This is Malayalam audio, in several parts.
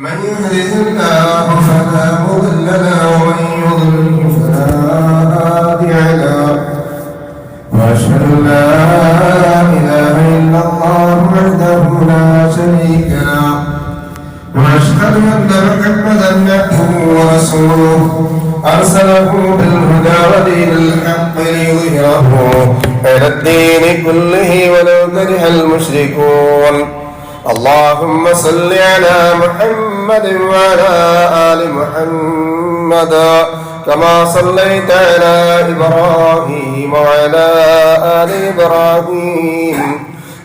من يهده الله فلا مضل له ومن يضلل فلا هادي له واشهد ان لا اله الا الله وحده لا شريك له واشهد ان محمدا عبده ورسوله ارسله بالهدى ودين الحق ليظهره على الدين كله ولو كره المشركون. اللهم صل على محمد وعلى آل محمد كما صليت على إبراهيم وعلى آل إبراهيم.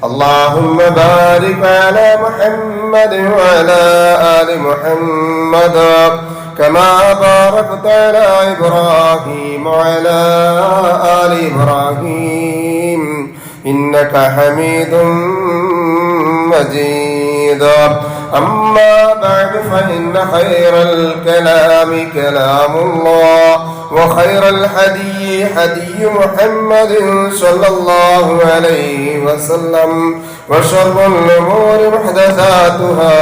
اللهم بارك على محمد وعلى آل محمد كما باركت على إبراهيم وعلى آل إبراهيم إنك حميد مجيد. أما بعد فإن خير الكلام كلام الله وخير الحدي حدي محمد صلى الله عليه وسلم وشر الأمور محدثاتها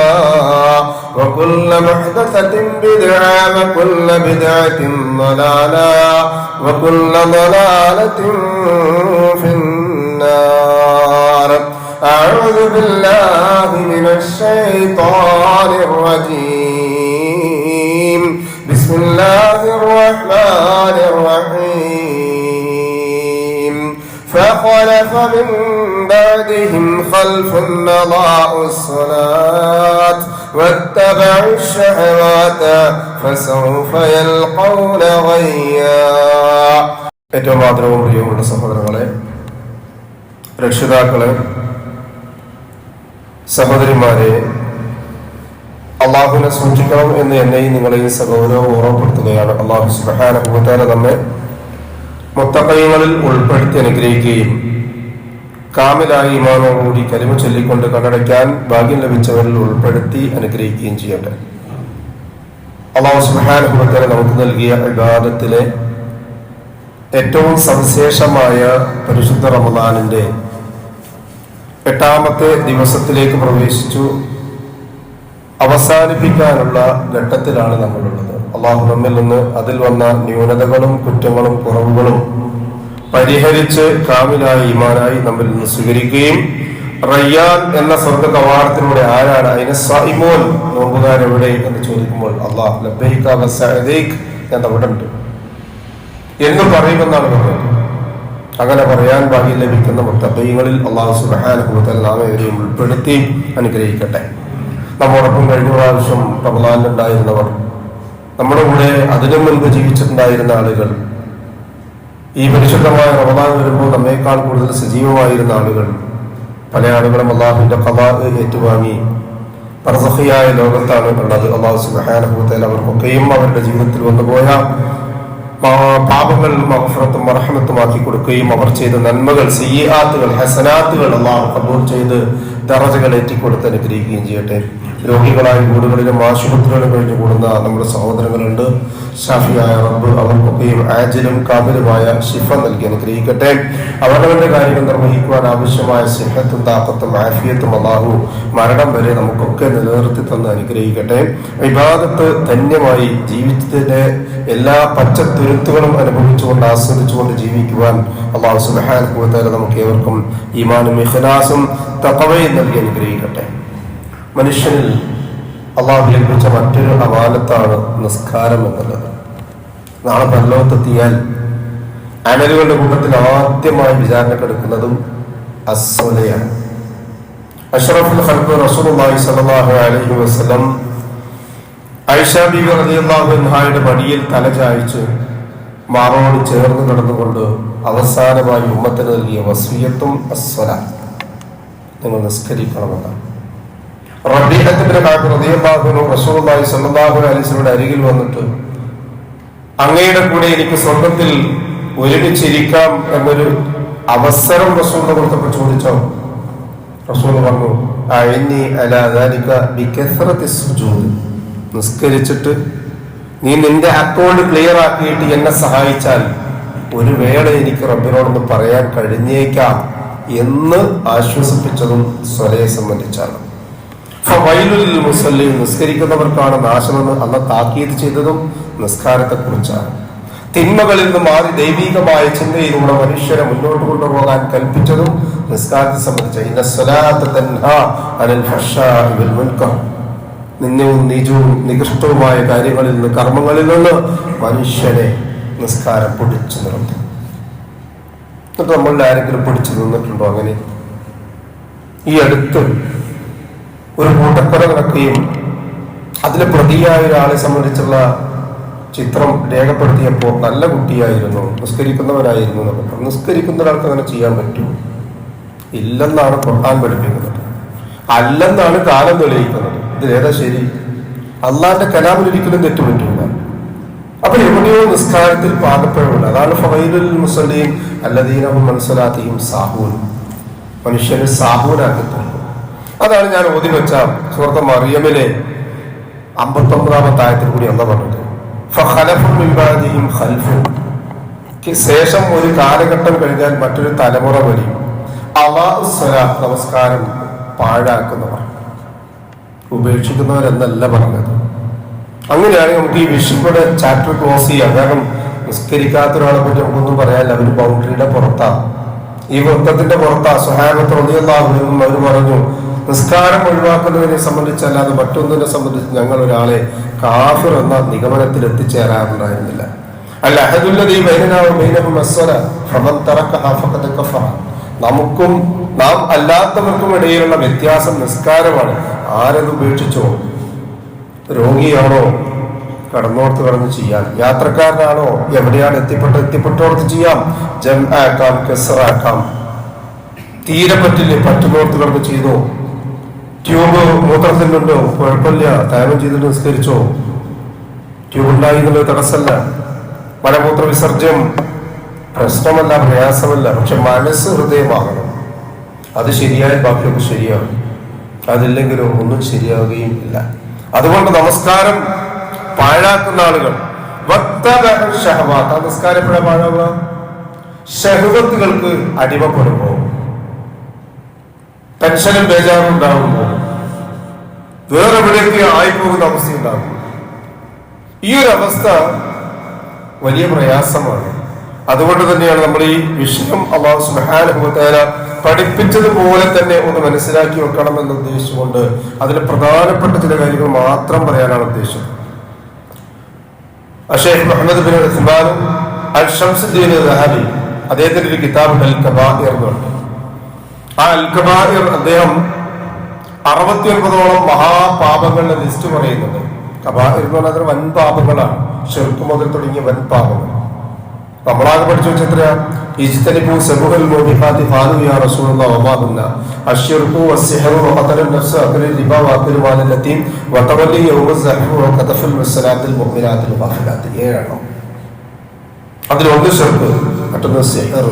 وكل محدثة بدعة وكل بدعة ضلالة وكل ضلالة في النار. أعوذ بالله من الشيطان الرجيم. بسم الله الرحمن الرحيم. فخلف من بعدهم خلف أضاعوا الصلاة واتبعوا الشهوات فسوف يلقون غيا. ഏറ്റവും ആദരവും പ്രിയമുള്ള സഹോദരങ്ങളെ, രക്ഷിതാക്കളെ, സഹോദരിമാരെ, അള്ളാഹുവിനെ സൂക്ഷിക്കണം എന്ന് എന്നെയും നിങ്ങളെയും സഹോദരവും ഓർമ്മപ്പെടുത്തുകയാണ്. അള്ളാഹു സുബ്ഹാനഹു വ തആല നമ്മെ മുത്തഖീങ്ങളിൽ ഉൾപ്പെടുത്തി അനുഗ്രഹിക്കുകയും കാമിലായ ഈമാനോടുകൂടി കലിമ ചൊല്ലിക്കൊണ്ട് കണ്ണടയ്ക്കാൻ ഭാഗ്യം ലഭിച്ചവരിൽ ഉൾപ്പെടുത്തി അനുഗ്രഹിക്കുകയും ചെയ്യട്ടെ. അള്ളാഹു സുബ്ഹാനഹു വ തആല നമുക്ക് നൽകിയ ഇബാദത്തിലെ ഏറ്റവും സവിശേഷമായ പരിശുദ്ധ റമദാനിന്റെ 8ാമത്തെ ദിവസത്തിലേക്ക് പ്രവേശിച്ചു. അവസാനിപ്പിക്കാനുള്ള ഘട്ടത്തിലാണ് നമ്മളുള്ളത്. അള്ളാഹു നമ്മിൽ നിന്ന് അതിൽ വന്ന ന്യൂനതകളും കുറ്റങ്ങളും കുറവുകളും പരിഹരിച്ച് കാമിലായ ഈമാനായി നമ്മിൽ നിന്ന് സ്വീകരിക്കുകയും റയ്യാൻ എന്ന സ്വർഗ കവാടത്തിലൂടെ ആരാണ് അതിനെ സായിമോൻ നോമ്പുകാരെവിടെ എന്ന് ചോദിക്കുമ്പോൾ അള്ളാഹ് ലബ്ബൈക വസഅദൈക് എന്നവിടെ ഉണ്ട് എന്ന് പറയുമെന്നാണ് പറയുന്നത്. അങ്ങനെ പറയാൻ ഭാഗ്യം ലഭിക്കുന്ന മുത്തഖീങ്ങളിൽ അല്ലാഹു സുബ്ഹാനഹു വ തആല നാം ഏവരെയും ഉൾപ്പെടുത്തി അനുഗ്രഹിക്കട്ടെ. നമ്മോടൊപ്പം കഴിഞ്ഞ പ്രാവശ്യം റമദാനിലുണ്ടായിരുന്നവർ, നമ്മുടെ കൂടെ അതിനു മുൻപ് ജീവിച്ചിട്ടുണ്ടായിരുന്ന ആളുകൾ, ഈ പരിശുദ്ധമായ റമദാൻ വരുമ്പോൾ നമ്മേക്കാൾ കൂടുതൽ സജീവമായിരുന്ന ആളുകൾ, പല ആളുകളും അള്ളാഹുവിന്റെ ഖദാ ഏറ്റുവാങ്ങി ബർസഖിയായ ലോകത്താണ് ഉള്ളത്. അല്ലാഹു സുബ്ഹാനഹു വ തആല അവർക്കൊക്കെയും അവരുടെ ജീവിതത്തിൽ വന്നുപോയ പാപങ്ങൾ മഗ്ഫിറത്തും റഹ്മത്തുമാക്കി കൊടുക്കുകയും അവർ ചെയ്ത നന്മകൾ സയ്യിആത്തുകൾ ഹസനാത്തുകൾ അല്ലാഹു ഖബൂൽ ചെയ്ത് ദറജകൾ ഏറ്റിക്കൊടുത്ത് അനുഗ്രഹിക്കുകയും ചെയ്യട്ടെ. രോഗികളായ വീടുകളിലും ആശുപത്രികളിലും കഴിഞ്ഞു കൂടുന്ന നമ്മുടെ സഹോദരങ്ങളുണ്ട്. ഷാഫിയായ റബ്ബ് അവർക്കൊക്കെയും ആജിലും കാമിലുമായ ശിഫ നൽകി അനുഗ്രഹിക്കട്ടെ. അവരവരുടെ കാര്യങ്ങൾ നിർവഹിക്കുവാൻ ആവശ്യമായ സിഹത്തും താഖത്തും ആഫിയത്തും അല്ലാഹു മരണം വരെ നമുക്കൊക്കെ നിലനിർത്തി തന്ന് അനുഗ്രഹിക്കട്ടെ. ഇബാദത്ത് ധന്യമായി ജീവിതത്തിന്റെ എല്ലാ പച്ചത്തുരുത്തുകളും അനുഭവിച്ചുകൊണ്ട് ആസ്വദിച്ചുകൊണ്ട് ജീവിക്കുവാൻ അല്ലാഹു സുബ്ഹാനഹു വ തആല നമുക്ക് ഏവർക്കും ഈമാനും ഇഖ്ലാസും തഖ്വയും നൽകി അനുഗ്രഹിക്കട്ടെ. മനുഷ്യനിൽ അള്ളാഹു ഏൽപ്പിച്ച മറ്റൊരു അമാനത്താണ് നിസ്കാരം എന്നുള്ളത്. നാളെ പരലോകത്തെത്തിയാൽ അമലുകളുടെ കൂട്ടത്തിൽ ആദ്യമായി വിചാരണക്കെടുക്കുന്നതും അസ്സലയാണ്. അഷ്റഫുൽ ഖൽഖ് റസൂലുള്ളാഹി സ്വല്ലല്ലാഹു അലൈഹി വസല്ലം ആയിഷ ബീവി റളിയല്ലാഹു അൻഹായുടെ മടിയിൽ തല ചായ്ച്ച് മാറോട് ചേർന്ന് കിടന്നുകൊണ്ട് അവസാനമായി ഉമ്മത്തിന് നൽകിയ വസിയ്യത്തും അസ്സലാത്ത്, നിങ്ങൾ നിസ്കരിക്കണമെന്നാണ്. റബീഅത്ത് ഇബ്നു കഅബ് റളിയല്ലാഹു അൻഹു റസൂലുള്ളാഹി സ്വല്ലല്ലാഹു അലൈഹി വസല്ലമയുടെ അരികിൽ വന്നിട്ട് അങ്ങയുടെ കൂടെ എനിക്ക് സ്വർഗ്ഗത്തിൽ ഒരുമിച്ചിരിക്കാം എന്നൊരു അവസരം റസൂലിനെ കൊടുത്തപ്പോൾ ചോദിച്ചോ? റസൂൽ പറഞ്ഞു, അഇന്നി അലാ ദാലിക ബികസ്റത്തി സുജൂദ്, നിസ്കരിച്ചിട്ട് നീ നിന്റെ അക്കൗണ്ട് ക്ലിയർ ആക്കിയിട്ട് എന്നെ സഹായിച്ചാൽ ഒരു വേള എനിക്ക് റബ്ബിനോടൊന്ന് പറയാൻ കഴിഞ്ഞേക്കാം എന്ന് ആശ്വസിപ്പിച്ചതും സ്വലയെ സംബന്ധിച്ചാണ്. ഫവൈലുൽ മുസല്ലീൻ, നിസ്കരിക്കുന്നവർക്കാണ് നാശമെന്ന് അല്ലാഹു താക്കീത് ചെയ്തതും നിസ്കാരത്തെ കുറിച്ചാണ്. തിന്മകളിൽ നിന്ന് മാറി ദൈവികമായ ചിന്തയിലൂടെ മനുഷ്യരെ മുന്നോട്ട് കൊണ്ടുപോകാൻ കൽപ്പിച്ചതും നിസ്കാരത്തെ സംബന്ധിച്ച ഇന്ന സ്വലാത്ത തൻഹാ അനിൽ ഫഹ്ശാഇ വൽ മുൻകർ, നിന്ദവും നീചവും നികൃഷ്ടവുമായ കാര്യങ്ങളിൽ നിന്ന്, കർമ്മങ്ങളിൽ നിന്ന് മനുഷ്യനെ നിസ്കാരം പിടിച്ചു നിർത്തും. എന്നിട്ട് നമ്മളുടെ ആരെങ്കിലും പിടിച്ചു നിന്നിട്ടുണ്ടോ? അങ്ങനെ ഈ അടുത്ത് ഒരു കൂട്ടക്കൊല നടക്കുകയും അതിലെ പ്രതിയായ ഒരാളെ സംബന്ധിച്ചുള്ള ചിത്രം രേഖപ്പെടുത്തിയപ്പോൾ നല്ല കുട്ടിയായിരുന്നു, നിസ്കരിക്കുന്നവനായിരുന്നു എന്നൊക്കെ പറഞ്ഞു. നിസ്കരിക്കുന്ന ഒരാൾക്ക് അങ്ങനെ ചെയ്യാൻ പറ്റുമോ? ഇല്ലെന്നാണ് ഖുർആൻ പഠിപ്പിക്കുന്നത്, അല്ലെന്നാണ് കാലം തെളിയിക്കുന്നത്. ഇതിലേതാ ശരി? അള്ളാന്റെ കലാമിൽ ഒരിക്കലും തെറ്റുപറ്റില്ല. അപ്പൊ എവിടെയോ നിസ്കാരത്തിൽ പാകപ്പിഴവുണ്ട്. അതാണ് ഫവൈലുൽ മുസല്ലീൻ അല്ലദീന ഹും അൻ സ്വലാത്തിഹിം സാഹൂൻ, മനുഷ്യനെ സാഹൂനാക്കി തീർക്കും. അതാണ് ഞാൻ ഓതി വെച്ച സൂറത്ത് മറിയമിലെ 59-ാമത്തെ ആയത്തിൽ കൂടി അല്ലാഹു പറഞ്ഞത്, ഫഖലഫു മിൻ ബഅദിഹിം ഖൽഫുൻ, ശേഷം ഒരു കാലഘട്ടം കഴിഞ്ഞാൽ മറ്റൊരു തലമുറ വരും, അളാഉസ് സ്വലാത്ത്, നമസ്കാരം പാഴാക്കുന്നവർ, ഉപേക്ഷിക്കുന്നവരെന്നല്ല പറഞ്ഞത്. അങ്ങനെയാണെങ്കിൽ നമുക്ക് ഈ വിഷയയുടെ ചാപ്റ്റർ ക്ലോസ് ചെയ്യാം. കാരണം നിസ്കരിക്കാത്ത ഒരാളെ പറ്റി നമുക്കൊന്നും പറയാനില്ല. അവർ ബൗണ്ടറിയുടെ പുറത്താണ്, ഈ വൃത്തത്തിന്റെ പുറത്താ. സ്വഹാബത്ത് റളിയല്ലാഹു അൻഹും അവർ പറഞ്ഞു, നിസ്കാരം ഒഴിവാക്കുന്നതിനെ സംബന്ധിച്ചല്ലാതെ മറ്റൊന്നിനെ സംബന്ധിച്ച് ഞങ്ങൾ ഒരാളെ കാഫിർ എന്ന നിഗമനത്തിൽ എത്തിച്ചേരാറുണ്ടായിരുന്നില്ല. അൽ അഹദുല്ലദീ ബൈനനാ വ ബൈനഹും അസ്സലാ ഫമൻ തറക്കഹാ ഫഖദ് കഫറ, നമുക്കും നാം അല്ലാത്തവർക്കും ഇടയിലുള്ള വ്യത്യാസം നിസ്കാരമാണ്. ആരത് ഉപേക്ഷിച്ചോ? രോഗിയാണോ കടന്നോർത്ത് കടന്ന് ചെയ്യാം, യാത്രക്കാരനാണോ എവിടെയാണ് എത്തിപ്പെട്ടോർത്ത് ചെയ്യാം, ജംആക്കാം കസ്റാക്കാം. തീരെ പറ്റില്ലേ, പറ്റുന്നോർത്ത് കടന്ന് ചെയ്തോ. ട്യൂബ് മൂത്രത്തിനുണ്ടോ, കുഴപ്പമില്ല, തരണം ചെയ്തിട്ട് നിസ്കരിച്ചോ. ട്യൂബ് ഉണ്ടായി എന്നുള്ളത് തടസ്സമല്ല. മലമൂത്ര വിസർജ്യം പ്രശ്നമല്ല, പ്രയാസമല്ല. പക്ഷെ മനസ്സ് ഹൃദയമാകണം. അത് ശരിയായാൽ ബാക്കിയൊക്കെ ശരിയാകും, അതില്ലെങ്കിലോ ഒന്നും ശരിയാവുകയും ഇല്ല. അതുകൊണ്ട് നമസ്കാരം പാഴാക്കുന്ന ആളുകൾ നമസ്കാരം എപ്പോഴാണ് പാഴാവുക? ശഹ്വത്തുകൾക്ക് അടിമപ്പെടുമ്പോ, ടെൻഷനും ബേജാറും ഉണ്ടാകുമ്പോ, വേറെ എവിടേക്ക് ആയിപ്പോകുന്ന അവസ്ഥയുണ്ടാകും. ഈ ഒരു അവസ്ഥ വലിയ പ്രയാസമാണ്. അതുകൊണ്ട് തന്നെയാണ് നമ്മൾ ഈ വിഷയം അല്ലാഹു സുബ്ഹാനഹു വ തആല പഠിപ്പിച്ചതുപോലെ തന്നെ ഒന്ന് മനസ്സിലാക്കി വെക്കണം എന്ന് ഉദ്ദേശിച്ചുകൊണ്ട് അതിൽ പ്രധാനപ്പെട്ട ചില കാര്യങ്ങൾ മാത്രം പറയാനാണ് ഉദ്ദേശം. ഷെയ്ഖ് മുഹമ്മദ് ബിൻ ഉസ്മാൻ അൽ ഷംസുദ്ദീൻ ദഹബി, അദ്ദേഹത്തിന്റെ ഒരു കിതാബ് അൽ കബാഇർ എന്നുണ്ട്. ആ അൽ കബാഇർ അദ്ദേഹം 69ഓളം മഹാപാപങ്ങളുടെ ലിസ്റ്റ് പറയുന്നുണ്ട്. കബാഇർ എന്ന് പറഞ്ഞാൽ വൻ പാപങ്ങളാണ്, ശിർക്ക് മുതൽ തുടങ്ങിയ വൻ പാപങ്ങൾ. നമ്മളാകെ പഠിച്ചു വെച്ചെത്രയാ? ഇജ്തനിബു സബുഹൽ മുബിഖാതി ഖാലു യാ റസൂലുള്ളാഹി വമാ ഹുന്ന അശ്ശിർകു വസ്സിഹ്റു വഖതലുൻ നഫ്സ് വഅഖലുൽ റിബ വഅഖലു മാലൽ യതീം വതവല്ലി യൗമസ് സഹ്റു വഖതഫുൽ മുസ്സലാത്തിൽ മുഅ്മിനാത്തിൽ ഗാഫിലാത്ത്. 7 അതിലൊന്ന് ശിർക്ക്, മറ്റൊന്ന് സിഹ്ർ.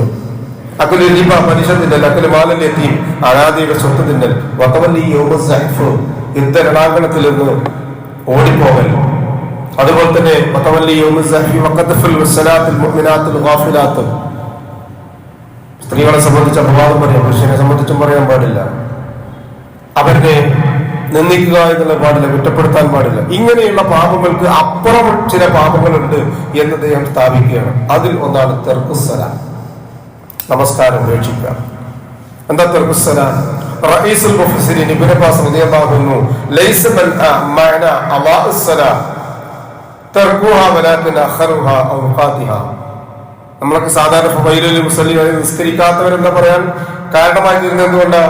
അഖലുൽ റിബ പലിശ തിന്നൽ, അഖലു മാലൽ യതീം അനാഥയുടെ സ്വത്ത് തിന്നൽ, വതവല്ലി യൗമസ് സഹ്റു യുദ്ധരണാങ്കണത്തിൽ നിന്ന് ഓടിപ്പോകൽ. അതുപോലെ തന്നെ സ്ത്രീകളെ സംബന്ധിച്ച് അപവാദം പറയാം, പുരുഷനെ സംബന്ധിച്ചും പറയാൻ പാടില്ല. അവരെ നിന്ദിക്കുക എന്നുള്ള പാടില്ല, കുറ്റപ്പെടുത്താൻ പാടില്ല. ഇങ്ങനെയുള്ള പാപങ്ങൾക്ക് അപ്പുറം ചില പാപങ്ങളുണ്ട് എന്ന് അദ്ദേഹം സ്ഥാപിക്കുകയാണ്. അതിൽ ഒന്നാണ് തർക്കുസ്സലാം, നമസ്കാരം ഉപേക്ഷിക്കുക. എന്താ തർക്കുസ്സലാം? റഈസുൽ മുഫസ്സിരീൻ ഇബ്നു അബ്ബാസ് റളിയല്ലാഹു അൻഹു ലൈസ മഅന അളാഉസ്സലാം തർക്കുഹാ വലാകിൻ അഖറുഹാ ഔഖാതിഹാ. നമ്മളൊക്കെ സാധാരണ ഫവൈലുൽ മുസല്ലി നിസ്കരിക്കാത്തവരെന്താ പറയാൻ കാരണമായി തീരുന്നത് എന്തുകൊണ്ട്?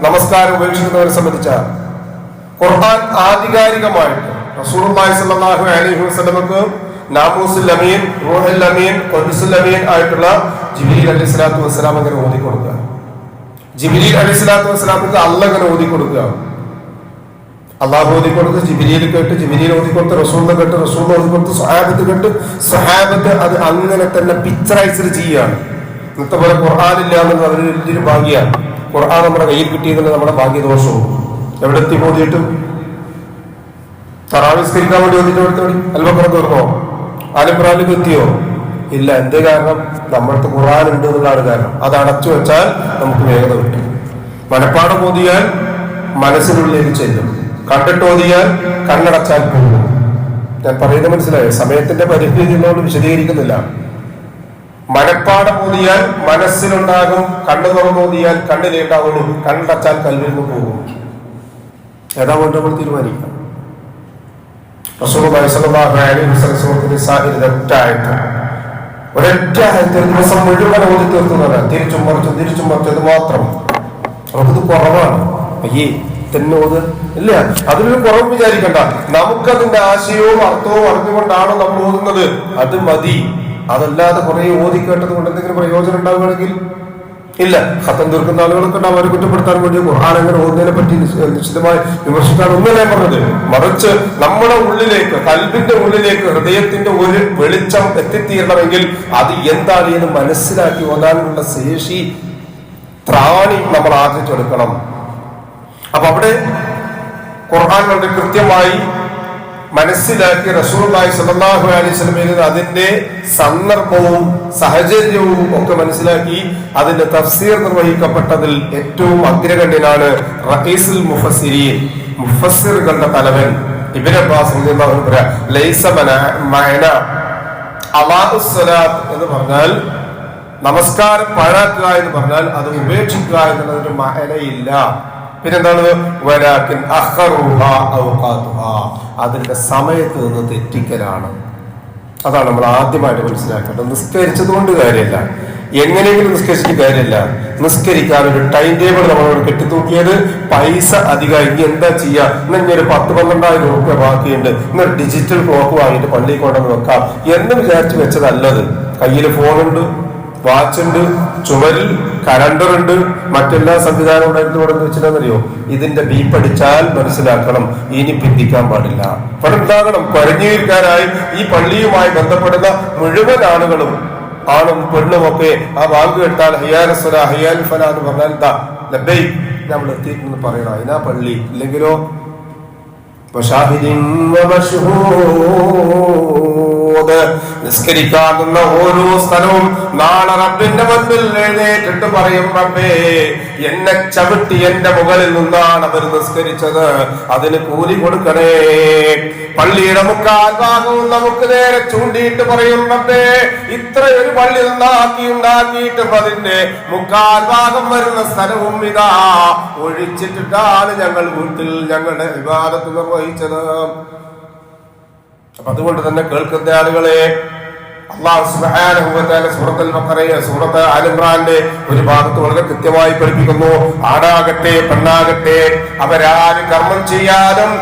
നമസ്കാരം ഉപേക്ഷിക്കുന്നവരെ സംബന്ധിച്ച ഖുർആൻ ആധികാരികമായിട്ട് റസൂലുള്ളാഹി സ്വല്ലല്ലാഹു അലൈഹി വസല്ലമക്ക് നാമൂസുൽ അമീൻ, റൂഹുൽ അമീൻ, ഖുദ്സുൽ അമീൻ ആയിട്ടുള്ള ജിബ്രീൽ അലൈഹിസ്സലാത്തു വസ്സലാം അങ്ങനെ ഓതി കൊടുക്കുക. ജിബ്രീൽ അലൈഹിസ്സലാത്തു വസ്സലാമിക്ക് അല്ലാഹ് അങ്ങനെ ഓതി കൊടുക്കുക. അള്ളാഹു ഓതി കൊടുത്ത് ജിബ്രീൽ കേട്ട്, ജിബ്രീൽ ഓതി കൊടുത്ത് റസൂലിനെ കേട്ട്, റസൂൽ ഓതി കൊടുത്ത് സ്വഹാബത്ത് കേട്ട്, സ്വഹാബത്ത് അത് അങ്ങനെ തന്നെ പിക്ചറൈസ്ഡ് ചെയ്യുകയാണ്. ഇന്നത്തെ പോലെ ഖുർആനില്ല എന്നുള്ളത് അതൊരു വലിയൊരു ഭാഗ്യമാണ്. ഖുർആൻ നമ്മുടെ കയ്യിൽ കിട്ടിയതിന് നമ്മുടെ ഭാഗ്യദോഷവും. എവിടെ എത്തി ഓതിയിട്ട് തറാവിസ്കരിക്കാൻ വേണ്ടി ഓതിട്ട് എടുത്തോടി അൽബഖറ തീർന്നോ? ആലിമ്രാനിലേക്ക് എത്തിയോ? ഇല്ല. എന്ത് കാരണം? നമ്മൾക്ക് ഖുർആൻ ഉണ്ട് എന്നുള്ളതാണ് കാരണം. അത് അടച്ചു വെച്ചാൽ നമുക്ക് വേഗത കിട്ടും. മനപ്പാഠം ഓതിയാൽ മനസ്സിനുള്ളിലേക്ക് ചെല്ലും. കണ്ടിട്ട് ഓതിയാൽ കണ്ണടച്ചാൽ പോകും. ഞാൻ പറയുന്നത് മനസ്സിലായോ? സമയത്തിന്റെ പരിമിതി ഉള്ളതുകൊണ്ട് വിശദീകരിക്കുന്നില്ല. മനപ്പാടം ഓതിയാൽ മനസ്സിലുണ്ടാകും, കണ്ണു തുറന്ന് ഓതിയാൽ കണ്ണിലേ ഉണ്ടാവുള്ളൂ, കണ്ണടച്ചാൽ കൽവിൽ നിന്ന് പോകും. ഏതാ കൊണ്ട് നമ്മൾ തീരുമാനിക്കാം. റസൂലുള്ളാഹി സ്വല്ലല്ലാഹു അലൈഹി വസല്ലം ഒരൊറ്റ ആയത്തിൽ ദിവസം മുഴുവൻ ഓതി തീർത്തുന്നതാണ്. തിരിച്ചും മറിച്ചത് മാത്രം. നമുക്കിത് കുറവാണ്. അയ്യേ തന്നെ ഓത് ഇല്ല, അതിലൊരു കുറവ് വിചാരിക്കണ്ട. നമുക്കതിന്റെ ആശയവും അർത്ഥവും അറിഞ്ഞുകൊണ്ടാണ് നമ്മൾ ഓതുന്നത്, അത് മതി. അതല്ലാതെ കുറെ ഓതി കേട്ടത് കൊണ്ട് എന്തെങ്കിലും പ്രയോജനം ഉണ്ടാവുകയാണെങ്കിൽ ഇല്ല. ഖത്തം തീർക്കുന്ന ആളുകളൊക്കെ ഉണ്ടാവും, അവരെ കുറ്റപ്പെടുത്താൻ വേണ്ടി ഖുർആൻ അങ്ങനെ ഓതുന്നതിനെ പറ്റി നിശ്ചിതമായി വിമർശിക്കാൻ ഒന്നല്ലേ പറഞ്ഞത്. മറിച്ച് നമ്മുടെ ഉള്ളിലേക്ക്, കൽബിന്റെ ഉള്ളിലേക്ക്, ഹൃദയത്തിന്റെ ഒരു വെളിച്ചം എത്തിത്തീരണമെങ്കിൽ അത് എന്താണ് എന്ന് മനസ്സിലാക്കി ഓതാനുള്ള ശേഷി, ത്രാണി നമ്മൾ ആർജിച്ചെടുക്കണം. അപ്പൊ അവിടെ ഖുർആൻ വളരെ കൃത്യമായി മനസ്സിലാക്കി റസൂലുള്ളാഹി സ്വല്ലല്ലാഹു അലൈഹി വസല്ലം അതിന്റെ സന്ദർഭവും സാഹചര്യവും ഒക്കെ മനസ്സിലാക്കി അതിന്റെ തഫ്സീർ നിർവഹിക്കപ്പെട്ടതിൽ ഏറ്റവും അഗ്രഗണ്യനാണ് റഈസുൽ മുഫസ്സിരീൻ, മുഫസ്സിറുകളുടെ തലവൻ ഇബ്നു അബ്ബാസ് റളിയല്ലാഹു അൻഹു പറയാ, ലൈസ മഅന അളാഉസ് സ്വലാത്ത് എന്ന് പറഞ്ഞാൽ നമസ്കാരം പാഴാക്കുക എന്ന് പറഞ്ഞാൽ അത് ഉപേക്ഷിക്കുക എന്നുള്ളതൊരു മഅനയില്ല. പിന്നെന്താണ്? വലാകിൻ അഖറുഹാ ഔഖാതുഹാ, അതിന്റെ സമയത്ത് നിന്ന് തെറ്റിക്കലാണ്. അതാണ് നമ്മൾ ആദ്യമായിട്ട് മനസ്സിലാക്കേണ്ടത്. നിസ്കരിച്ചത് കൊണ്ട് കാര്യമല്ല, എങ്ങനെയെങ്കിലും നിസ്കരിച്ചിട്ട് കാര്യമില്ല. നിസ്കരിക്കാൻ ഒരു ടൈം ടേബിൾ നമ്മളോട് കെട്ടിത്തൂക്കിയത് പൈസ അധികം, ഇനി എന്താ ചെയ്യാ, ഇനി ഒരു 10-12,000 രൂപ ബാക്കിയുണ്ട്, ഇന്നൊരു ഡിജിറ്റൽ ക്ലോക്ക് വാങ്ങിയിട്ട് പള്ളിയിൽ കൊണ്ടുവന്ന് വെക്കാം എന്ന് വിചാരിച്ച് വെച്ചതല്ലത്. കയ്യിൽ ഫോണുണ്ട്, വാച്ചുണ്ട്, ചുമരിൽ കലണ്ടറുണ്ട്, മറ്റെല്ലാ സംവിധാനവും ഇവിടെ വെച്ചിട്ടാണെന്നറിയോ? ഇതിന്റെ ബീപ്പടിച്ചാൽ മനസ്സിലാക്കണം, ഇനി പിന്തിക്കാൻ പാടില്ല. അവിടെ ഉണ്ടാകണം പരഞ്ഞീർക്കാനായി ഈ പള്ളിയുമായി ബന്ധപ്പെടുന്ന മുഴുവൻ ആളുകളും, ആണും പെണ്ണും ഒക്കെ ആ വാങ്ക് കേട്ടാൽ ഹയ്യാൽ സ്വലാ ഹയ്യാൽ ഫലാ എന്ന് പറഞ്ഞാൽ എന്താ ലബ്ബൈ നമ്മൾ എത്തിയിട്ടെന്ന് പറയണം. അതിനാ പള്ളി. ഇല്ലെങ്കിലോ നിസ്കരിക്കാവുന്ന ഓരോ സ്ഥലവും നാളെ റബ്ബിന്റെ മുൻപിൽ എഴുന്നേറ്റിട്ട് പറയും, റബ്ബേ എന്നെ ചവിട്ടി എന്റെ മുകളിൽ നിന്നാണ് അവർ നിസ്കരിച്ചത്, അതിന് കൂലി കൊടുക്കണേ. പള്ളിയുടെ മുക്കാൽ ഭാഗവും നമുക്ക് നേരെ ചൂണ്ടിയിട്ട് പറയും, റബ്ബേ ഇത്രയൊരു പള്ളി ഉണ്ടാക്കിയിട്ടും അതിന്റെ മുക്കാൽ ഭാഗം വരുന്ന സ്ഥലവും ഇതാ ഒഴിച്ചിട്ടിട്ടാണ് ഞങ്ങൾ വീട്ടിൽ ഞങ്ങളുടെ ഇബാദത്ത് നിർവഹിച്ചത്. അപ്പൊ അതുകൊണ്ട് തന്നെ കേൾക്കുന്ന ആളുകളെ, അല്ലാഹു സുബ്ഹാനഹു വ തആല സൂറത്തുൽ ബഖറ, സൂറത്ത് ആൽ ഇംറാന്റെ ഒരു ഭാഗത്ത് വളരെ കൃത്യമായി പഠിപ്പിക്കുന്നു, ആടാകട്ടെ പെണ്ണാകട്ടെ അവരാരും കർമ്മം ചെയ്യാനും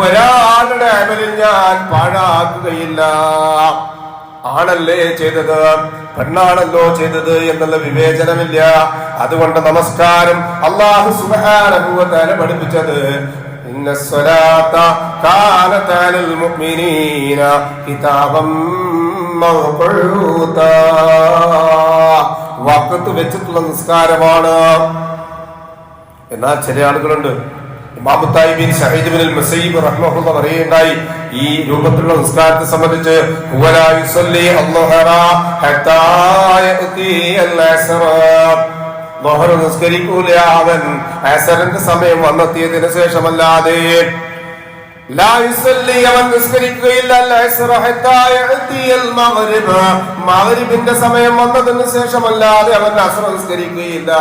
ഒരാളുടെ അമലിൽ ഞാൻ പാഴാക്കുകയില്ല. ആണല്ലേ ചെയ്തത് പെണ്ണാണല്ലോ ചെയ്തത് എന്നുള്ള വിവേചനമില്ല. അതുകൊണ്ട് നമസ്കാരം അല്ലാഹു സുബ്ഹാനഹു വ തആല പഠിപ്പിച്ചത് ഇന്നസ്സലാത്ത കാനത അലൽ മുഅ്മിനീന കിതാബം മൗഖൂത, വഖത്ത് വെച്ചിട്ടുള്ള നിസ്കാരമാണ്. എന്നാൽ ചില ആളുകളുണ്ട്, ഇമാം തായിബിൻ സഈദ് ഇബ്നുൽ മുസയ്യിബ് റഹ്മഹുല്ലാഹ് പറയുകയുണ്ടായി ഈ രൂപത്തിലുള്ള നിസ്കാരത്തെ സംബന്ധിച്ച്, വലാ യുസല്ലി അൽളഹറ ഹത്താ യഅതി അൽ-അസ്ർ, ളുഹർ നിസ്കരിക്കൂല അവൻ അസ്റിന്റെ സമയം വന്നെത്തിയതിനു ശേഷമല്ലാതെ. ലാ യുസല്ലി അവൻ നിസ്കരിക്കുകയില്ല അൽ-അസ്ർ ഹത്താ യഅതി അൽ-മഗ്രിബ്, മഗ്രിബിന്റെ സമയം വന്നതിന് ശേഷമല്ലാതെ അവൻ അസ്ർ നിസ്കരിക്കുകയില്ല.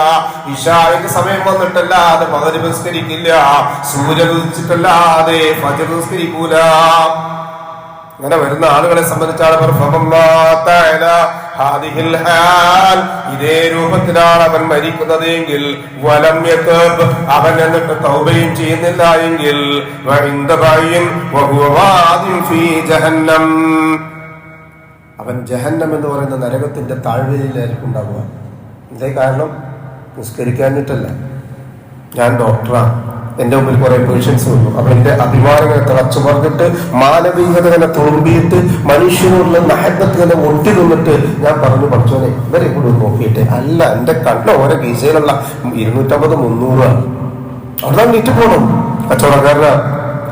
ഇശാഇന്റെ സമയം വന്നിട്ടല്ലാതെ മഗ്രിബ് നിസ്കരിക്കില്ല. സൂര്യൻ ഉദിച്ചിട്ടല്ലാതെ ഫജ്ർ നിസ്കരിക്കൂല. അങ്ങനെ വരുന്ന ആളുകളെ സംബന്ധിച്ചാണ് ഇതേ രൂപത്തിലാണ് അവൻ മരിക്കുന്നത് എങ്കിൽ, അവൻ എന്നിട്ട് തൗബയും ചെയ്യുന്നില്ല എങ്കിൽ, അവൻ ജഹന്നം എന്ന് പറയുന്ന നരകത്തിന്റെ താഴ്വരയിലായിരിക്കും ഉണ്ടാവുക. ഇതേ കാരണം നിസ്കരിക്കാഞ്ഞിട്ടല്ല. ഞാൻ ഡോക്ടറാണ്, എന്റെ മുമ്പിൽ കുറെ പേഷ്യൻസ് വന്നു. അപ്പൊ എന്റെ അഭിമാനങ്ങളെ തിളച്ചു പറഞ്ഞിട്ട്, മാനവികത തന്നെ തുളുമ്പിയിട്ട്, മനുഷ്യനുള്ള മഹബത്ത് തന്നെ ഒട്ടി നിന്നിട്ട് ഞാൻ പറഞ്ഞു, പഠിച്ചോനെ ഇവരെ കൂടെ നോക്കിയിട്ട് അല്ല, എന്റെ കണ്ട ഓരോ ഗീസയിലുള്ള 250-300 അവിടെ നീറ്റ് പോകണം. കച്ചവടക്കാരനാ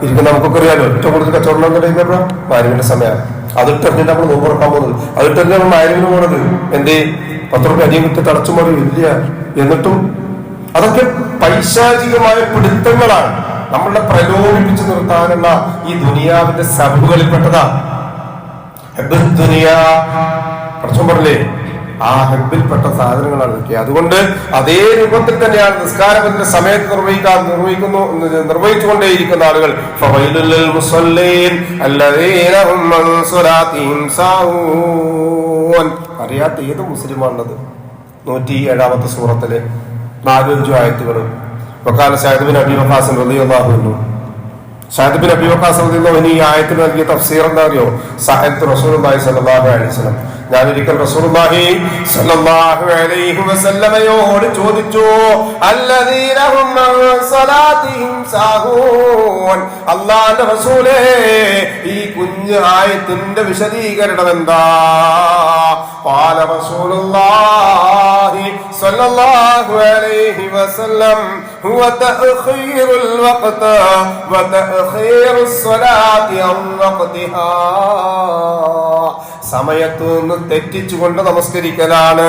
ഇരിക്കുന്ന നമുക്കൊക്കെ അറിയാലോ, ഏറ്റവും കൂടുതൽ കച്ചവടം പറയുന്ന മാരിവിന്റെ സമയമാണ്. അതിട്ടെറിഞ്ഞിട്ട് നമ്മൾ നോമ്പ് തുറക്കാൻ പോകുന്നത്, അതിട്ടെറിഞ്ഞ് നമ്മൾ മാരിവിന് പോണത് എന്തേ 10 രൂപ അധികം കിട്ടി തടച്ചു മറി ഇല്ല. എന്നിട്ടും അതൊക്കെ പൈശാചികമായ പിടുത്തങ്ങളാണ്, നമ്മളെ പ്രലോഭിപ്പിച്ചു നിർത്താനുള്ള ഈ ദുനിയാവിന്റെ സബബുകളിൽപ്പെട്ടതാണ്. പറഞ്ഞില്ലേ, ആ ഹെബിൽപ്പെട്ട സാധനങ്ങളാണ് ഇതൊക്കെ. അതുകൊണ്ട് അതേ രൂപത്തിൽ തന്നെയാണ് നിസ്കാരത്തിന്റെ സമയത്ത് നിർവഹിച്ചുകൊണ്ടേയിരിക്കുന്ന ആളുകൾ. അറിയാത്ത ഏത് മുസ്ലിമാണുള്ളത്? 107-ാമത്തെ സൂറത്തിലെ 4-5 ആയത്തുകളും. വഖാല സഅദ് ബിൻ അബീ വഖാസ് റളിയല്ലാഹു അൻഹു, സഅദ് ബിൻ അബീ വഖാസ് റളിയല്ലാഹു അൻഹു ഈ ആയത്തിന് നൽകിയ തഫ്സീർ എന്താ അറിയോ? സഅദ് റസൂലുള്ളാഹി സ്വല്ലല്ലാഹു അലൈഹി വസല്ലം, ഞാൻ ഒരിക്കൽ റസൂലുള്ളാഹി സ്വല്ലല്ലാഹു അലൈഹി വസല്ലമയോട് ചോദിച്ചു, അല്ലദീന ഹും അൻ സ്വലാത്തിഹിം സാഹൂൻ, അല്ലാഹുവിന്റെ റസൂലേ ഈ കുഞ്ഞു ആയത്തിന്റെ വിശദീകരണം എന്താ? ഖാല റസൂലുള്ളാഹി സ്വല്ലല്ലാഹു അലൈഹി വസല്ലം ഹുവ തഅഖീറുൽ വഖ്ത് വ തഅഖീറുസ് സ്വലാത്തി അൻ വഖ്തിഹാ, സമയത്ത് നിന്ന് തെറ്റിച്ചുകൊണ്ട് നമസ്കരിക്കലാണ്.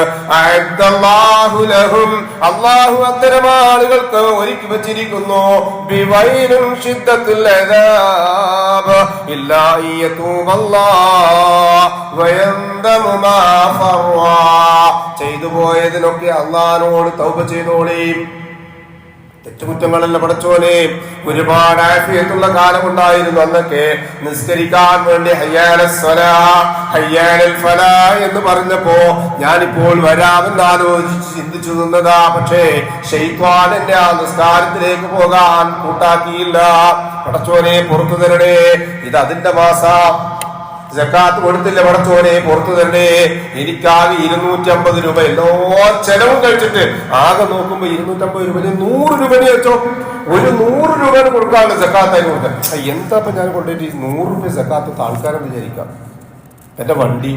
അല്ലാഹു അത്തരം ആളുകൾക്ക് ഒരുക്കി വച്ചിരിക്കുന്നു ബിവൈനും ശിദ്ദത്തുൽ അദാബ് ഇല്ലാ യതൂബല്ലാഹു വയന്ദമു മാ ഫർവാ, ചെയ്തു പോയതിനൊക്കെ അല്ലാഹുവോട് തൗബ ചെയ്തോളീ. തെറ്റുകുറ്റങ്ങളല്ല പടച്ചോനെ. ഒരുപാട് ആഫിയത്തുള്ള കാലമുണ്ടായിരുന്നു അന്നൊക്കെ. നിസ്കരിക്കാൻ വേണ്ടി ഹയ്യാലസ് സ്വലാഹ് ഹയ്യാലൽ ഫലാഹ് എന്ന് പറഞ്ഞപ്പോ ഞാനിപ്പോൾ വരാമെന്ന് ആലോചിച്ച് ചിന്തിച്ചു നിന്നതാ. പക്ഷേ ശൈത്വാൻ എന്നെ ആ നിസ്കാരത്തിലേക്ക് പോകാൻ കൂട്ടാക്കിയില്ല. പടച്ചോനെ പുറത്തു തരണേ, ഇത് അതിന്റെ മാസം. സക്കാത്ത് കൊടുത്തില്ല പടച്ചോനെ, പുറത്തു തരണേ. എനിക്കാകെ 250 രൂപ എല്ലാ ചെലവും കഴിച്ചിട്ട് ആകെ നോക്കുമ്പോ 250 രൂപ 100 രൂപ വെച്ചോ, ഒരു 100 രൂപ കൊടുക്കാണ് സക്കാത്തായി കൊടുക്കാൻ. എന്താ ഇപ്പൊ ഞാൻ കൊണ്ടുപോയിട്ട് 100 രൂപ സക്കാത്ത് ആൾക്കാരെന്ന് വിചാരിക്കാം. എന്റെ വണ്ടി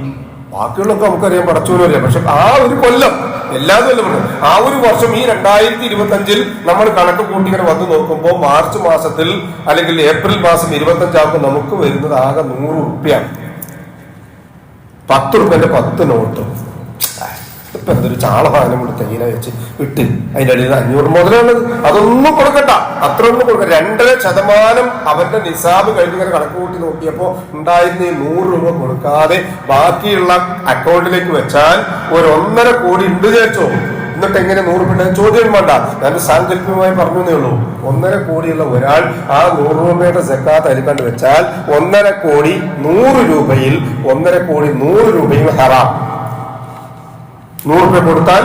ബാക്കിയുള്ളൊക്കെ നമുക്കറിയാം, പടച്ചോനും അറിയാം. പക്ഷെ ആ ഒരു കൊല്ലം എല്ലാതും അല്ല, ആ ഒരു വർഷം ഈ 2025 നമ്മൾ കണക്ക് കൂട്ടിങ്ങനെ വന്ന് നോക്കുമ്പോൾ മാർച്ച് മാസത്തിൽ അല്ലെങ്കിൽ ഏപ്രിൽ മാസം 25 ആകുമ്പോൾ നമുക്ക് വരുന്നത് ആകെ 100 രൂപയാണ്. 10 രൂപന്റെ 10 നോട്ട്. ഇപ്പൊ എന്തൊരു ചാളഭാനം കൂടി തയ്യല വെച്ച് ഇട്ട് അതിന്റെ അടിയിൽ 500 മുതലുള്ളത്. അതൊന്നും കൊടുക്കട്ട, അത്ര ഒന്നും കൊടുക്ക. 2% അവന്റെ നിസാബ് കഴിഞ്ഞിങ്ങനെ കണക്ക് കൂട്ടി നോക്കിയപ്പോ ഉണ്ടായിരുന്ന 100 രൂപ കൊടുക്കാതെ ബാക്കിയുള്ള അക്കൗണ്ടിലേക്ക് വെച്ചാൽ ഒരു 1.5 കോടി ഉണ്ട് വിചാരിച്ചോ. എന്നിട്ട് എങ്ങനെ 100 രൂപ ചോദ്യം വേണ്ട, ഞാൻ സാങ്കല്പികമായി പറഞ്ഞേ ഉള്ളൂ. 1.5 കോടിയുള്ള ഒരാൾ ആ 100 രൂപയുടെ സക്കാത്ത് അരിക്കണ്ട് വെച്ചാൽ 1.5 കോടി 100 രൂപയിൽ 1.5 കോടി 100 രൂപയും ഹറാം. 100 രൂപ കൊടുത്താൽ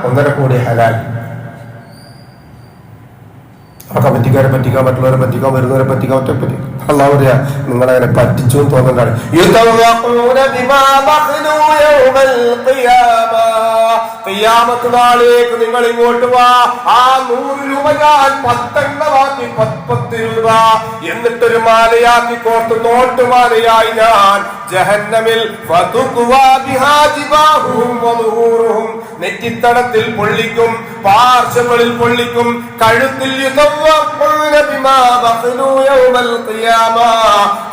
1.5 കോടി ഹലാൽ. ആ കമ്മിറ്റിക്കാരെ പറ്റിക്കാൻ, മറ്റുള്ളവരെ പറ്റിക്കാൻ, വരുന്നവരെ പറ്റിക്കാൻ, ഒറ്റ പറ്റി അല്ലാഹു പറയാ നിങ്ങളങ്ങനെ പറ്റിച്ചു എന്ന് തോന്നണ്ടാണ്. ഖിയാമത്ത് നാളിലേക്ക് നിങ്ങൾ ഇങ്ങോട്ട് വാ, ആ 100 രൂപ ഞാൻ 10 എണ്ണമാക്കി 10 രൂപ എന്നിട്ടൊരു മാലയാക്കി കോർത്ത് നോട്ടുമാലയായി ഞാൻ ജഹന്നമിൽ നെറ്റിത്തടത്തിൽ പൊള്ളിക്കും, പാർശ്വങ്ങളിൽ പൊള്ളിക്കും, കഴുത്തിൽ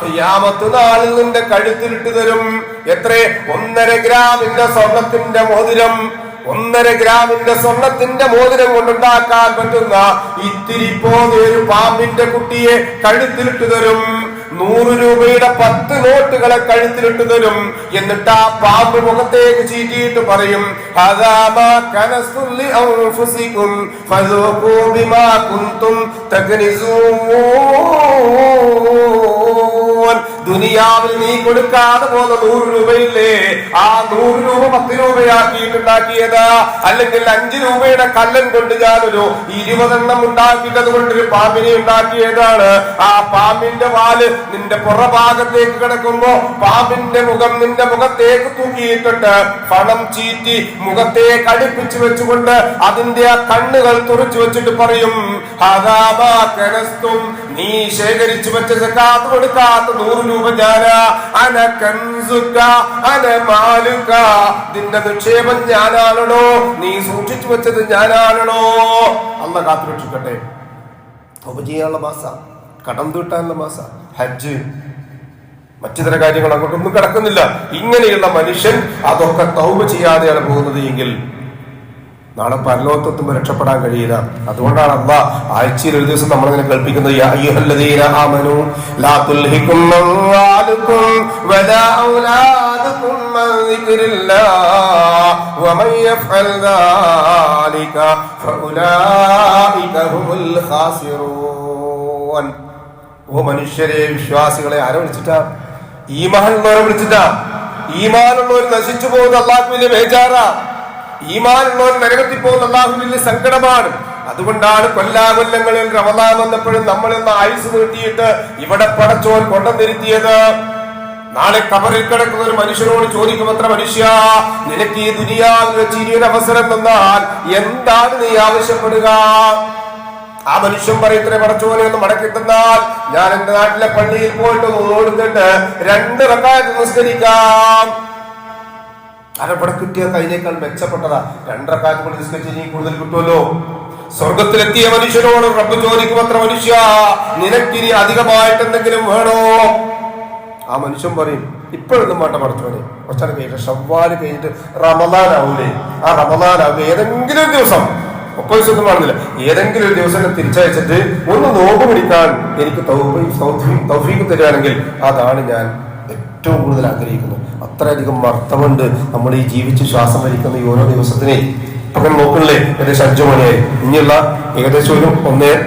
ഖിയാമത്ത് നാളിൽ നിന്റെ കഴുത്തിലിട്ട് തരും. എത്ര? 1.5 ഗ്രാമിന്റെ സ്വർണത്തിന്റെ മോതിരം. 1.5 ഗ്രാമിന്റെ സ്വർണത്തിന്റെ മോതിരം കൊണ്ടുണ്ടാക്കാൻ പറ്റുന്ന ഇത്തിരി പോന്ന ഒരു പാമ്പിന്റെ കുട്ടിയെ കഴുത്തിലിട്ട് തരും. 100 രൂപയുടെ 10 നോട്ടുകളെ കഴുത്തിലിട്ട് തരും. എന്നിട്ട് ആ പാമ്പ് മുഖത്തേക്ക് ചീറ്റിയിട്ട് പറയും, ദുനിയാവിൽ നീ കൊടുക്കാതെ പോകുന്ന 100 രൂപയില്ലേ, ആ 100 രൂപ 10 രൂപയാക്കിയിട്ടുണ്ടാക്കിയതാ. അല്ലെങ്കിൽ 5 രൂപയുടെ കല്ലൻ കൊണ്ട് ഞാനൊരു 20 എണ്ണം ഉണ്ടാക്കിയത് കൊണ്ടൊരു പാമ്പിനെ ഉണ്ടാക്കിയതാണ്. ആ പാമ്പിന്റെ വാല് നിന്റെ പുറഭാഗത്തേക്ക് കിടക്കുമ്പോ പാമ്പിന്റെ മുഖം നിന്റെ മുഖത്തേക്ക് തൂക്കിയിട്ടുണ്ട് പണം ചീറ്റി മുഖത്തേക്ക് അടുപ്പിച്ചു വെച്ചുകൊണ്ട് അതിന്റെ ആ കണ്ണുകൾ തുറച്ചു വെച്ചിട്ട് പറയും, നീ ശേഖരിച്ചു വെച്ച സക്കാത്ത് കൊടുക്കാത്ത 100 രൂപ ഞാനാ, അന കൻസുക അന മാലുക, നിന്റെ നിക്ഷേപം ഞാനാണോ, നീ സൂക്ഷിച്ചു വെച്ചത് ഞാനാണോ. അല്ലാഹു കാത്തുരക്ഷിക്കട്ടെ. തൗബ ചെയ്യാനുള്ള മാസ, കടം വീട്ടാനുള്ള മാസ, ഹജ്ജ്, മറ്റു ചില കാര്യങ്ങൾ അങ്ങോട്ടൊന്നും കിടക്കുന്നില്ല. ഇങ്ങനെയുള്ള മനുഷ്യൻ അതൊക്കെ തൗബ ചെയ്യാതെയാണ് പോകുന്നത് എങ്കിൽ നാളെ പരലോകത്തെത്തുമ്പോൾ രക്ഷപ്പെടാൻ കഴിയില്ല. അതുകൊണ്ടാണ് അല്ലാഹ് ആഴ്ചയിൽ ഒരു ദിവസം നമ്മളിങ്ങനെ കേൾപ്പിക്കുന്നത്, യാ അയ്യുഹല്ലദീന ആമനൂ ലാ തുൽഹികും അംവാലുകും വലാ ഔലാദുകും അൻ ദിക്രില്ലാഹ് വമൻ യഫ്അൽ ദാലിക ഫഉലൈക ഹുമുൽ ഖാസിറൂൻ. ഓ മനുഷ്യരെ, വിശ്വാസികളെ ആരെ വിളിച്ചിട്ടാ? ഈമാനുള്ളവരെ വിളിച്ചിട്ടാ. ഈമാനുള്ളവർ നശിച്ചു പോകുന്ന അല്ലാഹുവിന് വലിയ ബേജാറാ. ഈമാനുള്ളവർ നരകത്തിൽ പോകുന്ന അല്ലാഹുവിന് വലിയ സങ്കടമാണ്. അതുകൊണ്ടാണ് കൊല്ലാകൊല്ലങ്ങളിൽ റമദാൻ വന്നപ്പോഴും നമ്മളിന്ന് ആയുസ് നീട്ടിയിട്ട് ഇവിടെ പടച്ചോൻ കൊണ്ടുവന്നിരുത്തിയത്. നാളെ ഖബറിൽ കിടക്കുന്ന ഒരു മനുഷ്യനോട് ചോദിക്കും, അത്ര മനുഷ്യ, നിനക്ക് ഈ ദുനിയാവിൽ വെച്ച് ഇനിയൊരു അവസരം തന്നാൽ എന്താണ് നീ ആവശ്യപ്പെടുക? ആ മനുഷ്യൻ പറയും, ഇത്ര പടച്ചോനെ ഒന്ന് മടക്കി തന്നാൽ ഞാൻ എന്റെ നാട്ടിലെ പള്ളിയിൽ പോയിട്ട് ഓടുന്നിട്ട് 2 റക്അത്ത് നിസ്കരിക്കാം. ഇവിടെ കിട്ടിയ കയ്യിലേക്കാൾ മെച്ചപ്പെട്ടതാ. 2 റക്അത്ത് കൊണ്ട് നിസ്കരിച്ച് ഇനി കൂടുതൽ കിട്ടുമല്ലോ. സ്വർഗത്തിലെത്തിയ മനുഷ്യനോട് റബ്ബ് ചോദിക്കും, അത്ര മനുഷ്യ, നിനക്കിനി അധികമായിട്ട് എന്തെങ്കിലും വേണോ? ആ മനുഷ്യൻ പറയും, ഇപ്പോഴൊന്നും വേണ്ട പടച്ചോനെ, കുറച്ചാണ് കഴിഞ്ഞിട്ട് ഷവ്വാല് കഴിഞ്ഞിട്ട് റമദാനാവൂലേ, ആ റമദാനാവുക ഏതെങ്കിലും ഒരു ദിവസം, 30 ദിവസം കാണുന്നില്ല, ഏതെങ്കിലും ഒരു ദിവസം തിരിച്ചയച്ചിട്ട് ഒന്ന് നോമ്പ് പിടിക്കാൻ എനിക്ക് തൗഫീഖ് തരികയാണെങ്കിൽ അതാണ് ഞാൻ ഏറ്റവും കൂടുതൽ ആഗ്രഹിക്കുന്നത്. അത്രയധികം അർത്ഥമുണ്ട് നമ്മൾ ഈ ജീവിച്ച് ശ്വാസം വലിക്കുന്ന ഈ ഓരോ ദിവസത്തിനെ. ഇപ്പൊ നോക്കണില്ലേ, ഏകദേശം 5 മണിയായി. ഇനിയുള്ള ഏകദേശം ഒരു 1:35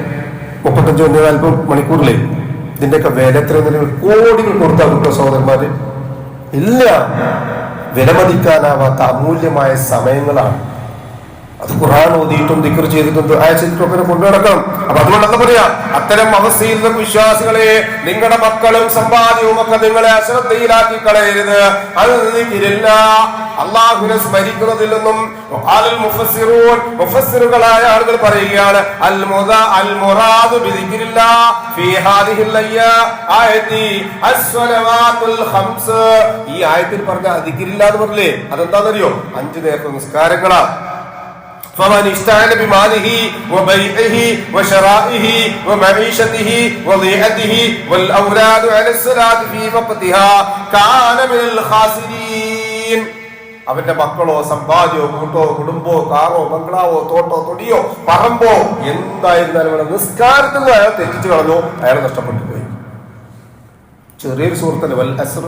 1:40 മണിക്കൂറിലേ ഇതിന്റെയൊക്കെ വില എത്രയെന്ന് കോടികൾ കൊടുത്താൽ കിട്ടുമോ സഹോദരന്മാര്? ഇല്ല. വിലമതിക്കാനാവാത്ത അമൂല്യമായ സമയങ്ങളാണ്. അത് ഖുർആൻ ഓതിയിട്ടും ദിക്ർ ചെയ്തിട്ടും ദുആ ചെയ്തിട്ടും ഒക്കെ കൊണ്ടു നടക്കണം. അപ്പൊ അതുകൊണ്ട് എന്താ പറയാ, അത്തരം അവസ്ഥയിൽ നിന്ന് വിശ്വാസികളെ, നിങ്ങളുടെ മക്കളും സമ്പാദ്യവും ഒക്കെ നിങ്ങളെ അശ്രദ്ധയിലാക്കി കളയരുത്. അത് ദിക്റില്ല, അല്ലാഹുവിനെ സ്മരിക്കുന്നതിൽ നിന്നും. മുഫസ്സിറുകളായ ആളുകൾ പറയുകയാണ്, അൽ മുറാദു ബിദിക്രില്ലാഹ് ഫീ ഹാദിഹിൽ ആയതി അസ്സലവാത്തുൽ ഖംസ്. ഈ ആയത്തിൽ പറഞ്ഞ ദിക്റില്ല എന്ന് പറഞ്ഞില്ലേ, അതെന്താണെന്നറിയോ? 5 നേരത്തെ നിസ്കാരങ്ങളാ. فمن استعان بماله وبيعه وشرائه ومعيشته وضيعته والأولاد على الصلاة في وقتها كان من الخاسرين. അവന്റെ മക്കളോ സമ്പാദ്യമോ കൂട്ടോ കുടുംബോ കാറോ ബംഗ്ലാവോ തോട്ടോ തൊടിയോ പറമ്പോ എന്തായിരുന്നാലും ഇവിടെ നിസ്കാരത്തിൽ നിന്ന് അയാൾ തെറ്റിച്ചു കളഞ്ഞോ, അയാൾ നഷ്ടപ്പെട്ടു പോയി. ചെറിയൊരു സുഹൃത്തല്ലേ വൽ അസ്ർ.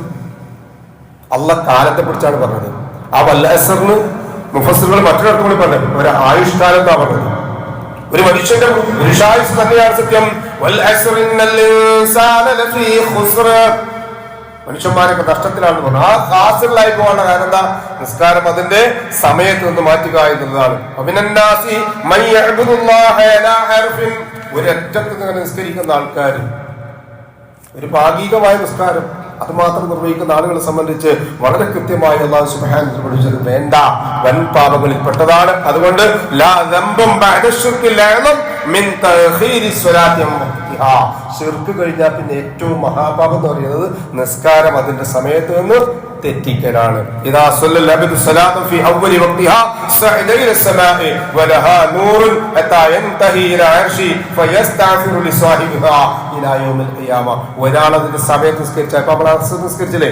അള്ളാഹ് കാലത്തെ കുറിച്ചാണ് പറഞ്ഞത്. ആ വൽ അസ്റിന് മുഫസ്സിറുകൾ മറ്റൊരിടത്ത് കൂടി പറഞ്ഞു, ഒരു ആയുഷ്കാലം എന്നാ പറഞ്ഞത്. ഒരു മനുഷ്യന്റെ പുരുഷായുസ് തന്നെയാണ് സത്യം. മനുഷ്യന്മാരൊക്കെ നഷ്ടത്തിലാണെന്ന് പറഞ്ഞു. ആ ഖാസിറിലായി പോകാനുള്ള കാരണം എന്താ? നിസ്കാരം അതിന്റെ സമയത്ത് നിന്ന് മാറ്റുക എന്നുള്ളതാണ്. ഒരൊറ്റത്ത് നിന്ന് നിസ്കരിക്കുന്ന ആൾക്കാർ, ഒരു ഭാഗികമായ നിസ്കാരം അത് മാത്രം നിർവഹിക്കുന്ന ആളുകളെ സംബന്ധിച്ച് വളരെ കൃത്യമായി അല്ലാഹു സുബ്ഹാനഹു വ തആല പഠിച്ചത് വേണ്ട, വൻ പാപങ്ങളിൽ പെട്ടതാണ്. അതുകൊണ്ട് ലാ ദംബും ബഅദ ശിർക്കിൽ അഅ്ലം മിൻ തഅഖീരി സ്വലാത്തി അൻ വഖ്തിഹാ. ശിർക്ക് കഴിഞ്ഞാൽ പിന്നെ ഏറ്റവും മഹാപാപം എന്ന് പറയുന്നത് നിസ്കാരം അതിന്റെ സമയത്ത് നിന്ന് തെറ്റിക്കലാണ്. ഇദാ സല്ലൽ അബ്ദു സ്വലാത്ത ഫീ അവ്വലി വഖ്തിഹാ സഅദ ഇല സമാഇ വലഹാ നൂറുൻ ഹത്താ യൻതഹി ഇലാ അർശി ഫയസ്തഗ്ഫിറു ലിസാഹിബിഹാ ഇലാ യൗമിൽ ഖിയാമ. ഒരാൾ അതിന്റെ സമയത്ത് നിസ്കരിച്ചാൽ, ഇപ്പൊ നമ്മൾ അസ്ർ നിസ്കരിച്ചില്ലേ,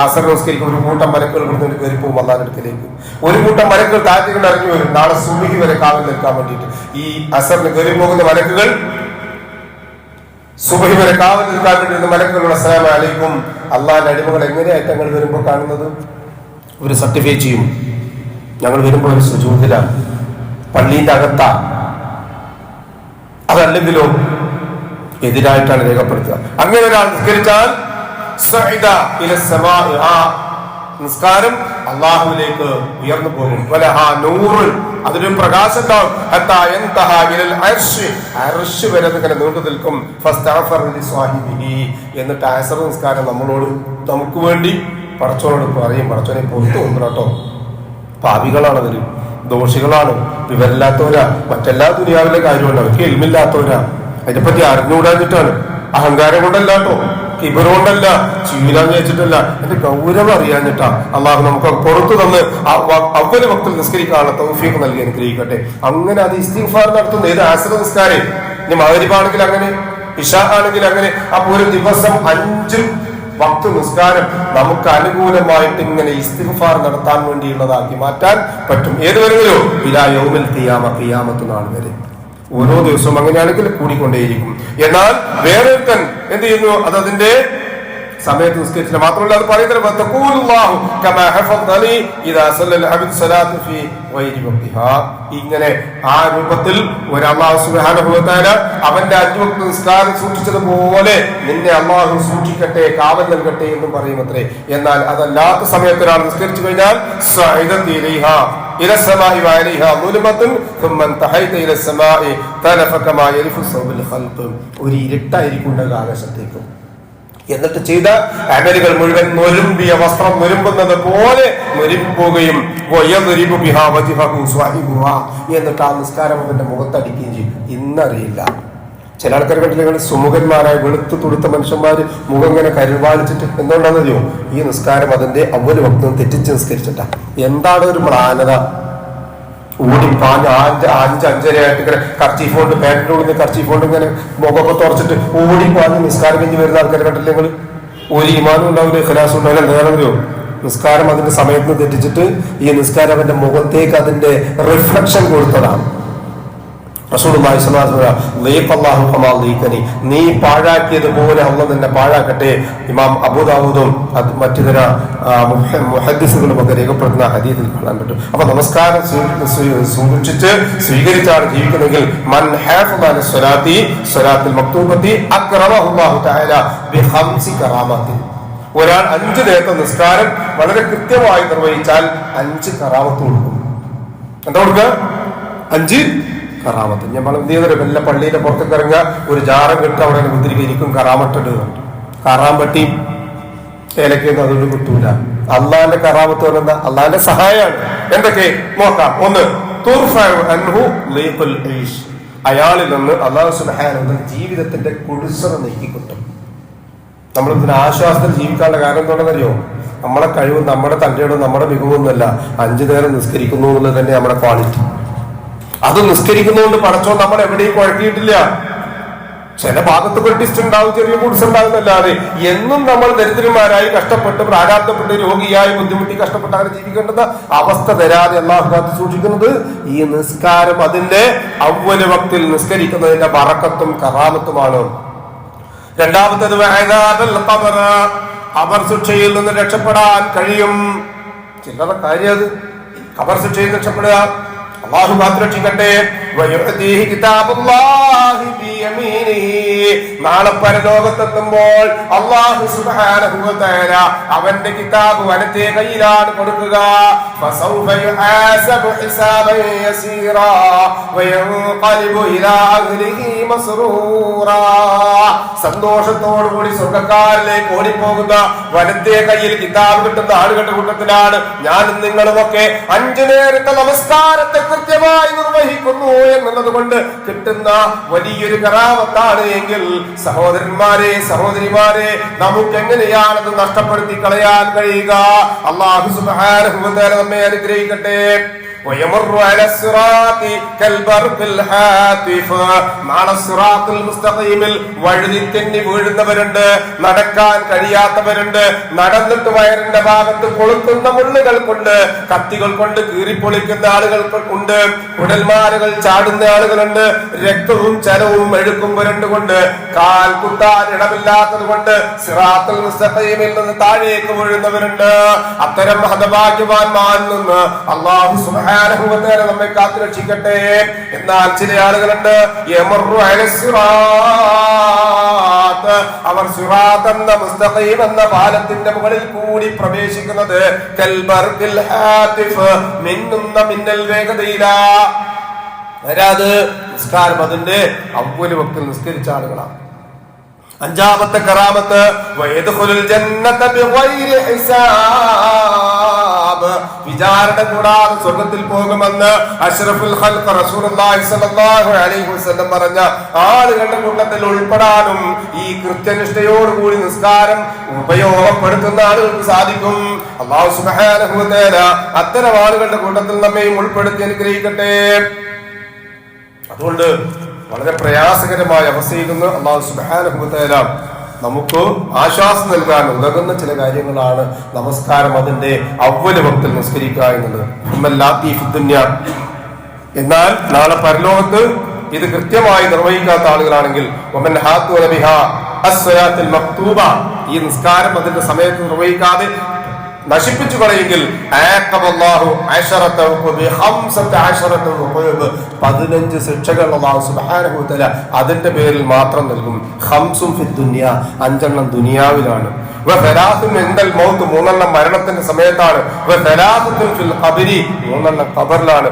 അസ്ർ നിസ്കരിക്കും, ഒരു കൂട്ടം മലക്കുകൾ ഇവിടുന്ന് കയറി പോകും അല്ലാഹുവിന്റെ അടുക്കലേക്ക്. ഒരു കൂട്ടം മലക്കുകൾ താഴത്തേക്ക് ഇറങ്ങി വരും നാളെ സുബ്ഹി വരെ കാവൽ നിൽക്കാൻ വേണ്ടിയിട്ട്. ഈ അസ്റിന് കയറി പോകുന്ന മലക്കുകൾ സുബ്ഹി വരെ കാവൽ നിൽക്കാൻ വേണ്ടി മലക്കുകളുടെ അസ്സലാമു അലൈക്കും. അള്ളാഹിന്റെ അടിമകൾ എങ്ങനെയാ തങ്ങൾ വരുമ്പോൾ കാണുന്നത്? ഒരു സർട്ടിഫൈ ചെയ്യും, ഞങ്ങൾ വരുമ്പോൾ ഒരു സുജൂദിലാണ്, പള്ളിന്റെ അകത്താ. അതല്ലെങ്കിലോ എതിരായിട്ടാണ് രേഖപ്പെടുത്തുക. അങ്ങനെ ഒരാൾ നിസ്കരിച്ചാൽ ആ നിസ്കാരം അള്ളാഹുവിലേക്ക് ഉയർന്നു പോകും. അതിനും പ്രകാശം ഉണ്ടാവും. വരെ ഇങ്ങനെ നീണ്ടു നിൽക്കും. എന്നിട്ട് അസ്ർ നിസ്കാരം നമ്മളോട്, നമുക്ക് വേണ്ടി പടച്ചോനോട് പറയും, പടച്ചോനെ പുറത്തു കൊണ്ടുവരാട്ടോ, പാപികളാണ് അവര്, ദോഷികളാണ്, വിവരമില്ലാത്തവരാ, മറ്റെല്ലാ ദുനിയാവിലെ കാര്യമുണ്ട്, അവർക്ക് എൽമില്ലാത്തവരാ, അതിനെപ്പറ്റി അറിഞ്ഞുകൂടാഞ്ഞിട്ടാണ്. അഹങ്കാരം കൊണ്ടല്ലാട്ടോ, കിബറുകൊണ്ടല്ല, ചീലാന്ന് വെച്ചിട്ടല്ല, എന്റെ ഗൗരവം അറിയാഞ്ഞിട്ടാ. അള്ളാഹു നമുക്ക് പുറത്തു തന്ന് അവ്വൽ വക്തിൽ നിസ്കരിക്കാനുള്ള തൗഫീഖ് നൽകി അനുഗ്രഹിക്കട്ടെ. അങ്ങനെ അത് ഇസ്തിഗ്ഫാർ നടത്തുന്ന ഏത് അസ്ർ നിസ്കാരം, ഇനി മഗ്രിബ് ആണെങ്കിൽ അങ്ങനെ, ഇശാ ആണെങ്കിൽ അങ്ങനെ. അപ്പൊ ഒരു ദിവസം 5 വക്ത് നിസ്കാരം നമുക്ക് അനുകൂലമായിട്ട് ഇങ്ങനെ ഇസ്തിഗ്ഫാർ നടത്താൻ വേണ്ടിയുള്ളതാക്കി മാറ്റാൻ പറ്റും. ഏതുവരെയോ ഇലാ യൗമിൽ ഖിയാമത്ത് നാൾ വരെ. ഓരോ ദിവസവും അങ്ങനെയാണെങ്കിൽ കൂടിക്കൊണ്ടേയിരിക്കും. എന്നാൽ വേറൊരുത്തൻ എന്ത് ചെയ്യുന്നു? അതിന്റെ സമയത്ത് നിസ്കരിച്ചില്ല. മാത്രമല്ല അത് പറയുന്നത് ഇങ്ങനെ ആ രൂപത്തിൽ ഒരു അല്ലാഹു സുബ്ഹാനഹു വ തആല അവന്റെ 5 വക്ത് നിസ്കാരം സൂക്ഷിച്ചതുപോലെ നിന്നെ അല്ലാഹു സൂക്ഷിക്കട്ടെ, കാവൽ നൽകട്ടെ എന്നും പറയുമത്രേ. എന്നാൽ അതല്ലാത്ത സമയത്ത് ഒരാൾ നിസ്കരിച്ചു കഴിഞ്ഞാൽ ഒരു ഇരുട്ടായിരിക്കും ആകാശത്തേക്കും. എന്നിട്ട് ചെയ്ത അമലുകൾ മുഴുവൻ നൊരുമ്പിയ വസ്ത്രം നൊരുമ്പുന്നത് പോലെ നൊരുമ്പോവുകയും എന്നിട്ട് ആ നിസ്കാരം അവന്റെ മുഖത്തടിക്കുകയും ചെയ്യും. ഇന്നറിയില്ല. ചില ആൾക്കാർ കണ്ടില്ലെങ്കിൽ സുമുഖന്മാരായ വെളുത്തു തുടുത്ത മനുഷ്യന്മാര് മുഖം ഇങ്ങനെ കരുവാളിച്ചിട്ട് എന്തുകൊണ്ടാണെന്നറിയോ? ഈ നിസ്കാരം അതിന്റെ അവല് വക്തം തെറ്റിച്ച് നിസ്കരിച്ചിട്ടാ. എന്താണ് ഒരു മ്ലാനത! ഓടിപ്പാഞ്ഞ് 5-5:30 ഇങ്ങനെ കർച്ചീഫ് കൊണ്ട് പാൻറ്റിന്റെ ഉള്ളിൽ കർച്ചീഫ് കൊണ്ട് ഇങ്ങനെ മുഖമൊക്കെ തുറച്ചിട്ട് ഓടിപ്പാഞ്ഞ് നിസ്കാരം കഴിഞ്ഞ് വരുന്ന ആൾക്കാരെ കണ്ടില്ല നിങ്ങൾ? ഒരു ഈമാനും ഉണ്ടാവില്ല, ഖലാസും ഉണ്ടാവില്ല. എന്താണെന്നറിയോ? നിസ്കാരം അതിന്റെ സമയത്ത് തെറ്റിച്ചിട്ട് ഈ നിസ്കാരം അവന്റെ മുഖത്തേക്ക് അതിന്റെ റിഫ്ലക്ഷൻ കൊടുത്തതാണ്. റസൂലുള്ളാഹി സ്വല്ലല്ലാഹു അലൈഹി വസല്ലം നീ പാഴാക്കിയതുപോലെ അല്ലാഹു നിന്നെ പാഴാക്കട്ടെ. ഇമാം അബൂദാവൂദും മറ്റു ചില മുഹദ്ദിസുകളും ഒക്കെ രേഖപ്പെടുത്തുന്ന ഹദീസിൽ കാണാൻ പറ്റും. അപ്പൊ നമസ്കാരം സൂക്ഷിച്ച് സ്വീകരിച്ചാണ് ജീവിക്കുന്നെങ്കിൽ മൻ ഹാഫിള അല സ്വലാത്തിൽ മക്തൂബത്തി അക്റമഹു അല്ലാഹു തആല ബിഖംസി കറാമാത്തി. ഒരാൾ 5 നേരത്തെ നിസ്കാരം വളരെ കൃത്യമായി നിർവഹിച്ചാൽ 5 കറാമത്ത് കൊടുക്കും. എന്താ കൊടുക്കുക? 5 കറാമത്ത്. നമ്മൾ എന്ത് ചെയ്യുന്നത്? വല്ല പള്ളിയുടെ പുറത്തേക്ക് ഇറങ്ങുക, ഒരു ജാറം കിട്ടുക, അവിടെ മുദ്രികരിക്കും കറാമട്ടിട്ട്. കറാമ്പട്ടി ഏലക്കൊന്നും അതുകൊണ്ട് കിട്ടൂല. അള്ളാന്റെ കറാമത്ത് പറയുന്ന അള്ളാന്റെ സഹായമാണ്. എന്തൊക്കെ നോക്കാം. 1, അയാളിൽ നിന്ന് അല്ലാഹു സുബ്ഹാനഹു വ തആല ജീവിതത്തിന്റെ കുടിശ്ശിക നീക്കിക്കിട്ടും. നമ്മൾ ഇതിന് ആശ്വാസത്തിൽ ജീവിക്കാനുള്ള കാരണം എന്താണെന്നറിയോ? നമ്മളെ കഴിവും നമ്മുടെ തന്റെയോടും നമ്മുടെ മികവൊന്നുമല്ല, 5 നേരം നിസ്കരിക്കുന്നു എന്നുള്ളത് തന്നെ നമ്മുടെ ക്വാളിറ്റി. അത് നിസ്കരിക്കുന്നതുകൊണ്ട് പടച്ചോ നമ്മൾ എവിടെയും കുഴക്കിയിട്ടില്ല. ചില ഭാഗത്ത് ബ്രിട്ടിസ്റ്റ് ഉണ്ടാവും, ചെറിയ കുടിസ് ഉണ്ടാകുന്നല്ലാതെ എന്നും നമ്മൾ ദരിദ്രന്മാരായി കഷ്ടപ്പെട്ട് പ്രാരാബ്ധപ്പെട്ട് രോഗിയായി ബുദ്ധിമുട്ടി കഷ്ടപ്പെട്ട് അങ്ങനെ ജീവിക്കേണ്ടുന്ന അവസ്ഥ വരാതെ അല്ലാഹു കാത്ത് സൂക്ഷിക്കുന്നത് ഈ നിസ്കാരം അതിന്റെ അവ്വൽ വക്തിൽ നിസ്കരിക്കുന്നതിന്റെ ബറക്കത്തും കറാമത്തുമാണ്. രണ്ടാമത്തേത് ഖബർ ശിക്ഷയിൽ നിന്ന് രക്ഷപ്പെടാൻ കഴിയും. ചില്ലറ കാര്യം അത്. ഖബർ ശിക്ഷയിൽ രക്ഷപ്പെടുക അല്ലാഹു കാത്തുരക്ഷിക്കട്ടെ. നാളെ പരലോകത്തെത്തുമ്പോൾ അല്ലാഹു സുബ്ഹാനഹു വ തആല അവന്റെ കിതാബ് വലത്തെ കയ്യിലാണ് കൊടുക്കുക. ഫസൗഫ യുഹാസബു ഹിസാബൻ യസീറാ വയൻഖലിബു ഇലാ അഹ്ലിഹി മസ്റൂറാ. സന്തോഷത്തോടുകൂടി സ്വർഗ്ഗക്കാരിലേക്ക് ഓടിപ്പോകുന്ന വലത്തെ കയ്യിൽ കിതാബ് കിട്ടുന്ന ആളുകളുടെ കൂട്ടത്തിലാണ് ഞാനും നിങ്ങളുമൊക്കെ. 5 നേരത്തെ നമസ്കാരത്തെ കൃത്യമായി നിർവഹിക്കുന്നു എന്നുള്ളത് കൊണ്ട് കിട്ടുന്ന വലിയൊരു കറാമത്താണ് എങ്കിൽ സഹോദരന്മാരെ, സഹോദരിമാരെ, നമുക്ക് എങ്ങനെയാണത് നഷ്ടപ്പെടുത്തി കളയാൻ കഴിയുക? അല്ലാഹു സുബ്ഹാനഹു വ തആല നമ്മെ അനുഗ്രഹിക്കട്ടെ. ويمر على الصراط كالبرق الحاتف. നാളെ സിറാത്തുൽ മുസ്തഖീമിൽ വഴുതി തെന്നി വീഴുന്നവരുണ്ട്, നടക്കാൻ കഴിയാത്തവരുണ്ട്, നടന്നിട്ട് വയറിന്റെ ഭാഗത്ത് കൊളുത്തുന്ന മുള്ളുകൾ കൊണ്ട്, കത്തികൾ കൊണ്ട് കീറിപ്പൊളിക്കുന്ന ആളുകൾ ഉണ്ട്, കുടൽമാലകൾ ചാടുന്ന ആളുകളുണ്ട്, രക്തവും ചലവും മെഴുക്കും പുരണ്ടുകൊണ്ട് കാൽ കുത്താൻ ഇടമില്ലാത്തത് കൊണ്ട് സിറാത്തുൽ മുസ്തഖീമിൽ നിന്ന് താഴേക്ക് വീഴുന്നവരുണ്ട്. അത്തരം ഹതഭാഗ്യവാന്മാരിൽ നിന്ന് അല്ലാഹു സുബ്ഹാനഹു വ തആല നമ്മെ കാത്തുരക്ഷിക്കട്ടെ. എന്നാൽ ചില ആളുകളുണ്ട് അവർ സിറാത്ത് എന്ന മുസ്തഖീം എന്ന പാലത്തിന്റെ മുകളിൽ കൂടി പ്രവേശിക്കുന്നത് കൽബർഖിൽ ഹാതിഫ്, മിന്നുന്ന മിന്നൽ വേഗതയിലാ. വരാത് നിസ്കാരം അതിന്റെ അവ്വൽ വക്തിൽ നിസ്കരിച്ച ആളുകളാണ്. 5ാമത്തെ കറാമത്ത് വയദ്ഖുലുൽ ജന്നത ബിഗൈരി ഹിസാബ്. വിചാരണ കൂടാതെ സ്വർഗ്ഗത്തിൽ പോകുമെന്ന് അഷ്റഫുൽ ഖൽഖ് റസൂലുള്ളാഹി സ്വല്ലല്ലാഹു അലൈഹി വസല്ലം പറഞ്ഞ ആളുകളുടെ കൂട്ടത്തിൽ ഉൾപ്പെടാനും ഈ കൃത്യനിഷ്ഠയോടുകൂടി നിസ്കാരം ഉപയോഗപ്പെടുത്തുന്ന ആളുകൾക്ക് സാധിക്കും. അല്ലാഹു സുബ്ഹാനഹു വ തആല അത്തരം ആളുകളുടെ കൂട്ടത്തിൽ നമ്മയും ഉൾപ്പെടുത്തി അനുഗ്രഹിക്കട്ടെ. അതുകൊണ്ട് വളരെ പ്രയാസകരമായ അവസ്ഥയിൽ നിന്ന് അല്ലാഹു സുബ്ഹാനഹു വ തആല നമുക്ക് ആശ്വാസം നൽകാൻ ഉതകുന്ന ചില കാര്യങ്ങളാണ് നമസ്കാരം. അതിന്റെ അവ്വല് വക്തിൽ നിസ്കരിക്കുക എന്നുള്ളത്. എന്നാൽ നാളെ പരലോകത്ത് ഇത് കൃത്യമായി നിർവഹിക്കാത്ത ആളുകളാണെങ്കിൽ ഈ നിസ്കാരം അതിന്റെ സമയത്ത് നിർവഹിക്കാതെ നശിപ്പിച്ചു കളയെങ്കിൽ 15 ശിക്ഷകൾ അല്ലാഹു സുബ്ഹാനഹു വ തആല അതിന്റെ പേരിൽ മാത്രം നൽകും. 5 ദുനിയാവിലാണ്, 3 മരണത്തിന്റെ സമയത്താണ്, 3 ഖബറിലാണ്,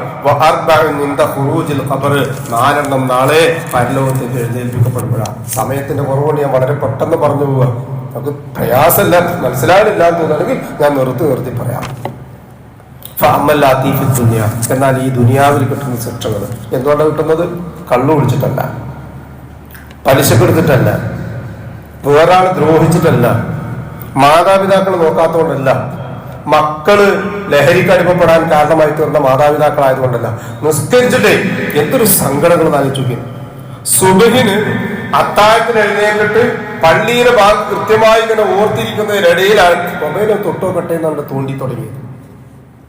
4 നാളെ പരലോകത്തേക്ക് എഴുന്നേൽപ്പിക്കപ്പെടുമ്പോഴാണ്. സമയത്തിന്റെ കുറവുകൊണ്ട് ഞാൻ വളരെ പെട്ടെന്ന് പറഞ്ഞു പോവുക. നമുക്ക് പ്രയാസമില്ല, മനസ്സിലായില്ല എന്ന് തോന്നുകയാണെങ്കിൽ ഞാൻ നിർത്തി പറയാം. എന്നാൽ ഈ ദുനിയാവിൽ കിട്ടുന്ന ശിക്ഷകൾ എന്തുകൊണ്ടാണ് കിട്ടുന്നത്? കള്ളു കുടിച്ചിട്ടല്ല, പലിശക്കെടുത്തിട്ടല്ല, വേറൊരാളെ ദ്രോഹിച്ചിട്ടല്ല, മാതാപിതാക്കൾ നോക്കാത്തതുകൊണ്ടല്ല, മക്കള് ലഹരിക്ക് അടിമപ്പെടാൻ കാരണമായി തീർന്ന മാതാപിതാക്കളായതുകൊണ്ടല്ല, നിസ്കരിച്ചിട്ടേ എന്തൊരു സങ്കടങ്ങൾ ആലോചിക്കും. സുബഹിന് അത്താഴത്തിന് എഴുന്നേറ്റിട്ട് പള്ളിയിലെ ഭാഗം കൃത്യമായി ഇങ്ങനെ ഓർത്തിരിക്കുന്നതിനിടയിലാണ് മൊബൈൽ തൊട്ടോ കെട്ടേന്നാണ് തോണ്ടി തുടങ്ങിയത്.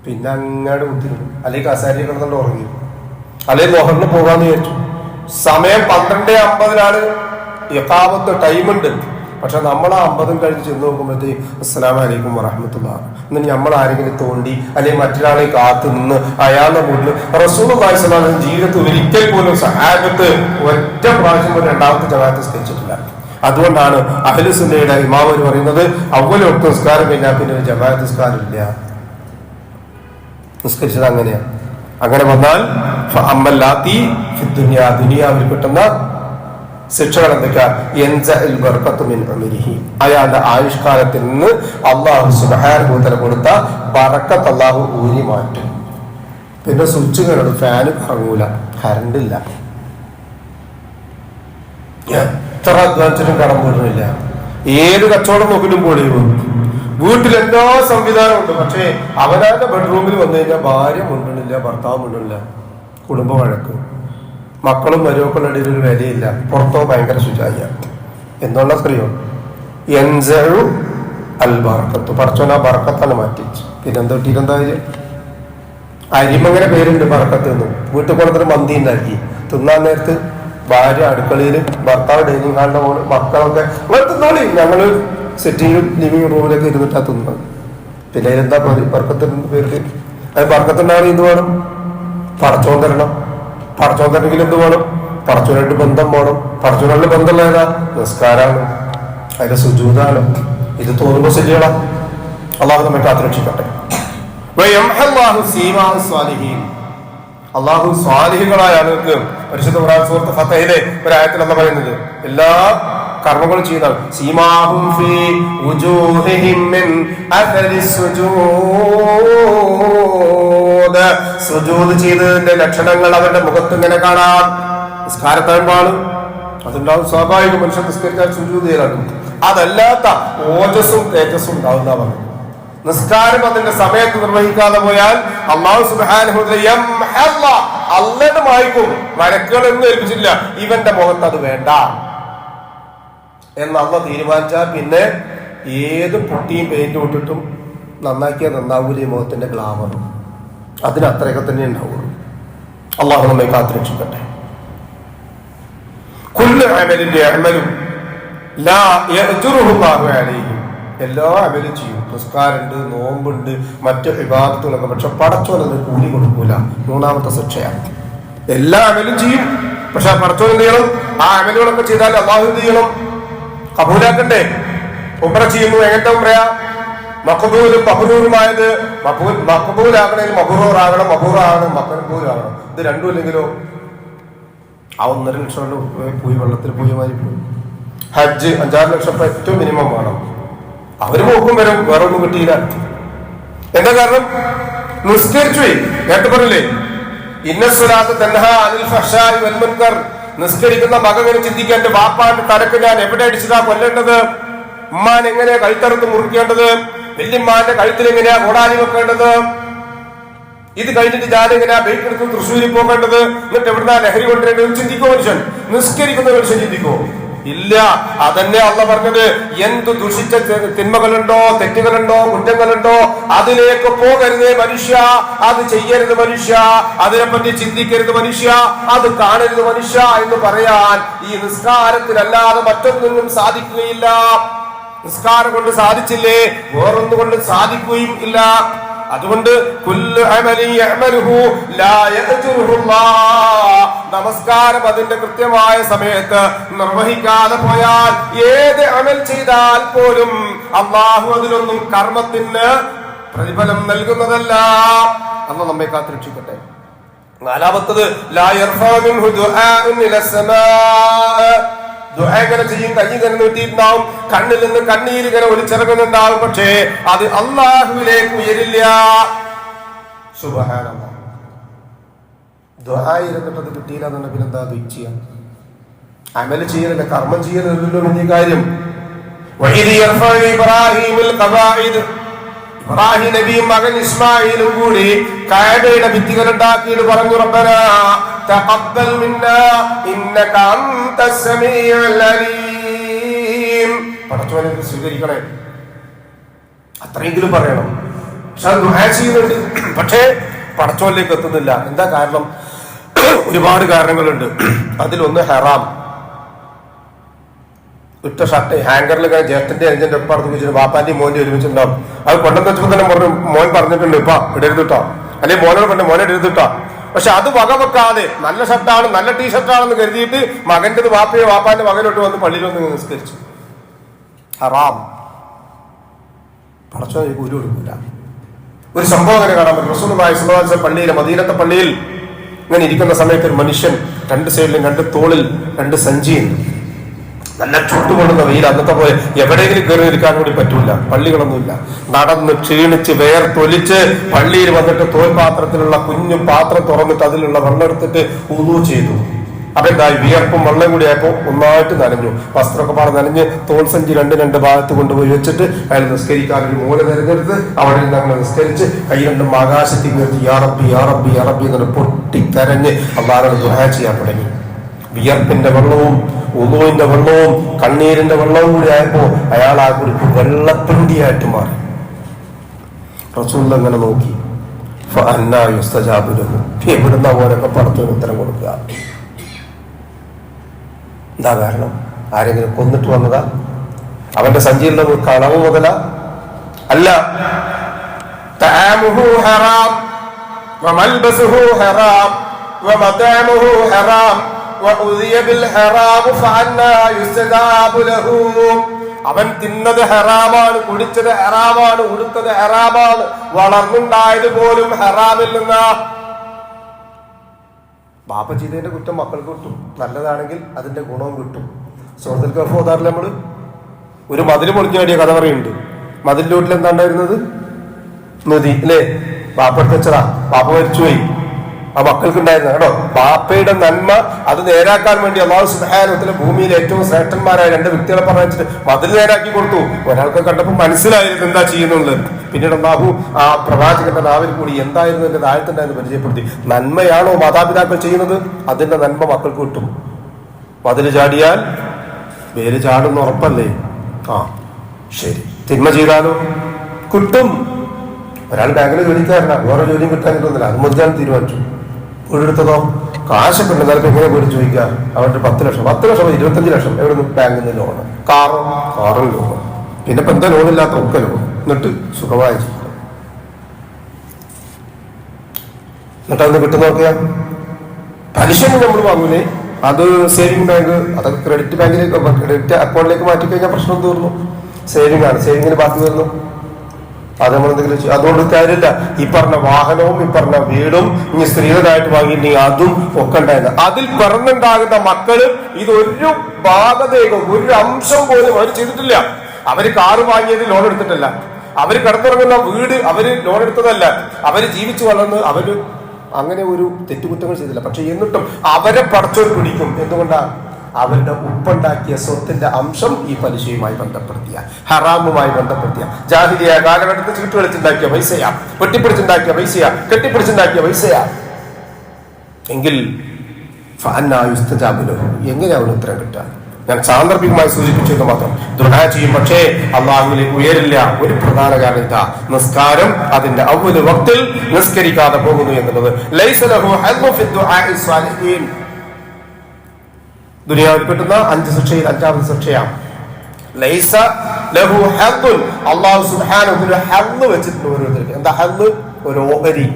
പിന്നെ അങ്ങാട് കുത്തിരുന്നു, അല്ലെങ്കിൽ കസാരി കിടന്നുകൊണ്ട് ഉറങ്ങി, അല്ലെങ്കിൽ മൊഹറിന് പോകാന്ന് വിചാരിച്ചു. സമയം 12:50 ഇഖാമത്ത് ടൈമുണ്ട്. പക്ഷെ നമ്മൾ 50 കഴിഞ്ഞ് ചെന്ന് നോക്കുമ്പോഴത്തേക്ക് അസ്സലാമു അലൈക്കും വറഹ്മത്തുള്ളാഹി എന്നിട്ട് നമ്മൾ ആരെങ്കിലും തോണ്ടി അല്ലെങ്കിൽ മറ്റൊരാളെ കാത്തു നിന്ന് അയാളുടെ മുന്നിൽ റസൂലുള്ളാഹി സ്വല്ലല്ലാഹു അലൈഹി വസല്ലം ജീവിതത്തിൽ ഒരിക്കൽ പോലും സഹാബത്ത് ഒറ്റ പ്രാവശ്യം പോലും രണ്ടാമത്തെ ജമാഅത്ത് നിസ്കരിച്ചിട്ടില്ല. അതുകൊണ്ടാണ് അഹ്ലു സുന്നയുടെ ഇമാമർ പറയുന്നത് അവ്വൽ വക്ത് നിസ്കാരം കഴിഞ്ഞാൽ പിന്നെ ജമാഅത്ത് നിസ്കാരം ഇല്ല. നിസ്കരിച്ചത് അങ്ങനെയാണ്. അങ്ങനെ വന്നാൽ ദുനിയാവിൽ കിട്ടുന്ന ശിക്ഷകൾ എന്തൊക്കെയാണ്? അയാളുടെ ആയുഷ്കാലത്തിൽ നിന്ന് അള്ളാഹു സുബ്ഹാനഹു വ തആല കൊടുത്ത ബറക്കത്ത് അള്ളാഹു ഊരി മാറ്റും. പിന്നെ സ്വിച്ച് കയറും, ഫാന് കറങ്ങൂല, കറണ്ടില്ല, എത്ര അധ്വാനിച്ചിട്ടും കടം വീടുന്നില്ല, ഏത് കച്ചവടം നോക്കിലും പൊളിയും. വീട്ടിൽ എല്ലാ സംവിധാനമുണ്ട്, പക്ഷേ അവനാന്റെ ബെഡ്റൂമിൽ വന്നു കഴിഞ്ഞാൽ ഭാര്യ മുണ്ടണില്ല, ഭർത്താവ് മുണ്ടണില്ല, കുടുംബ വഴക്ക്, മക്കളും മരുമക്കളുടെ ഇടയിൽ ഒരു വിലയില്ല, പുറത്തോ ഭയങ്കര ശുചായ എന്നുള്ള സ്ത്രീയോ അൽ ബർക്കത്ത്. പറച്ചോൻ ആ ബർക്കത്താണ് മാറ്റി. പിന്നെന്താ കിട്ടിയിട്ടെന്താ അരിമങ്ങനെ പേരുണ്ട് ബർക്കത്ത് എന്ന്. വീട്ടിൽ കൊണ്ടൊരു മന്തി ഉണ്ടാക്കി തിന്നാൻ നേരത്ത് ഭാര്യ അടുക്കളയിൽ, ഭർത്താവ് ഡൈനിങ് ഹാളിന്റെ മോള്, മക്കളൊക്കെ തിന്നോളി, ഞങ്ങള് സെറ്റിംഗ് ലിവിങ് റൂമിലൊക്കെ ഇരുന്നിട്ടാ തിന്നത്. പിന്നെ അതിലെന്താ ബർക്കത്തിന്റെ പേരില്? അത് ബർക്കത്തുണ്ടാവണം. എന്ത് വേണം? പടച്ചോൻ തരണം. പടച്ചോൻ തരണമെങ്കിൽ എന്ത് വേണം? പടച്ചോനായിട്ട് ബന്ധം വേണം. പടച്ചോനുള്ള ബന്ധമുള്ള ഏതാ? നിസ്കാരാണ്, അതിന്റെ സുജൂദാണ്. ഇത് തോന്നുമ്പോ ശരിയണം. അള്ളാഹു നമ്മെ കാത്തുരക്ഷിക്കട്ടെ. അള്ളാഹു സ്വാലിഹികളായ ആളുകൾക്ക് പരിശുദ്ധ ഖുർആൻ സൂറത്ത് ഫതഹിലെ ഒരു ആയത്തിൽ അല്ലാഹു പറയുന്നത് എല്ലാ കർമ്മങ്ങളും ചെയ്യുന്ന സീമാഹും ഫീ വുജൂഹിഹിം മിൻ അഥരിസ് സുജൂദ്, സുജൂദ് ചെയ്തതിന്റെ ലക്ഷണങ്ങൾ അവരുടെ മുഖത്ത് ഇങ്ങനെ കാണാം. നിസ്കാരത്താഴ്പാണ് അതുണ്ടാവും. സ്വാഭാവിക മനുഷ്യൻ നിസ്കരിക്കാൻ സുജൂദ് ചെയ്യലാണ്. അതല്ലാത്ത ഓജസ്സും തേജസ്സും ഉണ്ടാവുന്ന പറഞ്ഞു. നിസ്കാരം അതിന്റെ സമയത്ത് നിർവഹിക്കാതെ പോയാൽ അല്ലാഹു സുബ്ഹാനഹു വ തആല അള്ളയുടെ മായ്ക്കും. മലക്കുകളൊന്നും ഏൽപ്പിച്ചില്ല, ഇവന്റെ മുഖത്ത് അത് വേണ്ട എന്ന് അള്ളാഹ് തീരുമാനിച്ചാൽ പിന്നെ ഏത് പുട്ടിയും പെയിന്റ് വിട്ടിട്ടും നന്നാക്കിയാൽ നന്നാവൂലേ മുഖത്തിന്റെ ഗ്ലാമർ. അതിന് അത്രയൊക്കെ തന്നെ ഉണ്ടാവുള്ളൂ. അള്ളാഹു നമ്മെ കാത്തുരക്ഷിക്കട്ടെ. കുല്ലു അമലിന്റെ അമലും ലാ യഅ്ജുറുഹു അല്ലാഹു അലൈഹി, എല്ലാ അമലും ചെയ്യും. നിസ്കാരമുണ്ട്, നോമ്പുണ്ട്, മറ്റ് ഇബാദത്തുകളൊക്കെ, പക്ഷെ പടച്ചോൻ അത് കൂലി കൊടുക്കൂല. 3ാമത്തെ ശിക്ഷയാണ്. എല്ലാ അമലും ചെയ്യും, പക്ഷെ പടച്ചോൻ എന്ത് ചെയ്യണം? ആ അമലുകളൊക്കെ ചെയ്താൽ അള്ളാഹു എന്ത് ചെയ്യണം? കബൂലാക്കണ്ടേ? ഉംറ ചെയ്യുന്നു, എങ്ങനത്തെ ഉംറയാ? മഖബൂലും മബ്റൂറുമായത്. മഖബൂലാകണമെങ്കിൽ മബ്റൂറാകണം, മബ്റൂറാകണം, മഖബൂലാകണം. ഇത് രണ്ടും ഇല്ലെങ്കിലോ ആ 1.5 ലക്ഷം പോയി വെള്ളത്തിൽ പോയി മാറി പോയി. ഹജ്ജ് 5-6 ലക്ഷം ഏറ്റവും മിനിമം വേണം. അവര് പോക്കും വരും, വേറെ ഒന്നും കിട്ടിയില്ല. എന്താ കാരണം? നിസ്കരിച്ചു. കേട്ട് പറഞ്ഞില്ലേ, ഇന്നസ്വലാത്ത് തൻഹാ അനിൽ ഫഹ്ശാഇ വൽ മുൻകർ. നിസ്കരിക്കുന്ന മകനെ ചിന്തിക്കാൻ, എന്റെ വാപ്പാന്റെ തലക്ക് ഞാൻ എവിടെ അടിച്ചതാ കൊല്ലേണ്ടത്, ഉമ്മാൻ എങ്ങനെയാ കഴുത്തറുത്ത് മുറിക്കേണ്ടത്, വല്യമ്മാന്റെ കഴുത്തിൽ എങ്ങനെയാ കോടാലി വെക്കേണ്ടത്, ഇത് കഴിഞ്ഞിട്ട് ഞാൻ എങ്ങനെയാ ബൈക്ക് എടുത്ത് തൃശ്ശൂരിൽ പോകേണ്ടത്, എന്നിട്ട് എവിടുന്ന ലഹരി കൊണ്ടുവരേണ്ടത് ചിന്തിക്കോ മനുഷ്യൻ? നിസ്കരിക്കുന്ന മനുഷ്യൻ ചിന്തിക്കോ? ഇല്ല. അതന്നെ അള്ളാഹ് പറഞ്ഞത്, എന്ത് ദുഷിച്ച തിന്മകളുണ്ടോ, തെറ്റുകളുണ്ടോ, കുറ്റങ്ങളുണ്ടോ അതിലേക്ക് പോകരുത് മനുഷ്യ, അത് ചെയ്യരുത് മനുഷ്യ, അതിനെപ്പറ്റി ചിന്തിക്കരുത് മനുഷ്യ, അത് കാണരുത് മനുഷ്യ എന്ന് പറയാൻ ഈ നിസ്കാരത്തിലല്ലാതെ മറ്റൊന്നും സാധിക്കുകയില്ല. നിസ്കാരം കൊണ്ട് സാധിച്ചില്ലേ, വേറൊന്നുകൊണ്ട് സാധിക്കുകയും ഇല്ല. അതുകൊണ്ട് നമസ്കാരം അതിന്റെ കൃത്യമായ സമയത്ത് നിർവഹിക്കാതെ പോയാൽ ഏത് അമൽ ചെയ്താൽ പോലും അള്ളാഹു അതിലൊന്നും കർമ്മത്തിന് പ്രതിഫലം നൽകുന്നതല്ല. അന്ന് നമ്മെ കാത്തുരക്ഷിക്കട്ടെ. നാലാമത്തത് ദുആ ചെയ്യും, കൈ ഇങ്ങനെ നീട്ടിയിട്ടുണ്ടാവും, കണ്ണിൽ നിന്ന് കണ്ണീര് ഇങ്ങനെ ഒലിച്ചിറങ്ങുന്നുണ്ടാവും, പക്ഷേ അത് അള്ളാഹുവിലേക്ക് ഉയരില്ല. സുബ്ഹാനല്ലാഹ്. ദുആ ഇരുന്നിട്ട് അത് കിട്ടിയില്ല എന്നുണ്ടെങ്കിൽ പിന്നെന്താ ചെയ്യാം? അമൽ ചെയ്യലല്ല, കർമ്മം ചെയ്യലല്ലോ വലിയ കാര്യം. ഇബ്രാഹിം നബിയും മകൻ ഇസ്മായിലും കൂടി കഅബയുടെ ഭിത്തികൾ ഉണ്ടാക്കിയിട്ട് പറഞ്ഞു, റബ്ബനാ തഖബ്ബൽ മിന്നാ ഇന്നക അൻതസ് സമീഉൽ അലീം. പടച്ചോനെ സ്വീകരിക്കണേ, അത്രയെങ്കിലും പറയണം. പക്ഷെ ദുആ ചെയ്യുന്നുണ്ട്, പക്ഷേ പടച്ചോനിലേക്ക് എത്തുന്നില്ല. എന്താ കാരണം? ഒരുപാട് കാരണങ്ങളുണ്ട്. അതിലൊന്ന് ഹറാം. ഇട്ട ഷർട്ട് ഹാങ്കറിൽ ജ്യേഷ്ഠന്റെ അനുജന്റെ ഒപ്പം അടുത്ത് വെച്ചിട്ട് വാപ്പാന്റെയും മോന്റെ ഒരുമിച്ചുണ്ടാവും. അത് കൊണ്ടെന്ന് വെച്ചപ്പോൾ തന്നെ പറഞ്ഞു, മോൻ പറഞ്ഞിട്ടുണ്ട് ഇപ്പൊ ഇടരുതിട്ടോ, അല്ലെങ്കിൽ മോനോട് പറഞ്ഞു മോനെ ഇടരുതിട്ടോ. പക്ഷെ അത് വകവെക്കാതെ നല്ല ഷർട്ടാണ്, നല്ല ടീഷർട്ടാണെന്ന് കരുതിയിട്ട് മകന്റേത് വാപ്പയോ വാപ്പാന്റെ മകനോട്ട് വന്ന് പള്ളിയിൽ വന്ന് നിസ്കരിച്ചു. ഹറാം. പടച്ചോ കൂലി കൊടുക്കില്ല. ഒരു സംഭവം അങ്ങനെ കാണാൻ പറ്റും. റസൂലുള്ളാഹി സ്വല്ലല്ലാഹു അലൈഹി വസല്ലം പള്ളിയിൽ, മദീനത്തെ പള്ളിയിൽ ഇങ്ങനെ ഇരിക്കുന്ന സമയത്ത് ഒരു മനുഷ്യൻ, രണ്ട് സൈഡിലും രണ്ട് തോളിൽ രണ്ട് സഞ്ചിയുണ്ട്. നല്ല ചുട്ടുകൊള്ളുന്ന വെയിൽ. അന്നത്തെ പോലെ എവിടെയെങ്കിലും കയറി ഇരിക്കാൻ കൂടി പറ്റൂല, പള്ളികളൊന്നുമില്ല. നടന്ന് ക്ഷീണിച്ച് വേർത്തൊലിച്ച് പള്ളിയിൽ വന്നിട്ട് തോൽപാത്രത്തിലുള്ള കുഞ്ഞു പാത്രം തുറന്നിട്ട് അതിലുള്ള വെള്ളം എടുത്തിട്ട് ഉളൂ ചെയ്തു. അപ്പൊ എന്തായി? വിയർപ്പും വെള്ളം കൂടി ആയപ്പോ ഒന്നായിട്ട് നനഞ്ഞു. വസ്ത്രമൊക്കെ പാടെ നനഞ്ഞ് തോൾ സഞ്ചി രണ്ട് ഭാഗത്ത് കൊണ്ടുപോയി വെച്ചിട്ട് അയാൾ നിസ്കരിക്കാൻ ഒരു മൂല തിരഞ്ഞെടുത്ത് അവിടെ നിന്ന് അങ്ങനെ നിസ്കരിച്ച് കൈ രണ്ടും ആകാശത്തിൽ ഉയർത്തി യാ റബ്ബി യാ റബ്ബി യാ റബ്ബി എന്ന് പൊട്ടിക്കരഞ്ഞ് അല്ലാഹുവിനോട് ദുആ ചെയ്യാൻ തുടങ്ങി. വിയർപ്പിന്റെ വെള്ളവും ഉളുവിന്റെ വെള്ളവും കണ്ണീരിന്റെ വെള്ളവും കൂടി ആയപ്പോ അയാൾ ആ കുറിപ്പ് വെള്ളപ്പിണ്ടിയായിട്ട് മാറി. റസൂൽ അങ്ങനെ നോക്കി, എവിടുന്ന ഓരൊക്കെ പടത്തിന് ഉത്തരം കൊടുക്കുക? എന്താ കാരണം? ആരെങ്കിലും കൊന്നിട്ട് വന്നതാ? അവന്റെ സഞ്ചിയിൽ നിന്ന് കളവ് മുതല? അല്ല. തആമുഹു ഹറാം വമൽബസുഹു ഹറാം വമതഅമുഹു ഹറാം വഉദിയ ബിൽ ഹറാം ഫഅന്നാ യുസ്തജാബു ലഹു. അവൻ തിന്നത് ഹറാമാണ്, കുടിച്ചത് ഹറാമാണ്, ഉടുത്തത് ഹറാമാണ്, വളർന്നുണ്ടായത് പോലും ഹറാമിൽ നിന്നാ. ബാപ്പ ചെയ്തതിന്റെ കുറ്റം മക്കൾക്ക് കിട്ടും, നല്ലതാണെങ്കിൽ അതിന്റെ ഗുണവും കിട്ടും. സൂറത്തുൽ കഹ്ഫ് ഓതാറില്ല നമ്മള്? ഒരു മതിൽ പൊളിഞ്ഞു നേടിയ കഥ പറയുന്നുണ്ട്. മതിലിന്റെ വീട്ടിൽ എന്താ ഉണ്ടായിരുന്നത്? നദി അല്ലേ? ബാപ്പ എടുത്ത് വെച്ചതാ, ബാപ്പ മരിച്ചുപോയി. ആ മക്കൾക്ക് ഉണ്ടായിരുന്ന കേട്ടോ. ബാപ്പയുടെ നന്മ അത് നേരാക്കാൻ വേണ്ടി അല്ലാഹു സുബ്ഹാനഹു വ തആല ഭൂമിയിൽ ഏറ്റവും ശ്രേഷ്ഠന്മാരായ രണ്ട് വ്യക്തികളെ പറഞ്ഞിട്ട് മതിൽ നേരാക്കി കൊടുത്തു. ഒരാൾക്ക് കണ്ടപ്പോൾ മനസ്സിലായിരുന്നു എന്താ ചെയ്യുന്നുള്ളത്. പിന്നീട് അല്ലാഹു ആ പ്രവാചകന്റെ നാവിൽ കൂടി എന്തായിരുന്നു എന്റെ താഴത്തുണ്ടായെന്ന് പരിചയപ്പെടുത്തി. നന്മയാണോ മാതാപിതാക്കൾ ചെയ്യുന്നത്, അതിന്റെ നന്മ മക്കൾക്ക് കിട്ടും. മതില് ചാടിയാൽ വേര് ചാടുന്ന ഉറപ്പല്ലേ? ആ ശരി. തിന്മ ചെയ്താലോ കിട്ടും. ഒരാൾ ബാങ്കിലെ ജോലിക്കാരനാ, വേറെ ജോലിയും കിട്ടാൻ കിട്ടുന്നില്ല, അത് മുദ്രാൻ തീരുമാനിച്ചു. വീടെടുത്തതോ കാശൊക്കെ ഉണ്ട്, എന്നാലും എങ്ങനെ വീട് ചോദിക്കുക? അവരുടെ 10 ലക്ഷം 25 ലക്ഷം എവിടെ നിന്ന്? ബാങ്കിൽ നിന്ന് ലോണ്. കാറും ലോണ്. പിന്നെ ഇപ്പൊ എന്താ ലോണില്ലാത്ത ഒക്കെ ലോൺ. എന്നിട്ട് സുഖമായി ജീവിതം. എന്നിട്ട് അന്ന് കിട്ടുന്ന നോക്കിയാ പലിശയൊന്നും നമ്മൾ വാങ്ങൂലേ? അത് സേവിങ് ബാങ്ക്, അതൊക്കെ ക്രെഡിറ്റ് ബാങ്കിലേക്ക്, ക്രെഡിറ്റ് അക്കൗണ്ടിലേക്ക് മാറ്റിക്കഴിഞ്ഞാൽ പ്രശ്നം തീർന്നു. സേവിങ് ആണ്, സേവിങ്ങിന് ബാക്കി വരുന്നു. അത് നമ്മൾ എന്തെങ്കിലും അതുകൊണ്ട് കാര്യമില്ല. ഈ പറഞ്ഞ വാഹനവും ഈ പറഞ്ഞ വീടും ഇനി സ്ത്രീകളായിട്ട് വാങ്ങിയിട്ട് അതും ഒക്കെ ഉണ്ടായിരുന്നു. അതിൽ പിറന്നുണ്ടാകുന്ന മക്കള് ഇതൊരു ഭാഗതേക്കും ഒരു അംശം പോലും അവർ ചെയ്തിട്ടില്ല. അവര് കാറ് വാങ്ങിയത് ലോൺ എടുത്തിട്ടല്ല, അവര് കിടന്നിറങ്ങുന്ന വീട് അവര് ലോൺ എടുത്തതല്ല, അവര് ജീവിച്ചു വളർന്ന് അവര് അങ്ങനെ ഒരു തെറ്റുകുറ്റങ്ങൾ ചെയ്തില്ല. പക്ഷെ എന്നിട്ടും അവരെ പടച്ചോർ പിടിക്കും. എന്തുകൊണ്ടാണ്? അവരുടെ ഉപ്പുണ്ടാക്കിയ സ്വത്തിന്റെ അംശം ഈ പലിശയുമായി ബന്ധപ്പെടുത്തിയ, ഹറാമുമായി ബന്ധപ്പെടുത്തിയ, ജാഹിലിയ കാലഘട്ടത്തിൽ ചീട്ട് കളിച്ചുണ്ടാക്കിയ പൈസയാ, വെട്ടിപ്പിടിച്ചുണ്ടാക്കിയ പൈസയാ, കെട്ടിപ്പിടിച്ചുണ്ടാക്കിയ പൈസയാ എങ്കിൽ എങ്ങനെ അവന് ഉത്തരം കിട്ടുക? ഞാൻ സാന്ദർഭികമായി സൂചിപ്പിച്ചത് മാത്രം. ദുആ ചെയ്യും, പക്ഷേ അള്ളാഹുവിലേക്ക് ഉയരില്ല. ഒരു പ്രധാന കാരണം ഇതാ, നിസ്കാരം അതിന്റെ അവ്വല് വക്തിൽ നിസ്കരിക്കാതെ പോകുന്നു എന്നുള്ളത്. ലൈസ ലഹു ഹദ്ദു ഫി ദുആഇ സ്വാലിഹീൻ. ദുനിയാവിൽ കിട്ടുന്ന 5 ശിക്ഷയിൽ 5ാമത്തെ ശിക്ഷയാണ് ലൈസ ലഹു ഹദ്ദുൻ. അല്ലാഹു സുബ്ഹാനഹു വ തആല ഹദ്ദ് വെച്ചിട്ടുണ്ട് ഓരോരുത്തർക്ക്. എന്താ ഹദ്ദ്? ഒരു ഓഹരി,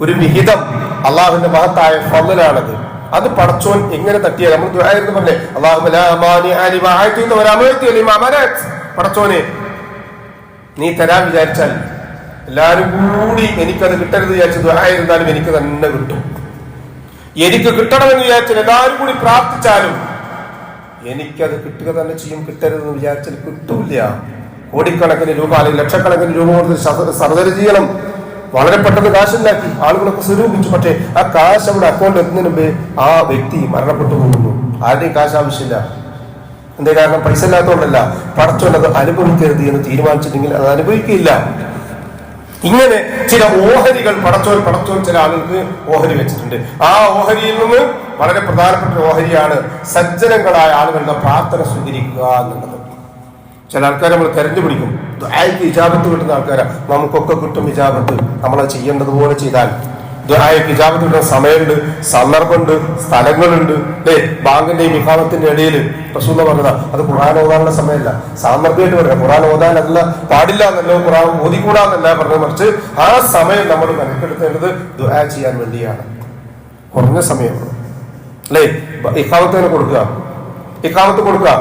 ഒരു വിഹിതം. അള്ളാഹുവിന്റെ മഹത്തായ ഫളലാണത്. അത് പടച്ചോൻ എങ്ങനെ തട്ടിയാൽ നമ്മൾ ദുആ എന്ന് പറഞ്ഞേ, അല്ലാഹുമ്മ ലാ മാനിഅ ലിമാ അഅതൈത വലാ മുഅതി ലിമാ മനഅത. പടച്ചോനെ നീ തരാൻ വിചാരിച്ചാൽ എല്ലാരും കൂടി എനിക്കത് കിട്ടരുത് വിചാരിച്ച ദുആ ഇരുന്നാലും എനിക്ക് തന്നെ കിട്ടും. എനിക്ക് കിട്ടണമെന്ന് വിചാരിച്ചാൽ എല്ലാവരും കൂടി പ്രാർത്ഥിച്ചാലും എനിക്കത് കിട്ടുക തന്നെ ചെയ്യും. കിട്ടരുതെന്ന് വിചാരിച്ചാൽ കിട്ടൂല. കോടിക്കണക്കിന് രൂപ അല്ലെങ്കിൽ ലക്ഷക്കണക്കിന് രൂപ കൊടുത്ത് സർജറി ചെയ്യണം, വളരെ പെട്ടെന്ന് കാശുണ്ടാക്കി ആളുകളൊക്കെ സ്വരൂപിച്ചു. പക്ഷേ ആ കാശ് അവിടെ അക്കൗണ്ട് എത്തുന്നതിന് മുമ്പേ ആ വ്യക്തി മരണപ്പെട്ടു പോകുന്നു. ആരുടെയും കാശ് ആവശ്യമില്ല. എന്തേ കാരണം? പൈസ ഇല്ലാത്തതുകൊണ്ടല്ല, പടച്ചോൻ അത് അനുഭവിക്കരുത് എന്ന് തീരുമാനിച്ചിട്ടുണ്ടെങ്കിൽ അത് അനുഭവിക്കില്ല. ഇങ്ങനെ ചില ഓഹരികൾ പടച്ചോൻ ചില ആളുകൾക്ക് ഓഹരി വെച്ചിട്ടുണ്ട്. ആ ഓഹരിയിൽ നിന്ന് വളരെ പ്രധാനപ്പെട്ട ഓഹരിയാണ് സജ്ജനങ്ങളായ ആളുകളുടെ പ്രാർത്ഥന സ്വീകരിക്കുക എന്നുള്ളത്. ചില ആൾക്കാരെ നമ്മൾ തെരഞ്ഞുപിടിക്കും. ദുആയ്ക്ക് ഇജാബത്ത് കിട്ടുന്ന ആൾക്കാരെ നമുക്കൊക്കെ കിട്ടും ഇജാബത്ത്. നമ്മളത് ചെയ്യേണ്ടതുപോലെ ചെയ്താൽ. ദുആയ്ക്ക് ഇജാബത്ത് കിട്ടുന്ന സമയമുണ്ട്, സന്ദർഭമുണ്ട്, സ്ഥലങ്ങളുണ്ട്. ബാങ്കിന്റെയും ഇഖാമത്തിന്റെ ഇടയിൽ റസൂൽ പറഞ്ഞതാ, അത് ഖുർആൻ ഓതാനുള്ള സമയമല്ല, സാന്ദർഭമായിട്ട് പറയാം. ഖുർആൻ ഓതാൻ അല്ല പാടില്ല എന്നല്ലോ, ഖുർആൻ ഓതിക്കൂടാന്നല്ല പറഞ്ഞത്. മറിച്ച് ആ സമയം നമ്മൾ മെനക്കെടുത്തേണ്ടത് ദുആ ചെയ്യാൻ വേണ്ടിയാണ്. കുറഞ്ഞ സമയം അല്ലേ? ഇഖാമത്തിന് കൊടുക്കുക, ഇഖാമത്ത് കൊടുക്കുക.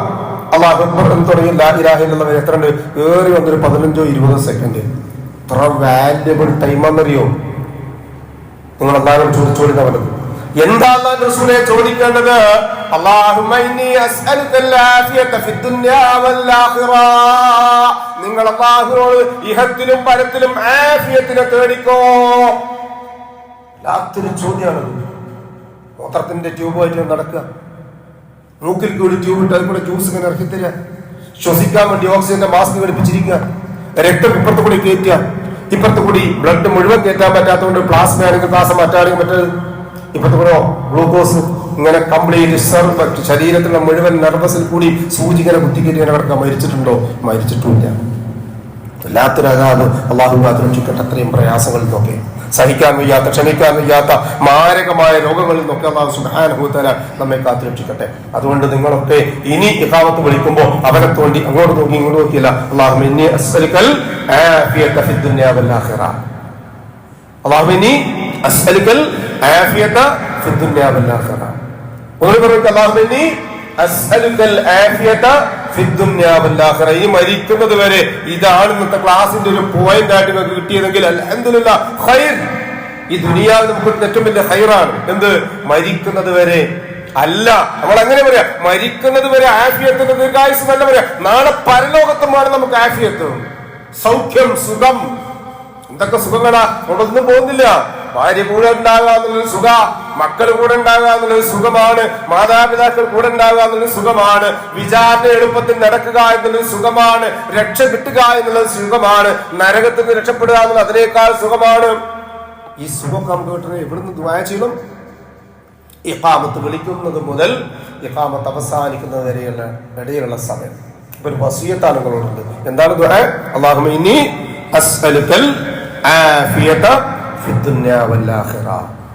അല്ലാഹു അക്ബർ എന്ന് തുടങ്ങി ലാ ഇലാഹ ഇല്ലല്ലാഹ് എത്ര ഉണ്ട്? ഏറി വന്നൊരു 15-20 സെക്കൻഡ്. എത്ര വാല്യബിൾ ടൈമാണെന്നറിയോ? നിങ്ങൾ അല്ലാഹുവോട് ചോദിച്ചോളിന്ന പറഞ്ഞത്. എന്താ അല്ലാഹു റസൂലേ ചോദിക്കേണ്ടത്? അല്ലാഹുമ്മ ഇന്നി അസ്അലുകൽ ആഫിയത ഫിദ്ദുനിയാ വൽ ആഖിറ. നിങ്ങൾ അല്ലാഹുവോട് ഇഹത്തിലും പരത്തിലും ആഫിയത്തിനെ തേടിക്കോ. ലാത്തൊരു ചോദ്യമാണ്. മൂത്രത്തിന്റെ ട്യൂബായിട്ട് നടക്കുക, മൂക്കിൽ കൂടി ട്യൂബ് ഇട്ട് അതിൽ കൂടെ ജ്യൂസ് ഇങ്ങനെ ഇറക്കി തരിക, ശ്വസിക്കാൻ വേണ്ടി ഓക്സിജന്റെ മാസ്ക് ഘടിപ്പിച്ചിരിക്കുക, രക്തം ഇപ്പുറത്ത് കൂടി കയറ്റുക, ഇപ്പുറത്ത് കൂടി ബ്ലഡ് മുഴുവൻ കയറ്റാൻ പറ്റാത്തതുകൊണ്ട് പ്ലാസ്മ ആണെങ്കിൽ പ്ലാസ്മ മറ്റാണെങ്കിൽ മറ്റേത് ഇപ്പുറത്ത് കൂടെ ഗ്ലൂക്കോസ് ഇങ്ങനെ കംപ്ലീറ്റ് ശരീരത്തിലുള്ള മുഴുവൻ നെർവസിൽ കൂടി സൂചി ഇങ്ങനെ കുത്തിക്കയറ്റി ഇങ്ങനെ കിടക്കാൻ. മരിച്ചിട്ടുണ്ടോ? മരിച്ചിട്ടില്ല. വല്ലാത്തൊരതാത്. അള്ളാഹു കാത്തുരക്ഷിക്കട്ടെ അത്രയും പ്രയാസങ്ങളിൽ നിന്നൊക്കെ, സഹിക്കാൻ വയ്യാത്ത ക്ഷമിക്കാൻ വയ്യാത്ത മാരകമായ രോഗങ്ങളിൽ നിന്നൊക്കെ അള്ളാഹു സുബ്ഹാനഹു വ തആല നമ്മെ കാത്തുരക്ഷിക്കട്ടെ. അതുകൊണ്ട് നിങ്ങളൊക്കെ ഇനി ഇഖാമത്ത് വിളിക്കുമ്പോൾ അവരെ തോണ്ടി അങ്ങോട്ട് നോക്കി ഇങ്ങോട്ട് നോക്കിയില്ല. അല്ലാഹുമ്മ ഇന്നി അസ്അലുകൽ ആഫിയത ഫിദ്ദുനിയാ വൽ ആഖിറ. അല്ലാഹുമ്മ ഇന്നി അസ്അലുകൽ ആഫിയത ഫിദ്ദുനിയാ വൽ ആഖിറ. ഒന്ന് പറയുക, അല്ലാഹുമ്മ ഇന്നി അസ്അലുകൽ ആഫിയത ഫിദ്ദുനിയാ വൽ ആഖിറ. ഈ മരിക്കുന്നത് വരെ ഇതാണ് ഇന്നത്തെ ക്ലാസിന്റെ ഒരു പോയിന്റ് ആയിട്ട് നിങ്ങൾക്ക് കിട്ടിയതെങ്കിൽ അൽഹംദുലില്ലാഹ് ഖൈർ. ഈ ദുനിയാവിൽ നമുക്ക് ഏറ്റവും വലിയ ഖൈറാണ്. എന്ത്? മരിക്കുന്നത് വരെ അല്ല, നമ്മൾ അങ്ങനെ പറയാം, മരിക്കുന്നത് വരെ ആഫിയത്തിന്റെ ദീർഘായുസ് നല്ല പറയാം. നാളെ പരലോകത്തുമാണ് നമുക്ക് ആഫിയത്ത്, സൗഖ്യം, സുഖം. എന്തൊക്കെ സുഖങ്ങളാ! ഒന്നും പോകുന്നില്ല. ഭാര്യ കൂടെ ഉണ്ടാകുക എന്നുള്ളൊരു സുഖ, മക്കൾ കൂടെ ഉണ്ടാകുക എന്നുള്ളൊരു സുഖമാണ്, മാതാപിതാക്കൾ കൂടെ ഉണ്ടാകുക എന്നുള്ളൊരു സുഖമാണ്, വിചാരണ എളുപ്പത്തിൽ നടക്കുക എന്നുള്ളൊരു സുഖമാണ്, രക്ഷ കിട്ടുക എന്നുള്ളത് സുഖമാണ്, നരകത്തിൽ നിന്ന് രക്ഷപ്പെടുക എന്നുള്ളത് അതിനേക്കാൾ സുഖമാണ്. ഈ സുഖം നമുക്ക് കിട്ടുന്നത് എവിടുന്ന് ദുആ ചെയ്യണം? ഇഖാമത്ത് വിളിക്കുന്നത് മുതൽ ഇഖാമത്ത് അവസാനിക്കുന്നത് വരെയുള്ള ഇടയിലുള്ള സമയം. ഒരു വസിയത്താണ് നിങ്ങളോടുണ്ട്. എന്താണ് ദുആ? അല്ലാഹുമ്മ ഇന്നി അസ്അലുകൽ ആഫിയത ഫിദ്ദുനിയാ വൽ ആഖിറ.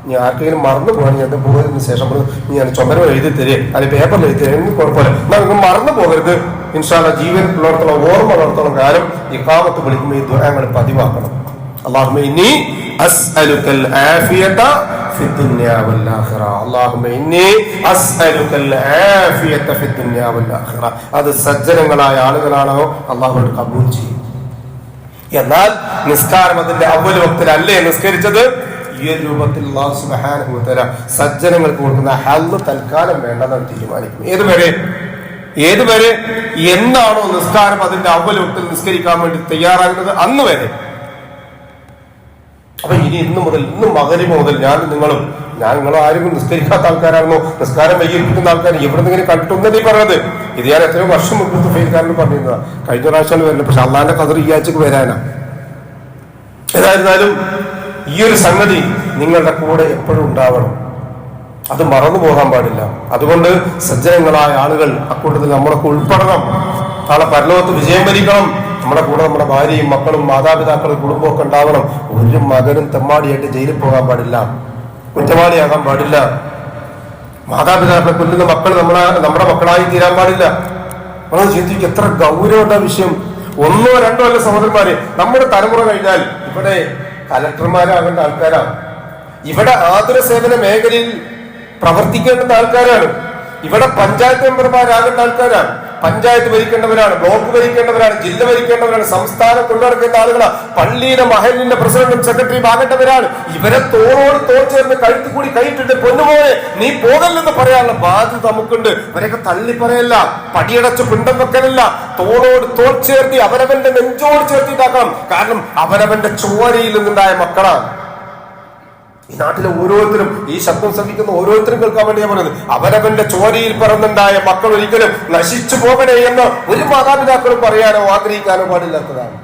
ഞാൻ ആർക്കെങ്കിലും മറന്നു പോകണം, ഞാൻ പോയതിനു ശേഷം ഞാൻ ചുമരം എഴുതി തരേ അല്ലെങ്കിൽ പേപ്പറിൽ എഴുതി തരേ, എനിക്ക് കുഴപ്പമില്ല. നമുക്ക് മറന്നു പോകരുത്. ഇൻഷാ അല്ലാഹ് ജീവനുള്ളിടത്തോളം ഓർമ്മ ഉള്ളിടത്തോളം കാലം ഇഖാമത്ത് വിളിക്കുമ്പോൾ ഈ ദുആകൾ പതിവാക്കണം. അല്ലാഹുമ്മ ഇന്നി അസ്അലുകൽ ആഫിയത ഫിദ്ദുനിയാ വൽ ആഖിറ. അല്ലാഹുമ്മ ഇന്നി അസ്അലുകൽ ആഫിയത ഫിദ്ദുനിയാ വൽ ആഖിറ. അത് സജ്ജനങ്ങളായ ആളുകളാണോ അല്ലാഹു കബൂൽ ചെയ്യും. എന്നാൽ നിസ്കാരം അതിന്റെ അവ്വൽ വക്തിലല്ലേ നിസ്കരിച്ചത്? ഈ ഒരു രൂപത്തിൽ അല്ലാഹു സുബ്ഹാനഹു വ തആല സജ്ജനങ്ങൾക്ക് കൊടുക്കുന്ന ഹല്ല് തൽക്കാലം വേണ്ടെന്നാണ് തീരുമാനിക്കും. ഏതുവരെ എന്നാണോ നിസ്കാരം അതിന്റെ അവ്വൽ വക്തിൽ നിസ്കരിക്കാൻ വേണ്ടി തയ്യാറാകുന്നത് അന്ന് വരെ. അപ്പൊ ഇന്ന് മഗ്‌രിബ് മുതൽ ഞാൻ നിങ്ങളും ആരും നിസ്കരിക്കാത്ത ആൾക്കാരാണെന്നോ നിസ്കാരം വൈകിപ്പിക്കുന്ന ആൾക്കാർ എവിടെന്നെങ്കിലും കണ്ടിട്ടൊന്നല്ലേ പറഞ്ഞത്? ഇത് ഞാൻ എത്രയോ വർഷം മുമ്പ് സുഫൈൽക്കാരന് പറഞ്ഞിരുന്നതാ. കഴിഞ്ഞ പ്രാവശ്യമാണ് വരുന്നത്. പക്ഷെ അള്ളാന്റെ ഖദർ ഈ ആഴ്ചക്ക് വരാനാ. ഏതായിരുന്നാലും ഈ ഒരു സംഗതി നിങ്ങളുടെ കൂടെ എപ്പോഴും ഉണ്ടാവണം. അത് മറന്നു പോകാൻ പാടില്ല. അതുകൊണ്ട് സജ്ജനങ്ങളായ ആളുകൾ അക്കൂട്ടത്തിൽ നമ്മളൊക്കെ ഉൾപ്പെടണം. നാളെ പരലോകത്ത് വിജയം വരിക്കണം. നമ്മുടെ കൂടെ നമ്മുടെ ഭാര്യയും മക്കളും മാതാപിതാക്കളും കുടുംബമൊക്കെ ഉണ്ടാവണം. ഒരു മകനും തെമ്മാടിയായിട്ട് ജയിലിൽ പോകാൻ പാടില്ല, കുറ്റവാളിയാകാൻ പാടില്ല. മാതാപിതാക്കളെ കൊല്ലുന്ന മക്കൾ നമ്മുടെ മക്കളായി തീരാൻ പാടില്ല. നമ്മൾ ചിന്തിക്കും എത്ര ഗൗരവമുള്ള വിഷയം. 1 or 2 അല്ല സഹോദരന്മാരെ, നമ്മുടെ തലമുറ കഴിഞ്ഞാൽ ഇവിടെ കലക്ടർമാരാകേണ്ട ആൾക്കാരാണ്, ഇവിടെ ആതുര സേവന മേഖലയിൽ പ്രവർത്തിക്കേണ്ട ആൾക്കാരാണ്, ഇവിടെ പഞ്ചായത്ത് മെമ്പർമാരാകേണ്ട ആൾക്കാരാണ്, പഞ്ചായത്ത് ഭരിക്കേണ്ടവരാണ്, ബ്ലോക്ക് ഭരിക്കേണ്ടവരാണ്, ജില്ല ഭരിക്കേണ്ടവരാണ്, സംസ്ഥാനം കൊണ്ടുനടക്കേണ്ട ആളുകളാണ്, പള്ളിയിലെ മഹലിന്റെ പ്രസിഡന്റും സെക്രട്ടറിയും ആകേണ്ടവരാണ്. ഇവരെ തോളോട് തോൾ ചേർന്ന് കഴുത്തു കൂടി കൈയിട്ടിട്ട് പൊന്നുപോലെ നീ പോകല്ലെന്ന് പറയാനുള്ള ബാധ്യത നമുക്കുണ്ട്. ഇവരെയൊക്കെ തള്ളി പറയല്ല, പടിയടച്ച് പിണ്ടം വെക്കലല്ല, തോളോട് തോൾ ചേർത്തി അവരവന്റെ നെഞ്ചോട് ചേർത്തിട്ടാക്കണം. കാരണം അവരവന്റെ ചോരയിൽ നിന്നുണ്ടായ മക്കളാണ്. ഈ നാട്ടിലെ ഓരോരുത്തരും, ഈ ശബ്ദം ശ്രമിക്കുന്ന ഓരോരുത്തരും കേൾക്കാൻ വേണ്ടി ഞാൻ പറയുന്നത്, അവരവന്റെ ചോരയിൽ പിറന്നുണ്ടായ മക്കൾ ഒരിക്കലും നശിച്ചു പോകണേ എന്ന് ഒരു മാതാപിതാക്കളും പറയാനോ ആഗ്രഹിക്കാനോ പാടില്ലാത്തതാണ്.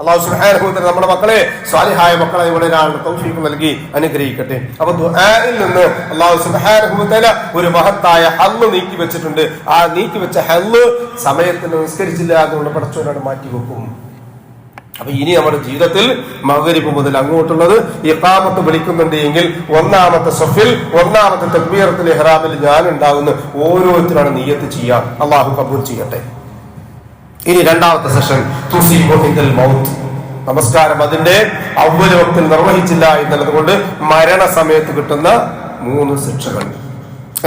അല്ലാഹു സുബ്ഹാനഹു വ തആല നമ്മുടെ മക്കളെ സ്വാലിഹായ മക്കളെ ഇവിടെ തൗഫീഖ് നൽകി അനുഗ്രഹിക്കട്ടെ. അപ്പൊ ദുആയിൽ നിന്ന് അല്ലാഹു സുബ്ഹാനഹു വ തആല ഒരു മഹത്തായ ഹല്ല് നീക്കി വെച്ചിട്ടുണ്ട്. ആ നീക്കി വെച്ച ഹല്ല് സമയത്തിന് നിസ്കരിച്ചില്ല അതുകൊണ്ട് പടച്ചവനാണ് മാറ്റി വെക്കും. അപ്പൊ ഇനി നമ്മുടെ ജീവിതത്തിൽ മഗ്‌രിബ് മുതൽ അങ്ങോട്ടുള്ളത് ഇഖാമത്ത് വിളിക്കുന്നുണ്ട് എങ്കിൽ 1ാമത്തെ സഫിൽ 1ാമത്തെ തക്ബീറത്തുൽ ഇഹ്റാമിൽ ഞാൻ ഉണ്ടാകുന്ന ഓരോരുത്തരാണ് നിയ്യത്ത് ചെയ്യാൻ. അല്ലാഹു കബൂൽ ചെയ്യട്ടെ. ഇനി 2ാമത്തെ സെഷൻ തുസീബുൽ മൗത്ത്. നമസ്കാരം അതിന്റെ അവ്വൽ വക്തിൽ നിർവഹിച്ചില്ല എന്നുള്ളത് കൊണ്ട് മരണസമയത്ത് കിട്ടുന്ന 3 ശിക്ഷകൾ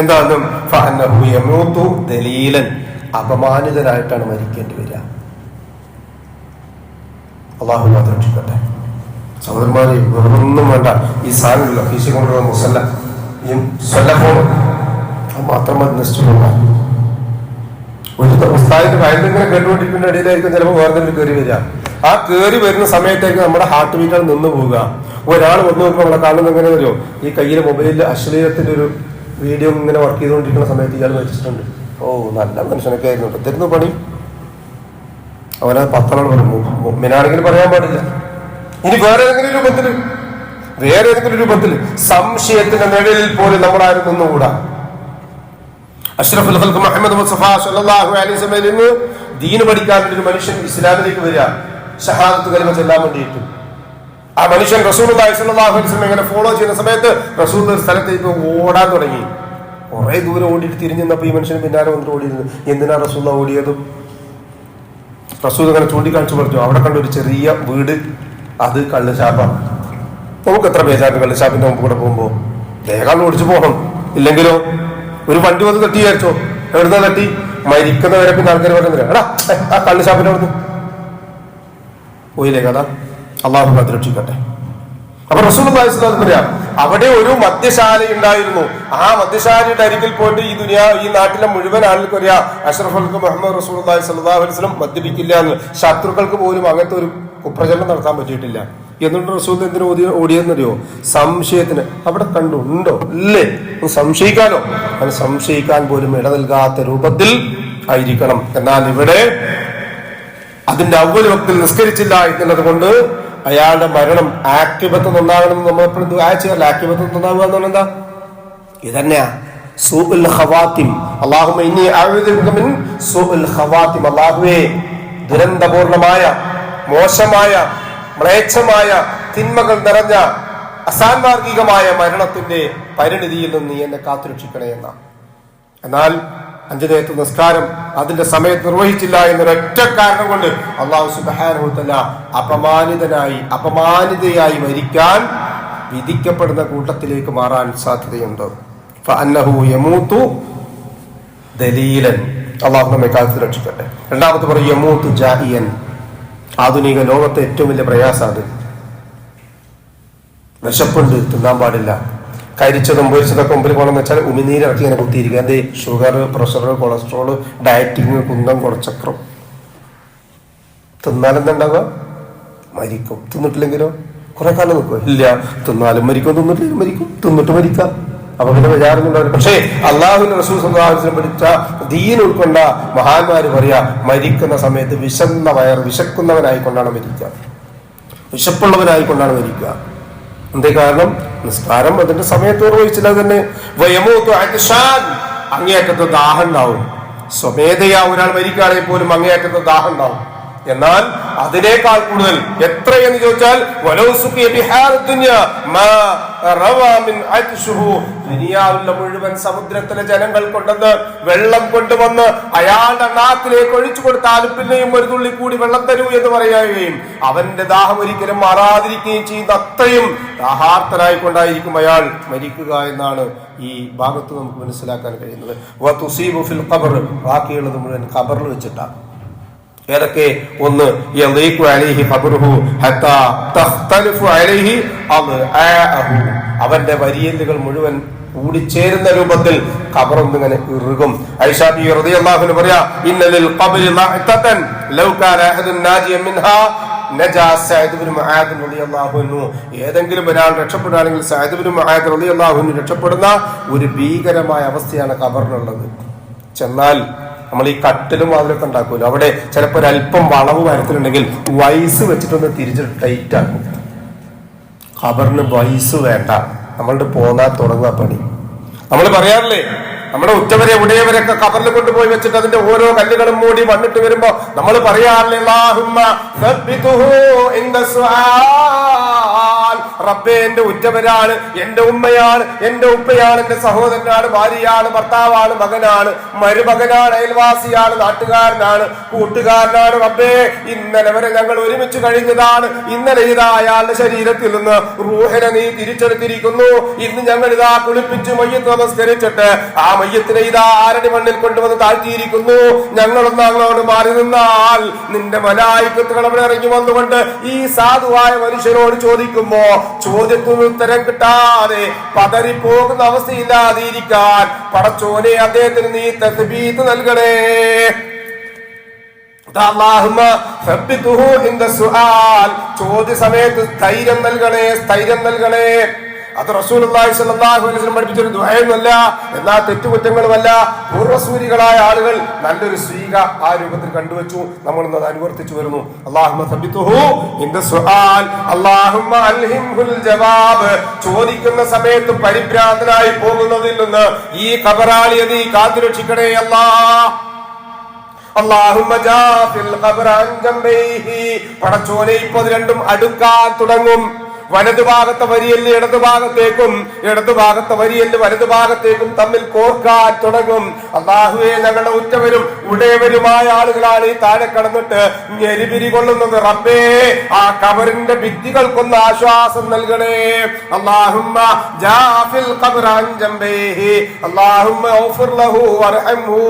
എന്താണ്? ഫഅന്നഹു യമൂതു ദലീലൻ, അപമാനിതനായിട്ടാണ് മരിക്കേണ്ടി വരിക. അള്ളാഹു മാത്രം രക്ഷിക്കട്ടെ. സഹോദരന്മാരെ, വേറൊന്നും വേണ്ട. ഈ സാധനമില്ല ഫീസ കൊണ്ടുള്ള മുസല്ല ഈ സ്വല്ലഫോൺ അത് മാത്രം മതി നശിച്ചു പോകാൻ. ഒരു ഉസ്താദിന്റെ ഭയങ്കര കേട്ടുകൊണ്ടിരിക്കുന്ന ഇടയിലായിരിക്കും ചിലപ്പോൾ വേറെ കയറി വരിക. ആ കയറി വരുന്ന സമയത്തേക്ക് നമ്മുടെ ഹാർട്ട് ബീറ്റാണ് നിന്ന് പോവുക. ഒരാൾ വന്നു നോക്കുമ്പോൾ നമ്മളെ കാണുന്നത് എങ്ങനെ വരുമോ, ഈ കയ്യിലെ മൊബൈലിൽ അശ്ലീലത്തിന്റെ ഒരു വീഡിയോ ഇങ്ങനെ വർക്ക് ചെയ്തുകൊണ്ടിരിക്കുന്ന സമയത്ത് ഇയാൾ മരിച്ചിട്ടുണ്ട്. ഓ, നല്ല മനുഷ്യനൊക്കെ ആയിരുന്നു തരുന്ന പണി. അവനത് 10 പറഞ്ഞു. മുഅ്മിനാണെങ്കിൽ പറയാൻ പാടില്ല. ഇനി വേറെ ഏതെങ്കിലും രൂപത്തിൽ സംശയത്തിന്റെ നിഴലിൽ പോലും നമ്മളാരും നിന്നുകൂടാ. അഷ്റഫുൽ ഖൽഖ് മുഹമ്മദ് മുസ്തഫ സ്വല്ലല്ലാഹു അലൈഹി വസല്ലം നിന്ന് ദീൻ പഠിക്കാൻ ഒരു മനുഷ്യൻ ഇസ്ലാമിലേക്ക് വരിക, ഷഹാദത്ത് കലിമ ചൊല്ലാൻ വേണ്ടിയിട്ട്. ആ മനുഷ്യൻ റസൂലുള്ളാഹി സ്വല്ലല്ലാഹു അലൈഹി വസല്ലം ഇങ്ങനെ ഫോളോ ചെയ്യുന്ന സമയത്ത് റസൂൽ ഒരു സ്ഥലത്തേക്ക് ഓടാൻ തുടങ്ങി. കുറെ ദൂരം ഓടിയിട്ട് തിരിഞ്ഞു നിന്നപ്പോൾ ഈ മനുഷ്യന് പിന്നാലെ വന്നിട്ട് ഓടിയിരുന്നു. എന്തിനാ റസൂലുള്ള ഓടിയതും? റസൂൽ അങ്ങനെ ചൂണ്ടിക്കാണിച്ചു പറഞ്ഞു, അവിടെ കണ്ട ഒരു ചെറിയ വീട്, അത് കള്ളുഷാപ്പാണ്. നമുക്ക് എത്ര ബേജാറ് കള്ളുഷാപ്പിന്റെ മുമ്പ് കൂടെ പോകുമ്പോ വേഗം ഓടിച്ചു പോകണം. ഇല്ലെങ്കിലോ ഒരു വണ്ടി വന്ന് തട്ടി വിചാരിച്ചോ, എവിടുന്ന തട്ടി? മരിക്കുന്നവരെ പിന്നെ ആൾക്കാർ പറയുന്നില്ല, എടാ ആ കള്ളുഷാപ്പിന്റെ അവിടുന്ന് പോയില്ലേ കഥ. അള്ളാഹു കാത്തുരക്ഷിക്കട്ടെ. അപ്പൊ റസൂലുള്ളാഹി സ്വല്ലല്ലാഹു അലൈഹി വസല്ലം അവിടെ ഒരു മദ്യശാല ഉണ്ടായിരുന്നു. ആ മദ്യശാലയുടെ അരികിൽ പോയിട്ട് ഈ നാട്ടിലെ മുഴുവൻ ആളുകൾക്ക് അറിയാം അഷ്റഫുൽ ഖൽഖ് മുഹമ്മദ് റസൂലുള്ളാഹി സ്വല്ലല്ലാഹു അലൈഹി വസല്ലം മദ്യപിക്കില്ല എന്ന്. ശത്രുക്കൾക്ക് പോലും അങ്ങനത്തെ ഒരു കുപ്രചരണം നടത്താൻ പറ്റിയിട്ടില്ല. എന്നിട്ട് റസൂൽ എന്തിനു ഓടിയെന്നറിയോ? സംശയത്തിന്. അവിടെ കണ്ടുണ്ടോ ഇല്ലേ സംശയിക്കാനോ? അത് സംശയിക്കാൻ പോലും ഇട നൽകാത്ത രൂപത്തിൽ ആയിരിക്കണം. എന്നാൽ ഇവിടെ അതിന്റെ അവ്വൽ വക്തിൽ നിസ്കരിച്ചില്ല എന്നുള്ളത് കൊണ്ട് അയാളുടെ മരണം ആക്കിബത്ത് നന്നാകണമെന്ന് നമ്മൾ എപ്പോഴും ദുആ ചെയ്യാറില്ല. ആക്കിബത്ത് നന്നാവുക എന്ന് പറഞ്ഞാൽ എന്താ? ഇതന്നെയാ സൂഉൽ ഖവാത്തിം. അല്ലാഹുമ്മ ഇന്നി അഊദു ബിക മിൻ സൂഉൽ ഖവാത്തിം. അല്ലാഹുവേ, ദുരന്തപൂർണമായ, മോശമായ, മ്ലേച്ഛമായ, തിന്മകൾ നിറഞ്ഞ, അസാൻമാർഗികമായ മരണത്തിന്റെ പരിണിതിയിൽ നിന്ന് നീ എന്നെ കാത്തുരക്ഷിക്കണേ എന്ന. എന്നാൽ 5 നേരത്തെ നിസ്കാരം അതിന്റെ സമയത്ത് നിർവഹിച്ചില്ല എന്നൊരൊറ്റ കാരണം കൊണ്ട് അല്ലാഹു സുബ്ഹാനഹു വ തആല അപമാനിതയായി മരിക്കാൻ വിധിക്കപ്പെടുന്ന കൂട്ടത്തിലേക്ക് മാറാൻ സാധ്യതയുണ്ട്. ഫഅന്നഹു യമൂതു ദലീലൻ. അല്ലാഹു നമ്മെ കാത്തു രക്ഷിക്കട്ടെ. രണ്ടാമത്തെ പറയും യമൂതു ജാഇയൻ. ആധുനിക ലോകത്തെ ഏറ്റവും വലിയ പ്രയാസം അത്. വിശപ്പുണ്ട്, തിന്നാൻ പാടില്ല. കരിച്ചതും പൊരിച്ചതൊക്കെ മുമ്പിൽ കൊണ്ടെന്ന് വെച്ചാൽ ഉമിനീരിറക്കി ഇങ്ങനെ കുത്തിയിരിക്കുക. എന്ത്? ഷുഗർ, പ്രഷർ, കൊളസ്ട്രോള്, ഡയറ്റിങ്, കുന്തം, കുറച്ചക്രം. തിന്നാലെന്തുണ്ടാവുക? മരിക്കും. തിന്നിട്ടില്ലെങ്കിലോ കുറെ കാലം നിൽക്കുക? ഇല്ല, തിന്നാലും മരിക്കും, തിന്നിട്ടില്ലെങ്കിൽ മരിക്കും, തിന്നിട്ട് മരിക്കാം. അപ്പൊ പിന്നെ വിചാരങ്ങളുണ്ടാവില്ല. പക്ഷേ അല്ലാഹുവിന്റെ റസൂൽ സ്വല്ലല്ലാഹു അലൈഹി വസല്ലം പഠിച്ച ദീൻ ഉൾക്കൊണ്ട മഹാന്മാര് പറയാ, മരിക്കുന്ന സമയത്ത് വിശക്കുന്നവനായിക്കൊണ്ടാണ് മരിക്കുക, വിശപ്പുള്ളവനായിക്കൊണ്ടാണ് മരിക്കുക. എന്തേ കാരണം? നിസ്കാരം അതിന്റെ സമയത്ത് നിർവഹിച്ചില്ല തന്നെ. വയമൂത്തു അത്ഷാൻ, അങ്ങേയറ്റത്തെ ദാഹം ഉണ്ടാവും. സ്വമേധയാ ഒരാൾ മരിക്കുകയാണെങ്കിൽ പോലും അങ്ങേയറ്റത്തെ ദാഹം ഉണ്ടാവും. എന്നാൽ അതിനേക്കാൾ കൂടുതൽ എത്രയെന്ന് ചോദിച്ചാൽ ദുനിയാവിലെ മുഴുവൻ സമുദ്രത്തിലെ ജനങ്ങൾ കൊണ്ടുവന്ന് വെള്ളം കൊണ്ടുവന്ന് അയാളുടെ നാക്കിലേക്ക് ഒഴിച്ചു കൊടുത്താലും പിന്നെയും ഒരു തുള്ളി കൂടി വെള്ളം തരൂ എന്ന് പറയുകയും അവന്റെ ദാഹം ഒരിക്കലും മാറാതിരിക്കുകയും ചെയ്യുന്ന അത്രയും ദാഹാർത്തനായിക്കൊണ്ടായിരിക്കും അയാൾ മരിക്കുക എന്നാണ് ഈ ഭാഗത്ത് നമുക്ക് മനസ്സിലാക്കാൻ കഴിയുന്നത്. ബാക്കിയുള്ളത് മുഴുവൻ ഖബറിൽ വെച്ചിട്ടാണ്. ഏതൊക്കെ? ഒന്ന്, അവന്റെ വരിയല്ലുകൾ മുഴുവൻ കൂടിച്ചേരുന്ന രൂപത്തിൽ ഖബറൊന്നിങ്ങനെ ഇറുകും. ആയിഷ ബിബി റളിയല്ലാഹു അൻഹ പറയാ, ഇന്നലിൽ ഖബ്രി ലഅതൻ ലൗ കാന അഹദുൻ നാജിയൻ മിൻഹാ നജാ സഅദ് ഇബ്നു മുആദ് റളിയല്ലാഹു അൻഹു. ഏതെങ്കിലും ഒരാൾ രക്ഷപ്പെടുകയാണെങ്കിൽ സഅദ് ഇബ്നു മുആദ് റളിയല്ലാഹു അൻഹു രക്ഷപ്പെടുന്ന ഒരു ഭീകരമായ അവസ്ഥയാണ് ഖബറിനുള്ളത്. ചെന്നാൽ നമ്മൾ ഈ കട്ടിലും അതിലൊക്കെ ഉണ്ടാക്കുമല്ലോ, അവിടെ ചിലപ്പോൾ ഒരല്പം വളവ് വരത്തിലുണ്ടെങ്കിൽ വയസ്സ് വെച്ചിട്ടൊന്ന് തിരിച്ച് ടൈറ്റ് ആക്കും. ഖബറിന് വയസ്സ് വേണ്ട, നമ്മളുടെ പോന്നാ തുടങ്ങുക പണി. നമ്മൾ പറയാറില്ലേ, നമ്മുടെ ഉറ്റവരെ ഉടയവരൊക്കെ ഖബറിൽ കൊണ്ടുപോയി വെച്ചിട്ട് അതിന്റെ ഓരോ കല്ലുകളും മൂടി വന്നിട്ട് വരുമ്പോ നമ്മൾ പറയാറില്ലേ, അല്ലാഹുമ്മ സബ്ബിതുഹു ഇൻദ സുആൽ. റബ്ബേ, എന്റെ ഉറ്റവരാണ്, എന്റെ ഉമ്മയാണ്, എന്റെ ഉപ്പയാണ്, എന്റെ സഹോദരനാണ്, ഭാര്യയാണ്, ഭർത്താവാണ്, മകനാണ്, മരുമകനാണ്, അയൽവാസിയാണ്, നാട്ടുകാരനാണ്, കൂട്ടുകാരനാണ്. റബ്ബേ, ഇന്നലെ വരെ ഞങ്ങൾ ഒരുമിച്ച് കഴിഞ്ഞതാണ്. ഇന്നലെ ഇതാ അയാളുടെ ശരീരത്തിൽ നിന്ന് റൂഹിനെ നീ തിരിച്ചെടുത്തിരിക്കുന്നു. ഇന്ന് ഞങ്ങൾ ഇതാ കുളിപ്പിച്ച് മയ്യത്ത് നമസ്കരിച്ചിട്ട് ആ മയ്യത്തിനെ ഇതാ ആരടി മണ്ണിൽ കൊണ്ടുവന്ന് താഴ്ത്തിയിരിക്കുന്നു. ഞങ്ങളൊന്ന് അങ്ങോട്ട് മാറി നിന്നാൽ നിന്റെ മലായിക്കത്തുകൾ അവിടെ ഇറങ്ങി വന്നുകൊണ്ട് ഈ സാധുവായ മനുഷ്യനോട് ചോദിക്കുമ്പോ ചോദ്യത്തിന് ഉത്തരം കിട്ടാതെ പതറിപ്പോകുന്ന അവസ്ഥയില്ലാതിരിക്കാൻ പടച്ചോനെ അദ്ദേഹത്തിന് നീ തസ്ബീത്ത് നൽകണേ. ചോദ്യ സമയത്ത് സ്ഥൈര്യം നൽകണേ, സ്ഥൈര്യം നൽകണേ. അത് റസൂലുള്ളാഹി സ്വല്ലല്ലാഹു അലൈഹി വസല്ലം പഠിപ്പിച്ചൊരു ദുആയൊന്നുമല്ല, എന്നാ തെറ്റുകുറ്റങ്ങളുമല്ല. പൂർവ്വസൂരികളായ ആളുകൾ നല്ലൊരു സ്വീക ആ രൂപത്തിൽ കണ്ടുവച്ചു. നമ്മൾ ഇന്ന് അനുവർത്തിച്ചു വരുന്നു. അല്ലാഹുമ്മ സബ്ബിതുഹു ഇൻദ സുആൽ, അല്ലാഹുമ്മ അൽഹിംഹുൽ ജവാബ്. ചോദിക്കുന്ന സമയത്ത് പരിഭ്രാന്തനായി പോകുന്നതിൽ നിന്ന് ഈ ഖബറാളിയെ നീ കാത്തുരക്ഷിക്കണേ അല്ലാഹ്. അല്ലാഹുമ്മ ജാഫിൽ ഖബ്റ അൻ ജംബൈഹി. പടച്ചോനെ, ഇപ്പോൾ രണ്ടും അടുക്കാൻ തുടങ്ങും. വലതുഭാഗത്തെ വരിയല് ഇടതുഭാഗത്തേക്കും, ഇടതുഭാഗത്തെ വരിയല് വലതുഭാഗത്തേക്കും തമ്മിൽ കോർക്കാൻ തുടങ്ങും. അല്ലാഹുവേ, ഞങ്ങളുടെ ഉറ്റവരും ഉടയവരുമായ ആളുകളാണ് ഈ താഴെ കടന്നിട്ട് ഞെരിപിരി കൊള്ളുന്നത്. റബ്ബേ, ആ ഖബറിന്റെ ഭിത്തികൾക്കൊന്ന് ആശ്വാസം നൽകണേ. അല്ലാഹുമ്മ ജാഫിൽ ഖബ്റ അൻ ജംബൈഹി, അല്ലാഹുമ്മ ഗ്ഫിർ ലഹു വർഹംഹു.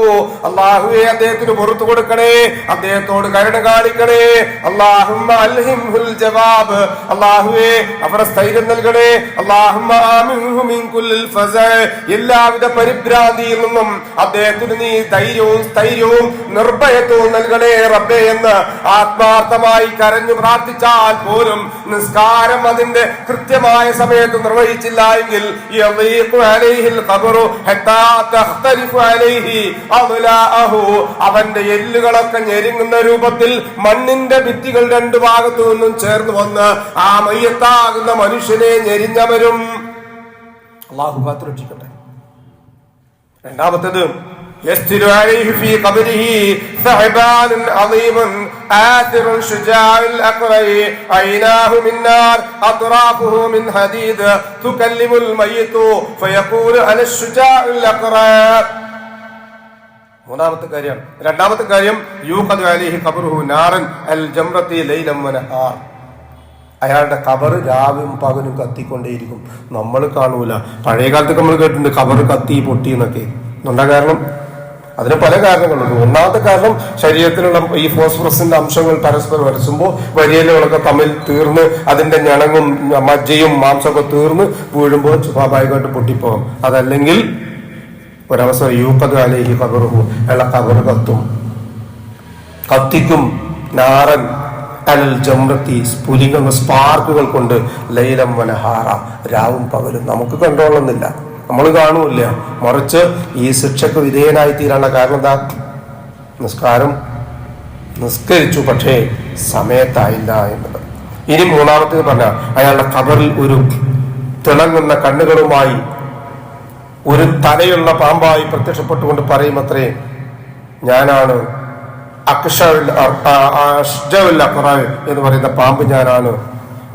അല്ലാഹുവേ, അദ്ദേഹത്തിന് പുറത്തു കൊടുക്കണേ, അദ്ദേഹത്തോട് കരുണ കാണിക്കണേ. അല്ലാഹുമ്മ അൽഹിംഹുൽ ജവാബ്, അല്ലാഹുവേ അവരെ സ്ഥൈര്യം നൽകണേ. അല്ലാഹുമ്മ ആമിൻഹു മിൻ കുല്ലിൽ ഫസഅ, എല്ലാവിധ പരിഭ്രാന്തിയിൽ നിന്നും അദ്ദേഹത്തിന് നീ ധൈര്യവും സ്ഥൈര്യവും നിർഭയത്വവും നൽകണേ റബ്ബേ എന്ന് ആത്മാർത്ഥമായി കരഞ്ഞു പ്രാർത്ഥിച്ചാൽ പോലും നിസ്കാരം അതിന്റെ കൃത്യമായ സമയത്ത് നിർവഹിച്ചില്ല എങ്കിൽ അവന്റെ എല്ലുകളൊക്കെ ഞെരുങ്ങുന്ന രൂപത്തിൽ മണ്ണിന്റെ ഭിത്തികൾ രണ്ടു ഭാഗത്തു നിന്നും ചേർന്ന് വന്ന് ആ മയ്യത്താകുന്ന മനുഷ്യനെ ഞെരിഞ്ഞവരും. അല്ലാഹു കാത്തുരക്ഷിക്കട്ടെ. രണ്ടാമത്തേത് يستر عليه في قبره ثعبان عظيم آثر شجاع الأقرع عيناه من نار أطرافه من حديد تكلم الميت فيقول أنا الشجاع الأقرع. മൂന്നാമത്തെ കാര്യം. രണ്ടാമത്തെ കാര്യം യൂഖദു അലൈഹി ഖബ്റുഹു നാറൻ അൽ ജംറത്തി ലൈലൻ വനഹാർ. അയാളുടെ ഖബർ രാവും പകലും കത്തിക്കൊണ്ടേയിരിക്കും. നമ്മൾ കാണൂല. പഴയ കാലത്തൊക്കെ നമ്മൾ കേട്ടിട്ടുണ്ട് ഖബർ കത്തി പൊട്ടി എന്നൊക്കെ. എന്താ കാരണം? അതിന് പല കാരണങ്ങളുണ്ട്. ഒന്നാമത്തെ കാരണം ശരീരത്തിലുള്ള ഈ ഫോസ്ഫറസിന്റെ അംശങ്ങൾ പരസ്പരം വരച്ചുമ്പോൾ വരിയലുകളൊക്കെ തമ്മിൽ തീർന്ന് അതിന്റെ ഞണങ്ങും മജ്ജയും മാംസമൊക്കെ തീർന്ന് വീഴുമ്പോൾ സ്വാഭാവികമായിട്ട് പൊട്ടിപ്പോകും. അതല്ലെങ്കിൽ ഒരവസരം യൂഖദു അലൈഹി ഖബ്റുഹു, അയാളെ ഖബർ കത്തിക്കും. നാറൻ അൽ ജംറത്തി, സ്ഫുലിംഗ സ്പാർക്കുകൾ കൊണ്ട് ലൈലം വനഹാറ, രാവും പകലും. നമുക്ക് കണ്ടോളുന്നില്ല, നമ്മൾ കാണൂല്ല. മറിച്ച് ഈ ശിക്ഷക്ക് വിധേയനായി തീരാനുള്ള കാരണം എന്താ? നിസ്കരിച്ചു, പക്ഷേ സമയത്തായില്ല എന്നത്. ഇനി മൂന്നാമത്തേത് പറഞ്ഞ അയാളുടെ ഖബറിൽ ഒരു തിളങ്ങുന്ന കണ്ണുകളുമായി ഒരു തലയുള്ള പാമ്പായി പ്രത്യക്ഷപ്പെട്ടുകൊണ്ട് പറയുമത്രേ, ഞാനാണ് അക്ഷഉൽ അഖറ എന്ന് പറയുന്ന പാമ്പ് ഞാനാണ്.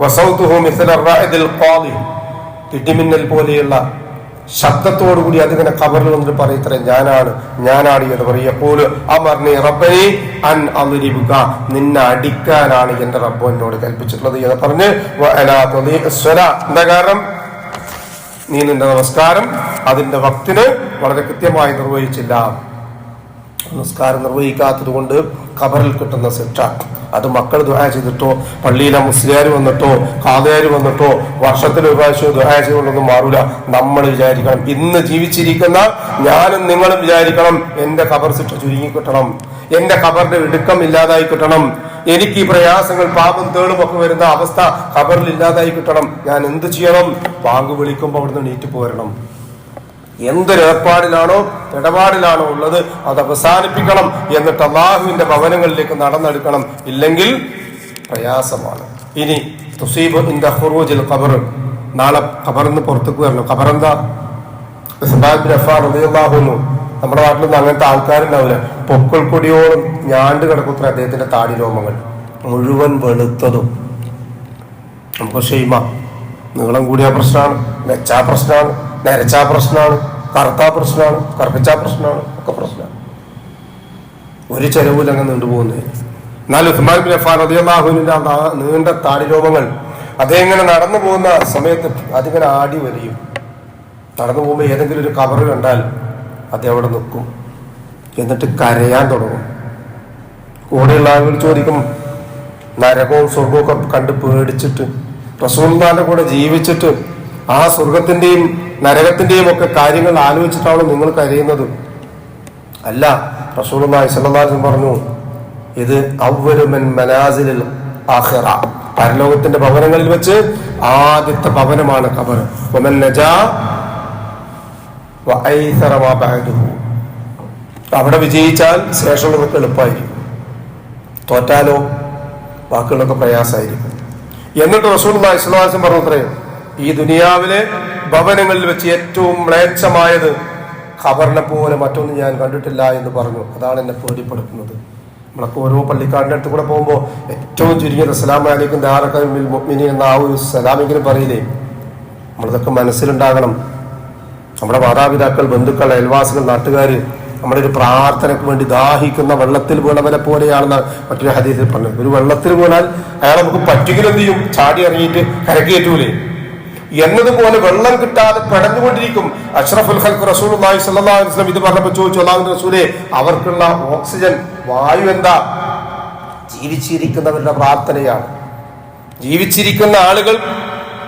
വസൗതുഹു മിസ്ല റഅദിൽ ഖാദി, ഇടിമിന്നൽ പോലെയുള്ള ശബ്ദത്തോടുകൂടി അതിങ്ങനെ ഖബറിൽ വന്നിട്ട് പറയത്രേ, ഞാനാണ് എന്ന് പറയും. യഖൂലു അമർനി റബ്ബനി അൻ അദ്രിബുക, നിന്നെ അടിക്കാനാണ് എന്റെ റബ്ബ് എന്നോട് കൽപ്പിച്ചിട്ടുള്ളത് എന്ന് പറഞ്ഞ് വഅലാ തദീഅസ് സ്വലാ, എന്താ കാരണം? നീ നിന്റെ നമസ്കാരം അതിന്റെ വക്തിന് വളരെ കൃത്യമായി നിർവഹിച്ചില്ല. നമസ്കാരം നിർവഹിക്കാത്തത് കൊണ്ട് ഖബറിൽ കിട്ടുന്ന ശിക്ഷ അത് മക്കൾ ദുആ ചെയ്തിട്ടോ പള്ളിയിലെ മുസ്ലിയാർ വന്നിട്ടോ ഖാദിയാർ വന്നിട്ടോ വർഷത്തിൽ ഒരു പ്രാവശ്യം ദുആ ചെയ്തുകൊണ്ടൊന്നും മാറൂല. നമ്മൾ വിചാരിക്കണം, ഇന്ന് ജീവിച്ചിരിക്കുന്ന ഞാനും നിങ്ങളും വിചാരിക്കണം, എന്റെ ഖബർ ശിക്ഷ ചുരുങ്ങി കിട്ടണം, എന്റെ ഖബറിന്റെ ഇടുക്കം ഇല്ലാതായി കിട്ടണം, എനിക്ക് ഈ പ്രയാസങ്ങൾ പാപം തേളും ഒക്കെ വരുന്ന അവസ്ഥ ഖബറിൽ ഇല്ലാതായി കിട്ടണം. ഞാൻ എന്ത് ചെയ്യണം? ബാങ്ക് വിളിക്കുമ്പോൾ അവിടുന്ന് നീറ്റ് പോരണം. എന്തൊരു ഏർപ്പാടിലാണോ ഇടപാടിലാണോ ഉള്ളത് അത് അവസാനിപ്പിക്കണം. എന്നിട്ട് അല്ലാഹുവിന്റെ ഭവനങ്ങളിലേക്ക് നടന്നെടുക്കണം. ഇല്ലെങ്കിൽ പ്രയാസമാണ്. ഇനി തുസീബ് ഇൻദ ഖുറൂജിൽ ഖബർ, നാളെ ഖബറിൽ നിന്ന് പുറത്തേക്ക് വരണം. ഖബർ എന്താ? നമ്മുടെ നാട്ടിലൊന്നും അങ്ങനത്തെ ആൾക്കാരുണ്ടാവില്ല. പൊക്കൾ കൊടിയോളം ഞാണ്ട് കിടക്കുന്ന അദ്ദേഹത്തിന്റെ താടി രോമങ്ങൾ മുഴുവൻ വെളുത്തതും. നമുക്ക് ഷെയ്മ, നീളം കൂടിയ പ്രശ്നമാണ്, വെച്ചാ പ്രശ്നമാണ്, നരച്ചാ പ്രശ്നമാണ്, കറുത്താ പ്രശ്നമാണ്, കറുപ്പിച്ചാ പ്രശ്നമാണ്, ഒക്കെ പ്രശ്നമാണ്. ഒരു ചെലവിൽ അങ്ങ് നീണ്ടുപോകുന്നത്. എന്നാൽ ഉസ്മാൻ ബിൻ അഫ്ഫാൻ റളിയല്ലാഹുവിന്റെ നീണ്ട താടി രോമങ്ങൾ അതെങ്ങനെ നടന്നു പോകുന്ന സമയത്ത് അതിങ്ങനെ ആടി വരിയും. നടന്നു പോകുമ്പോൾ ഏതെങ്കിലും ഒരു കബറ് കണ്ടാൽ അതവിടെ നിൽക്കും. എന്നിട്ട് കരയാൻ തുടങ്ങും. കൂടെയുള്ള ആളുകൾ ചോദിക്കും, നരകവും സ്വർഗവും ഒക്കെ കണ്ട് പേടിച്ചിട്ട് റസൂലുള്ളാഹിന്റെ കൂടെ ജീവിച്ചിട്ട് ആ സ്വർഗത്തിന്റെയും നരകത്തിന്റെയും ഒക്കെ കാര്യങ്ങൾ ആലോചിച്ചിട്ടാണ് നിങ്ങൾ കരയുന്നത്? അല്ല, റസൂലുള്ളാഹി സ്വല്ലല്ലാഹു അലൈഹി വസല്ലം പറഞ്ഞു, ഇത് അവ്വലു മിൻ മനാസിലിൽ ആഖിറ, പരലോകത്തിന്റെ ഭവനങ്ങളിൽ വെച്ച് ആദ്യത്തെ ഭവനമാണ് ഖബർ. വമൻ നജാ വഅയ്സറ മാ ബഅദഹു, അവിടെ വിജയിച്ചാൽ ശേഷമുള്ളതൊക്കെ എളുപ്പമായിരിക്കും, തോറ്റാലോ ബാക്കിയുള്ളതൊക്കെ പ്രയാസമായിരിക്കും. എന്നിട്ട് റസൂലുള്ളാഹി സ്വല്ലല്ലാഹു അലൈഹി വസല്ലം പറഞ്ഞു, അത്രയും ഈ ദുനിയാവിലെ ഭവനങ്ങളിൽ വെച്ച് ഏറ്റവും മ്ലേച്ഛമായത് ഖബറിനെ പോലെ മറ്റൊന്നും ഞാൻ കണ്ടിട്ടില്ല എന്ന് പറഞ്ഞു. അതാണ് എന്നെ പേടിപ്പെടുത്തുന്നത്. നമ്മളൊക്കെ ഓരോ പള്ളിക്കാടിന്റെ അടുത്ത് കൂടെ പോകുമ്പോൾ ഏറ്റവും ചുരുങ്ങിയത് അസ്സലാമു അലൈക്കും ദാറക്കൽ മുഅ്മിനീൻ എന്ന ആ ഒരു സലാമെങ്കിലും പറയില്ലേ? നമ്മളിതൊക്കെ മനസ്സിലുണ്ടാകണം. നമ്മുടെ മാതാപിതാക്കൾ, ബന്ധുക്കൾ, അയൽവാസികൾ, നാട്ടുകാര് നമ്മുടെ ഒരു പ്രാർത്ഥനയ്ക്ക് വേണ്ടി ദാഹിക്കുന്ന വെള്ളത്തിൽ വീണവരെ പോലെയാണെന്ന് മറ്റൊരു ഹദീസിൽ പറഞ്ഞത്. ഒരു വെള്ളത്തിൽ വീണാൽ അയാൾ നമുക്ക് പറ്റുകിൽ എന്ത് ചെയ്യും? ചാടി ഇറങ്ങിയിട്ട് കരക്കേറ്റൂലേ എന്നതുപോലെ വെള്ളം കിട്ടാതെ പെടഞ്ഞുകൊണ്ടിരിക്കും. അഷ്റഫുൽ ഖൽഖ് റസൂലുള്ളാഹി സ്വല്ലല്ലാഹു അലൈഹി വസല്ലം ഇത് പറഞ്ഞപ്പോൾ ചോദിച്ചു, അല്ലാഹുവിന്റെ റസൂലേ, അവർക്കുള്ള ഓക്സിജൻ വായു എന്താ? ജീവിച്ചിരിക്കുന്നവരുടെ പ്രാർത്ഥനയാണ്. ജീവിച്ചിരിക്കുന്ന ആളുകൾ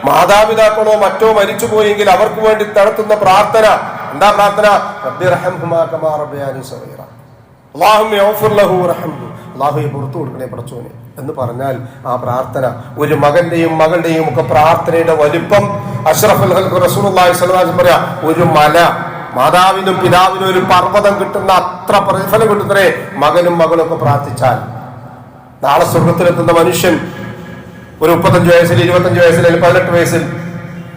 മാതാപിതാക്കളോ മറ്റോ മരിച്ചുപോയെങ്കിൽ അവർക്ക് വേണ്ടി നടത്തുന്ന പ്രാർത്ഥന എന്താ? പ്രാർത്ഥന റബ്ബി റഹംഹുമാ കമാ റബ്ബയാനി സഗീറ, അല്ലാഹുമ്മ യഗ്ഫിർ ലഹു വറഹംഹു, അല്ലാഹുവേ പുറത്തു കൊടുക്കണേ പടച്ചോനെ എന്ന് പറഞ്ഞാൽ ആ പ്രാർത്ഥന, ഒരു മകന്റെയും മകളുടെയും ഒക്കെ പ്രാർത്ഥനയുടെ വലിപ്പം അഷ്റഫുൽ ഖൽഖ് റസൂലുള്ളാഹി സ്വല്ലല്ലാഹു അലൈഹി വസല്ലം പറയാ, ഒരു മല മാതാവിനും പിതാവിനും ഒരു പർവ്വതം കിട്ടുന്ന അത്ര പ്രതിഫലം കിട്ടുന്നേ മകനും മകളും ഒക്കെ പ്രാർത്ഥിച്ചാൽ. നാളെ സ്വർഗത്തിലെത്തുന്ന മനുഷ്യൻ ഒരു 35 വയസ്സിൽ 25 വയസ്സിൽ അല്ലെങ്കിൽ 18 വയസ്സിൽ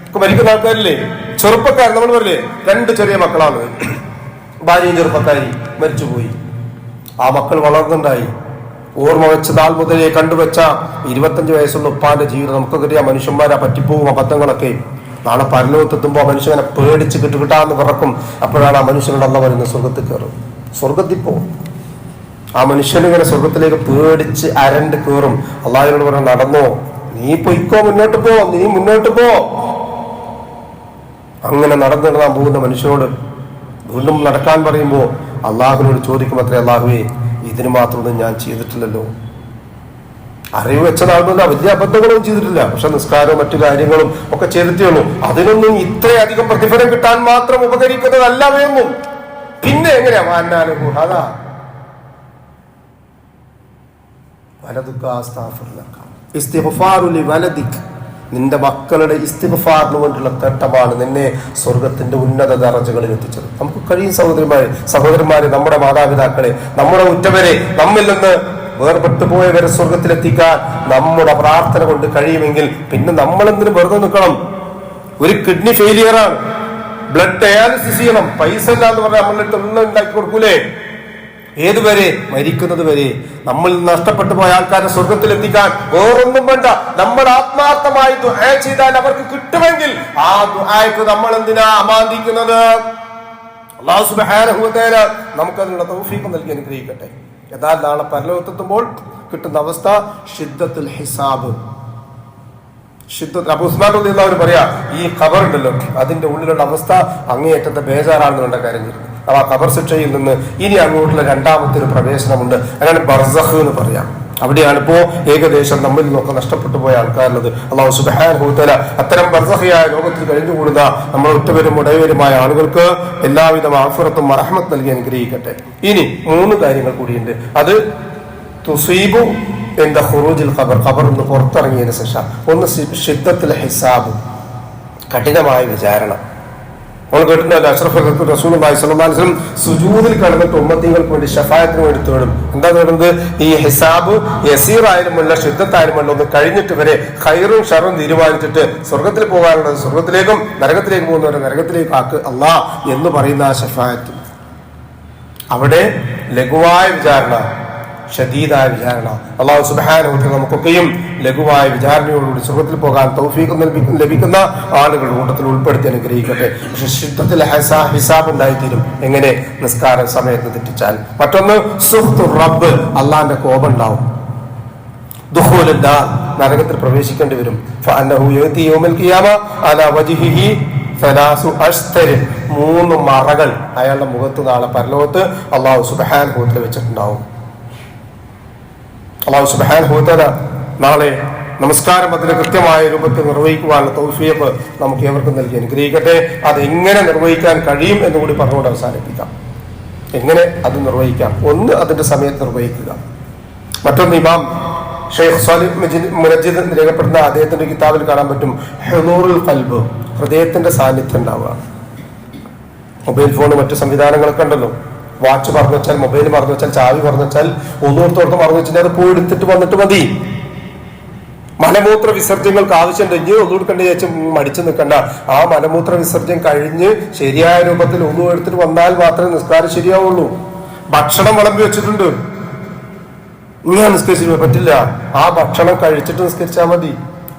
ഒക്കെ മരിക്കുന്ന ആൾക്കാരില്ലേ? ചെറുപ്പക്കാർ, നമ്മൾ പറയില്ലേ, 2 ചെറിയ മക്കളാണ്, ഭാര്യയും ചെറുപ്പക്കാരി മരിച്ചുപോയി. ആ മക്കൾ വളർന്നുണ്ടായി. ഓർമ്മ വെച്ച നാൾ മുതലേ കണ്ടുവെച്ച 25 വയസ്സുള്ള ഉപ്പാന്റെ ജീവിതം നമുക്കറിയാം. മനുഷ്യന്മാരാ പറ്റിപ്പോവും അബദ്ധങ്ങളൊക്കെ. നാളെ പരലോകത്തെത്തുമ്പോൾ ആ മനുഷ്യനെ പേടിച്ച് കിട്ടുകിട്ടാന്ന് പറക്കും. അപ്പോഴാണ് ആ മനുഷ്യനോട് അള്ളാഹ് വരുന്നത്, സ്വർഗത്തിൽ കയറും, സ്വർഗത്തിൽ പോവും. ആ മനുഷ്യനിങ്ങനെ സ്വർഗത്തിലേക്ക് പേടിച്ച് അരണ്ട് കയറും. അള്ളാഹിനോട് പറഞ്ഞ, നടന്നോ, നീ പൊയ്ക്കോ, മുന്നോട്ട് പോ, നീ മുന്നോട്ട് പോ. അങ്ങനെ നടന്നിടാൻ പോകുന്ന മനുഷ്യനോട് വീണ്ടും നടക്കാൻ പറയുമ്പോൾ അള്ളാഹുവിനോട് ചോദിക്കും, അത്രേ, അള്ളാഹുവേ, ഇതിന് മാത്രമൊന്നും ഞാൻ ചെയ്തിട്ടില്ലല്ലോ. അറിവ് വെച്ചതാകുന്ന വലിയ അബദ്ധങ്ങളും ചെയ്തിട്ടില്ല, പക്ഷെ നിസ്കാരവും മറ്റു കാര്യങ്ങളും ഒക്കെ ചെയ്തിട്ടേ ഉള്ളൂ. അതിനൊന്നും ഇത്രയധികം പ്രതിഫലം കിട്ടാൻ മാത്രം ഉപകരിക്കുന്നതല്ല വേന്നും. പിന്നെ എങ്ങനെയാ മാന്നാലുഹാദാ നിന്റെ മക്കളുടെ ഇസ്തിഗ്ഫാറിന് വേണ്ടിയുള്ള തട്ടമാണ് നിന്നെ സ്വർഗത്തിന്റെ ഉന്നത ദറജകളിൽ എത്തിച്ചത്. നമുക്ക് കഴിയും സഹോദരന്മാരെ, നമ്മുടെ മാതാപിതാക്കളെ, നമ്മുടെ ഉറ്റവരെ, നമ്മിൽ നിന്ന് വേർപെട്ടു പോയവരെ സ്വർഗത്തിലെത്തിക്കാൻ നമ്മുടെ പ്രാർത്ഥന കൊണ്ട് കഴിയുമെങ്കിൽ പിന്നെ നമ്മളെന്തിനു വെറുതെ നിൽക്കണം? ഒരു കിഡ്നി ഫെയിലിയർ ആണ്, ബ്ലഡ് ഡയാലിസിസ് ചെയ്യണം, പൈസ ഇല്ല എന്ന് പറഞ്ഞാൽ നമ്മളുടെ അടുത്ത് ഒന്നും ഉണ്ടാക്കി കൊടുക്കൂലേ? ഏതുവരെ? മരിക്കുന്നത് വരെ. നമ്മൾ നഷ്ടപ്പെട്ടു പോയ ആൾക്കാരെ സ്വർഗത്തിലെത്തിക്കാൻ വേറൊന്നും വേണ്ട, നമ്മൾ ആത്മാർത്ഥമായി ദുആ ചെയ്താൽ അവർക്ക് കിട്ടുമെങ്കിൽ ആ ദുആയ്ക്ക് നമ്മൾ എന്തിനാ അമാന്തിക്കുന്നത്? അല്ലാഹു സുബ്ഹാനഹു വ തആല നമുക്കതിനുള്ള തൗഫീഖ് നൽകി അനുഗ്രഹിക്കട്ടെ. എന്നാൽ നാളെ പരലോകത്തെത്തുമ്പോൾ കിട്ടുന്ന അവസ്ഥ ഷിദ്ദത്തുൽ ഹിസാബ്. അബൂ ഉസ്മാൻ റളിയല്ലാഹു അൻഹു പറയാ, ഈ ഖബർ ഉണ്ടല്ലോ അതിന്റെ ഉള്ളിലുള്ള അവസ്ഥ അങ്ങേയറ്റത്തെ ബേജാറാണെന്നുള്ള കാര്യം ചെയ്തു. ആ ഖബർ ശിക്ഷയിൽ നിന്ന് ഇനി അങ്ങോട്ടുള്ള രണ്ടാമത്തെ ഒരു പ്രവേശനമുണ്ട്, അങ്ങനെ ബർസഖ് എന്ന് പറയാം. അവിടെയാണ് ഇപ്പോ ഏകദേശം നമ്മിൽ നിന്നൊക്കെ നഷ്ടപ്പെട്ടു പോയ ആൾക്കാരുള്ളത്. അല്ലാഹു സുബ്ഹാനഹു വ തആല അത്തരം ബർസഖിയായ ലോകത്തിൽ കഴിഞ്ഞുകൂടുന്ന നമ്മൾ ഒറ്റവരും ഉടയവരുമായ ആളുകൾക്ക് എല്ലാവിധ മഗ്ഫിറത്തും റഹ്മത്ത് നൽകി അനുഗ്രഹിക്കട്ടെ. ഇനി 3 കാര്യങ്ങൾ കൂടിയുണ്ട്. അത് തുസീബു എന്താ ഖുറൂജുൽ ഖബർ, ഖബർ നിന്ന് പുറത്തിറങ്ങിയതിന് ശേഷം. ഒന്ന് ഷിദ്ദത്തുൽ ഹിസാബ്, കഠിനമായ വിചാരണ. നമ്മൾ കേട്ടിട്ടുണ്ടല്ലോ അഷ്റഫുൽ റസൂലുള്ളാഹി സ്വല്ലല്ലാഹു അലൈഹി വസല്ലം സുജൂദിൽ കിടന്നിട്ട് ഉമ്മത്തിങ്ങൾക്ക് വേണ്ടി ശഫാഅത്തിന് വേണ്ടി തേടും. എന്താ തേടുന്നത്? ഈ ഹിസാബ് യസീറായാലും അല്ല ഷിദ്ദത്തായാലും അല്ല, ഒന്ന് കഴിഞ്ഞിട്ട് വരെ ഖൈറും ഷറും തീരുമാനിച്ചിട്ട് സ്വർഗത്തിൽ പോകാനുള്ളത് സ്വർഗത്തിലേക്കും നരകത്തിലേക്ക് പോകുന്നവരെ നരകത്തിലേക്ക് ആക്ക് അല്ലാ എന്ന് പറയുന്ന ആ ശഫാഅത്ത്. അവിടെ ലഘുവായ വിചാരണ, ഷദീദായ വിചാരണ. അല്ലാഹു സുബ്ഹാനഹു വ തആല നമുക്കൊക്കെയും ലഘുവായ വിചാരണയോടുകൂടി സ്വർഗ്ഗത്തിൽ പോകാൻ തൗഫീഖ് ലഭിക്കുന്ന ആളുകളുടെ കൂട്ടത്തിൽ ഉൾപ്പെടുത്തി അനുഗ്രഹിക്കട്ടെ. പക്ഷെ ഷിദ്ദത്തുൽ ഹിസാബ് ഉണ്ടായിത്തീരും. എങ്ങനെ? നിസ്കാര സമയത്ത് തെറ്റിച്ചാൽ. മറ്റൊന്ന് സുഖ്തുർ റബ്ബ്, അള്ളാന്റെ കോപം ഉണ്ടാവും. ദുഖൂലുൻ നാർ, നരകത്തിൽ പ്രവേശിക്കേണ്ടി വരും. ഫഅന്നഹു യഅതി യൗമൽ ഖിയാമ അലാ വജ്ഹിഹി സലാസു അഷ്തർ, 3 മറകൾ അയാളുടെ മുഖത്ത് നാളെ പരലോകത്ത് അല്ലാഹു സുബ്ഹാനഹു വ തആല വെച്ചിട്ടുണ്ടാവും. അല്ലാഹു സുബ്ഹാനഹു വ തആല നാളെ നമസ്കാരം അതിന് കൃത്യമായ രൂപത്തിൽ നിർവഹിക്കുവാനുള്ള തൗഫീഖ് നമുക്ക് ഏവർക്കും നൽകി അനുഗ്രഹിക്കട്ടെ. അതെങ്ങനെ നിർവഹിക്കാൻ കഴിയും എന്നുകൂടി പറഞ്ഞുകൊണ്ട് അവസാനിപ്പിക്കാം. എങ്ങനെ അത് നിർവഹിക്കാം? ഒന്ന്, അതിന്റെ സമയത്ത് നിർവഹിക്കുക. മറ്റൊന്ന്, ഇമാം ഷെയ്ഖ് സാലിഹ് മുനജ്ജിദ് രേഖപ്പെടുന്ന അദ്ദേഹത്തിന്റെ കിതാബിൽ കാണാൻ പറ്റും ഹുദൂറുൽ ഖൽബ്, ഹൃദയത്തിന്റെ സാന്നിധ്യം ഉണ്ടാവുക. മൊബൈൽ ഫോൺ മറ്റു സംവിധാനങ്ങളൊക്കെ ഉണ്ടല്ലോ. വാച്ച് മറന്നു വെച്ചാൽ, മൊബൈൽ മറന്നു വെച്ചാൽ, ചാവി മറന്നു വെച്ചാൽ, ഒന്നോർത്തോർത്ത് മറന്നു വെച്ചാൽ അത് പോയി എടുത്തിട്ട് വന്നിട്ട് മതി. മലമൂത്ര വിസർജ്യങ്ങൾക്ക് ആവശ്യമുണ്ട്, ഇനി ഒന്നുകൂടി കണ്ട് ചേച്ചി മടിച്ചു നിൽക്കണ്ട. ആ മലമൂത്ര വിസർജ്യം കഴിഞ്ഞ് ശരിയായ രൂപത്തിൽ ഒന്നും എടുത്തിട്ട് വന്നാൽ മാത്രമേ നിസ്കാരം ശരിയാവുള്ളൂ. ഭക്ഷണം വിളമ്പി വെച്ചിട്ടുണ്ട്, ഇങ്ങനെ നിസ്കരിച്ചിട്ട് പറ്റില്ല. ആ ഭക്ഷണം കഴിച്ചിട്ട് നിസ്കരിച്ചാൽ മതി.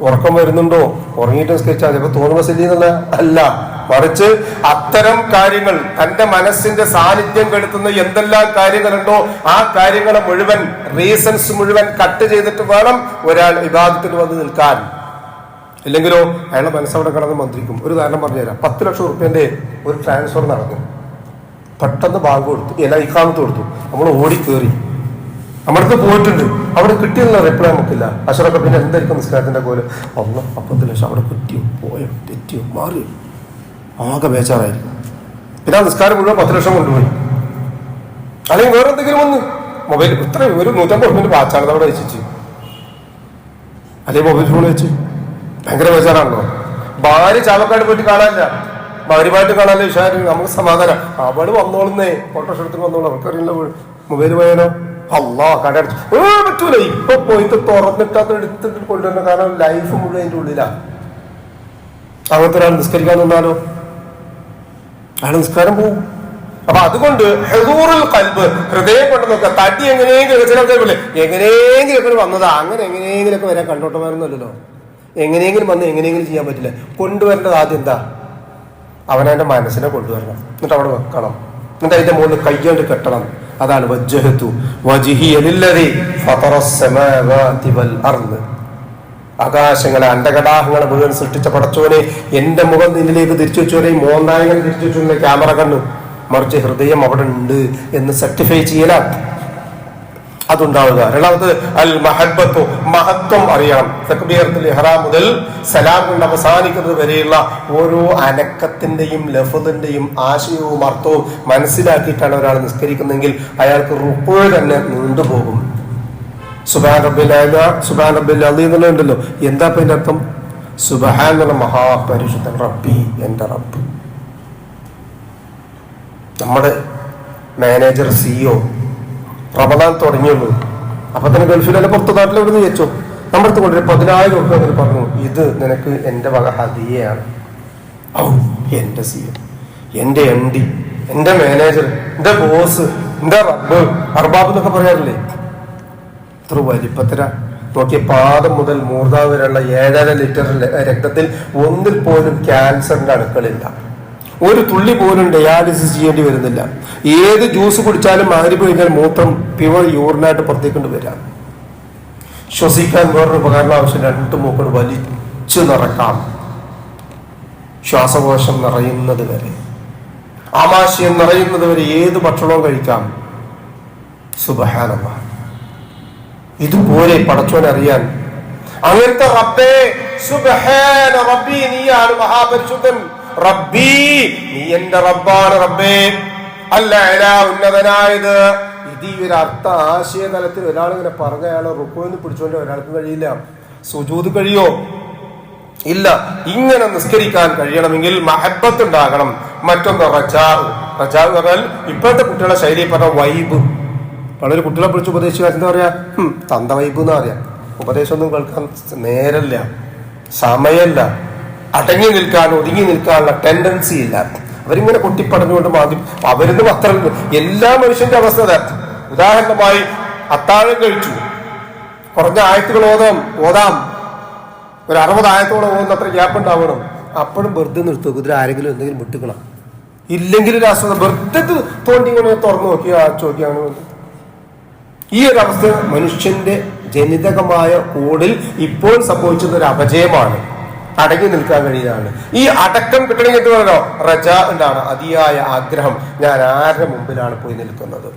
ഉറക്കം വരുന്നുണ്ടോ, ഉറങ്ങിയിട്ട് നിസ്കരിച്ചാൽ ചിലപ്പോൾ തോന്നുമ്പോ ശരിയെന്നല്ല അല്ല, മറിച്ച് അത്തരം കാര്യങ്ങൾ തന്റെ മനസ്സിന്റെ സാന്നിധ്യം കെടുത്തുന്ന എന്തെല്ലാം കാര്യങ്ങളുണ്ടോ ആ കാര്യങ്ങളെ മുഴുവൻ റീസൺസ് മുഴുവൻ കട്ട് ചെയ്തിട്ട് വേണം ഒരാൾ ഇബാദത്തിന് വന്ന് നിൽക്കാൻ. ഇല്ലെങ്കിലോ അയാളുടെ മനസ്സവിടെ കിടന്ന് മന്ത്രിക്കും. ഒരു കാരണം പറഞ്ഞുതരാം. 10 ലക്ഷം റുപ്യന്റെ ഒരു ട്രാൻസ്ഫർ നടന്നു, പെട്ടെന്ന് ബാങ്ക് കൊടുത്തു, ഇക്കാമത്ത് കൊടുത്തു, നമ്മൾ ഓടിക്കേറി നമ്മൾക്ക് പോയിട്ടുണ്ട്. അവിടെ കിട്ടിയുള്ള റിപ്ലൈ നമുക്കില്ല. അഷറൊക്കെ പിന്നെ എന്തായിരിക്കും നിസ്കാരത്തിന്റെ പോലെ? 10 ലക്ഷം അവിടെ കിട്ടിയോ, പോയോ, തെറ്റിയോ, മാറിയോ, ആകെ ബേജാറായിരിക്കും. പിന്നെ ആ നിസ്കാരം മുഴുവൻ 10 ലക്ഷം കൊണ്ടുപോയി. അല്ലെങ്കിൽ വേറെ എന്തെങ്കിലും വന്ന് മൊബൈൽ ഇത്ര ഒരു 150 വാച്ചാണ് അവിടെ വെച്ചിട്ട്, അല്ലെങ്കിൽ മൊബൈൽ ഫോൺ വെച്ച് ഭയങ്കര ബേജാറാണല്ലോ. ഭാര്യ ചാവക്കാട് പോയിട്ട് കാണാനില്ല, ഭാര്യമായിട്ട് കാണാനില്ല. വിഷയം നമുക്ക് സമാധാനം, അവള് വന്നോളുന്നേ, ഫോട്ടോഷോ എടുത്ത് വന്നോളൂ, അവർക്കറിയില്ല മൊബൈൽ പോയാലോ. അള്ളാ കടയടച്ചു പറ്റൂല. ഇപ്പൊ പോയിട്ട് തുറന്നിട്ട് അത് എടുത്തിട്ട് കൊണ്ടുവരണം, കാരണം ലൈഫ് മുഴുവൻ അതിന്റെ ഉള്ളിലാണ്. അങ്ങനത്തെ ഒരാൾ നിസ്കരിക്കാൻ നിന്നാലോ അയാൾ നിസ്കാരം പോകും. അപ്പൊ അതുകൊണ്ട് ഹുദൂറുൽ ഖൽബ്, ഹൃദയം കൊണ്ട് നോക്കുക. തടി എങ്ങനെയെങ്കിലും ചില എങ്ങനെയെങ്കിലും വന്നതാ, അങ്ങനെ എങ്ങനെയെങ്കിലൊക്കെ വരാൻ കണ്ടോട്ടമാരൊന്നുമല്ലല്ലോ. എങ്ങനെയെങ്കിലും വന്ന് എങ്ങനെയെങ്കിലും ചെയ്യാൻ പറ്റില്ല. കൊണ്ടുവരേണ്ടത് ആദ്യം എന്താ? അവനവന്റെ മനസ്സിനെ കൊണ്ടുവരണം, എന്നിട്ട് അവിടെ വെക്കണം, എന്നിട്ട് അതിന്റെ മുകളിൽ കയ്യോണ്ട് കെട്ടണം. അതാണ് വജ്ജഹതു വജ്ഹിയ ലില്ലദി ഫതറസ് സമാവാതി വൽ അർദ്. ആകാശങ്ങളെ അണ്ടകടാഹങ്ങളെ മുഴുവൻ സൃഷ്ടിച്ച പടച്ചോനെ, എന്റെ മുഖം നിന്നിലേക്ക് തിരിച്ചു വെച്ചോനെ, മോന്തായങ്ങൾ തിരിച്ചു വെച്ചോനെ ക്യാമറ കണ്ടു. മറിച്ച് ഹൃദയം അവിടെ ഉണ്ട് എന്ന് സർട്ടിഫൈ ചെയ്യലാം, അതുണ്ടാവുക. രണ്ടാമത് അൽ മഹബ്ബത്തു, മഹത്വം അറിയണം. തക്ബീറത്തുൽ ഇഹ്റാം മുതൽ സലാം കൊണ്ട് അവസാനിക്കുന്നത് വരെയുള്ള ഓരോ അനക്കത്തിന്റെയും ലഫ്ദിന്റെയും ആശയവും അർത്ഥവും മനസ്സിലാക്കിയിട്ടാണ് ഒരാൾ നിസ്കരിക്കുന്നതെങ്കിൽ അയാൾക്ക് റുക്കൂ തന്നെ നീണ്ടുപോകും. സുബ്ഹാൻ റബ്ബിൽ അഅ്ല, സുബ്ഹാൻ റബ്ബിൽ അളീം എന്നുണ്ടല്ലോ. എന്താ ഇപ്പൊ ഇതിന്റെ അർത്ഥം? സുബ്ഹാൻ എന്ന മഹാപരിശുദ്ധൻ റബ്ബി, എന്റെ റബ്ബ്. നമ്മുടെ മാനേജർ, CEO റമദാൻ തുടങ്ങിയുള്ളൂ, അപ്പൊ തന്നെ ഗൾഫിലല്ല പുറത്തു നാട്ടിലെവിടെ നിന്ന് വെച്ചോ, നമ്മുടെ അടുത്ത് കൊണ്ടുവരും 10,000 രൂപ പറഞ്ഞു, ഇത് നിനക്ക് എന്റെ വക ഹദിയയാണ്. ഔ, എന്റെ CEO, എന്റെ MD, എന്റെ മാനേജർ, എന്റെ ബോസ്, എന്റെ അർബാബ് എന്നൊക്കെ പറയാറില്ലേ? ഇത്ര വലിപ്പത്തില നോക്കിയ പാദം മുതൽ മൂർധാവ് വരെയുള്ള 7.5 ലിറ്റർ രക്തത്തിൽ ഒന്നിൽ പോലും ക്യാൻസറിന്റെ അണുക്കളില്ല. ഒരു തുള്ളി പോലും ഡയാലിസിസ് ചെയ്യേണ്ടി വരുന്നില്ല. ഏത് ജ്യൂസ് കുടിച്ചാലും മഗ്‌രിബ് കഴിഞ്ഞാൽ മൂത്രം പ്യുവർ യൂറിനായിട്ട് പുറത്തേക്കൊണ്ട് വരാം. ശ്വസിക്കാൻ വേറൊരു ഉപകരണം ആവശ്യം, 2 മൂക്കൾ വലിച്ചു നിറക്കാം. ശ്വാസകോശം നിറയുന്നത് വരെ, ആമാശയം നിറയുന്നത് വരെ ഏത് ഭക്ഷണവും കഴിക്കാം. സുബ്ഹാനല്ലാഹ്. ഇതുപോലെ പടച്ചോനെ അറിയാൻ അങ്ങനത്തെ റബ്ബേ, സുബ്ഹാന റബ്ബി, നീയാണ് മഹാപരിശുദ്ധൻ. റബ്ബി, നീ എന്റെ റബ്ബാണ് റബ്ബേ. അല്ല ഉന്നതനായത്. ഇത് ഈ ഒരു അർത്ഥ ആശയ തലത്തിൽ ഒരാളിങ്ങനെ പറഞ്ഞ അയാളെ റുക്കുവിന് പിടിച്ചോണ്ട് ഒരാൾക്ക് കഴിയില്ല. സുജൂദ് കഴിയോ? ഇല്ല. ഇങ്ങനെ നിസ്കരിക്കാൻ കഴിയണമെങ്കിൽ മഹബത്ത് ഉണ്ടാകണം. മറ്റൊന്ന് റജാവ്. റജാവ് പറഞ്ഞാൽ ഇപ്പോഴത്തെ കുട്ടികളെ ശൈലി പറഞ്ഞ വൈബ്. വളരെ കുട്ടികളെ പിടിച്ച് ഉപദേശിക്കുക എന്താ പറയാ, തന്ത വൈബ് എന്നാ പറയാ. ഉപദേശമൊന്നും കേൾക്കാൻ നേരല്ല, സമയമല്ല, അടങ്ങി നിൽക്കാൻ ഒതുങ്ങി നിൽക്കാനുള്ള ടെൻഡൻസി ഇല്ല. അവരിങ്ങനെ പൊട്ടിപ്പടഞ്ഞുകൊണ്ട് മാതി അവരിന്ന് അത്ര എല്ലാ മനുഷ്യന്റെ അവസ്ഥ. ഉദാഹരണമായി അത്താഴം കഴിച്ചു, കുറഞ്ഞ ആയത്തുകൾ ഓതാം, ഒരു 60 ആയത്തോളം ഓതുന്ന അത്ര ഗ്യാപ്പ് ഉണ്ടാവണം. അപ്പോഴും വെറുതെ നിർത്തുക. ഇതിൽ ആരെങ്കിലും എന്തെങ്കിലും വിട്ടുക്കണം, ഇല്ലെങ്കിൽ രാഷ്ട്രീയ വെറുതെ തോണ്ടി ഇങ്ങനെ തുറന്നു നോക്കിയാണ്. ഈ ഒരു അവസ്ഥ മനുഷ്യന്റെ ജനിതകമായ കോഡിൽ ഇപ്പോൾ സംഭവിച്ചത് ഒരു അപജയമാണ്. അടങ്ങി നിൽക്കാൻ കഴിയുന്നതാണ്. ഈ അടക്കം കിട്ടണമെങ്കിൽ എന്ത് പറയണോ? റജാ ഉണ്ടാണ്, അതിയായ ആഗ്രഹം. ഞാൻ ആരുടെ മുമ്പിലാണ് പോയി നിൽക്കുന്നത്?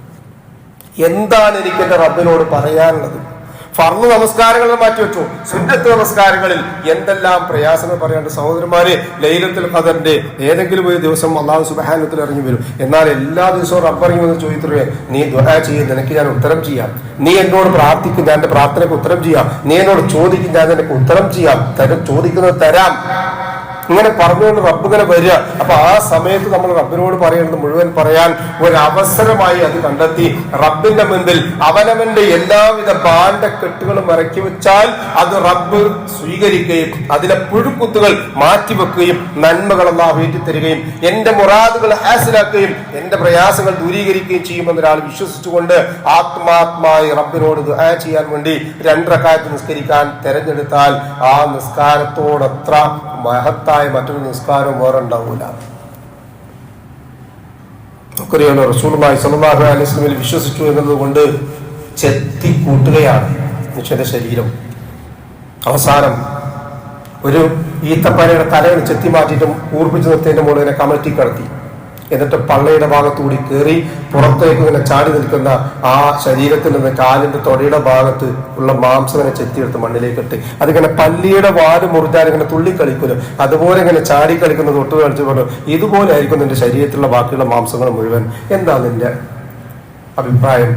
എന്താണ് എനിക്ക് എന്റെ റബ്ബിനോട് പറയാനുള്ളത്? ഫർള് നമസ്കാരങ്ങൾ മാറ്റിവെച്ചു. സുന്നത്ത് നമസ്കാരങ്ങളിൽ എന്തെല്ലാം പ്രയാസങ്ങൾ പറയാണ്ട് സഹോദരന്മാരെ. ലൈലത്തുൽ ഖദറിന്റെ ഏതെങ്കിലും ഒരു ദിവസം അല്ലാഹു സുബ്ഹാനഹു വ തആല ഇറങ്ങി വരും. എന്നാൽ എല്ലാ ദിവസവും റബ്ബ് ഇറങ്ങി വന്ന് ചോദിത്തേ, നീ ദുആ ചെയ്യും, നിനക്ക് ഞാൻ ഉത്തരം ചെയ്യാം. നീ എന്നോട് പ്രാർത്ഥിക്കും, ഞാൻ എന്റെ പ്രാർത്ഥനയ്ക്ക് ഉത്തരം ചെയ്യാം. നീ എന്നോട് ചോദിക്കും, ഞാൻ നിനക്ക് ഉത്തരം ചെയ്യാം. ചോദിക്കുന്നത് തരാം. ഇങ്ങനെ പറഞ്ഞുകൊണ്ട് റബ്ബ് ഇങ്ങനെ വരിക. അപ്പൊ ആ സമയത്ത് നമ്മൾ റബ്ബിനോട് പറയുന്നത് മുഴുവൻ പറയാൻ ഒരു അവസരമായി അത് കണ്ടെത്തി റബ്ബിന്റെ മുൻപിൽ അവനവന്റെ എല്ലാവിധ കെട്ടുകളും ഇറക്കി വെച്ചാൽ അത് റബ്ബ് സ്വീകരിക്കുകയും അതിലെ പുഴുക്കുത്തുകൾ മാറ്റിവെക്കുകയും നന്മകൾ അല്ലാഹു ഏറ്റിത്തരികയും എന്റെ മുറാദുകൾ ഹാസിലാക്കുകയും എന്റെ പ്രയാസങ്ങൾ ദൂരീകരിക്കുകയും ചെയ്യുമെന്നൊരാൾ വിശ്വസിച്ചുകൊണ്ട് ആത്മാത്മായി റബ്ബിനോട് ദുആ ചെയ്യാൻ വേണ്ടി 2 റക്അത്ത് നിസ്കരിക്കാൻ തെരഞ്ഞെടുത്താൽ ആ നിസ്കാരത്തോടത്ര മഹത്തായ മറ്റൊരു നിസ്കാരം വേറെ ഉണ്ടാവൂല. നമുക്കറിയാലോ, റസൂലുള്ളാഹി സ്വല്ലല്ലാഹു അലൈഹി വസല്ലമയിൽ വിശ്വസിച്ചു എന്നത് കൊണ്ട് ചെത്തി കൂട്ടുകയാണ് മനുഷ്യന്റെ ശരീരം. അവസാനം ഒരു ഈത്തപ്പനയുടെ തലയിൽ ചെത്തി മാറ്റിയിട്ടും കൂർപ്പിച്ചു നിർത്തിയതിന്റെ മുകളിൽ കമഴ്ത്തി കിടത്തി. എന്നിട്ട് പള്ളയുടെ ഭാഗത്തുകൂടി കയറി പുറത്തേക്ക് ഇങ്ങനെ ചാടി നിൽക്കുന്ന ആ ശരീരത്തിൽ നിന്ന് കാലിന്റെ തൊടയുടെ ഭാഗത്ത് ഉള്ള മാംസം ഇങ്ങനെ ചെത്തിയെടുത്ത് മണ്ണിലേക്ക് ഇട്ട് അതിങ്ങനെ പല്ലിയുടെ വാല് മുറിച്ചാൽ ഇങ്ങനെ തുള്ളിക്കളിക്കുമല്ലോ, അതുപോലെ ഇങ്ങനെ ചാടി കളിക്കുന്നത് തൊട്ട് കളിച്ചു പറഞ്ഞു. ഇതുപോലെ ആയിരിക്കും നിന്റെ ശരീരത്തിലുള്ള ബാക്കിയുള്ള മാംസങ്ങൾ മുഴുവൻ. എന്താ നിന്റെ അഭിപ്രായം?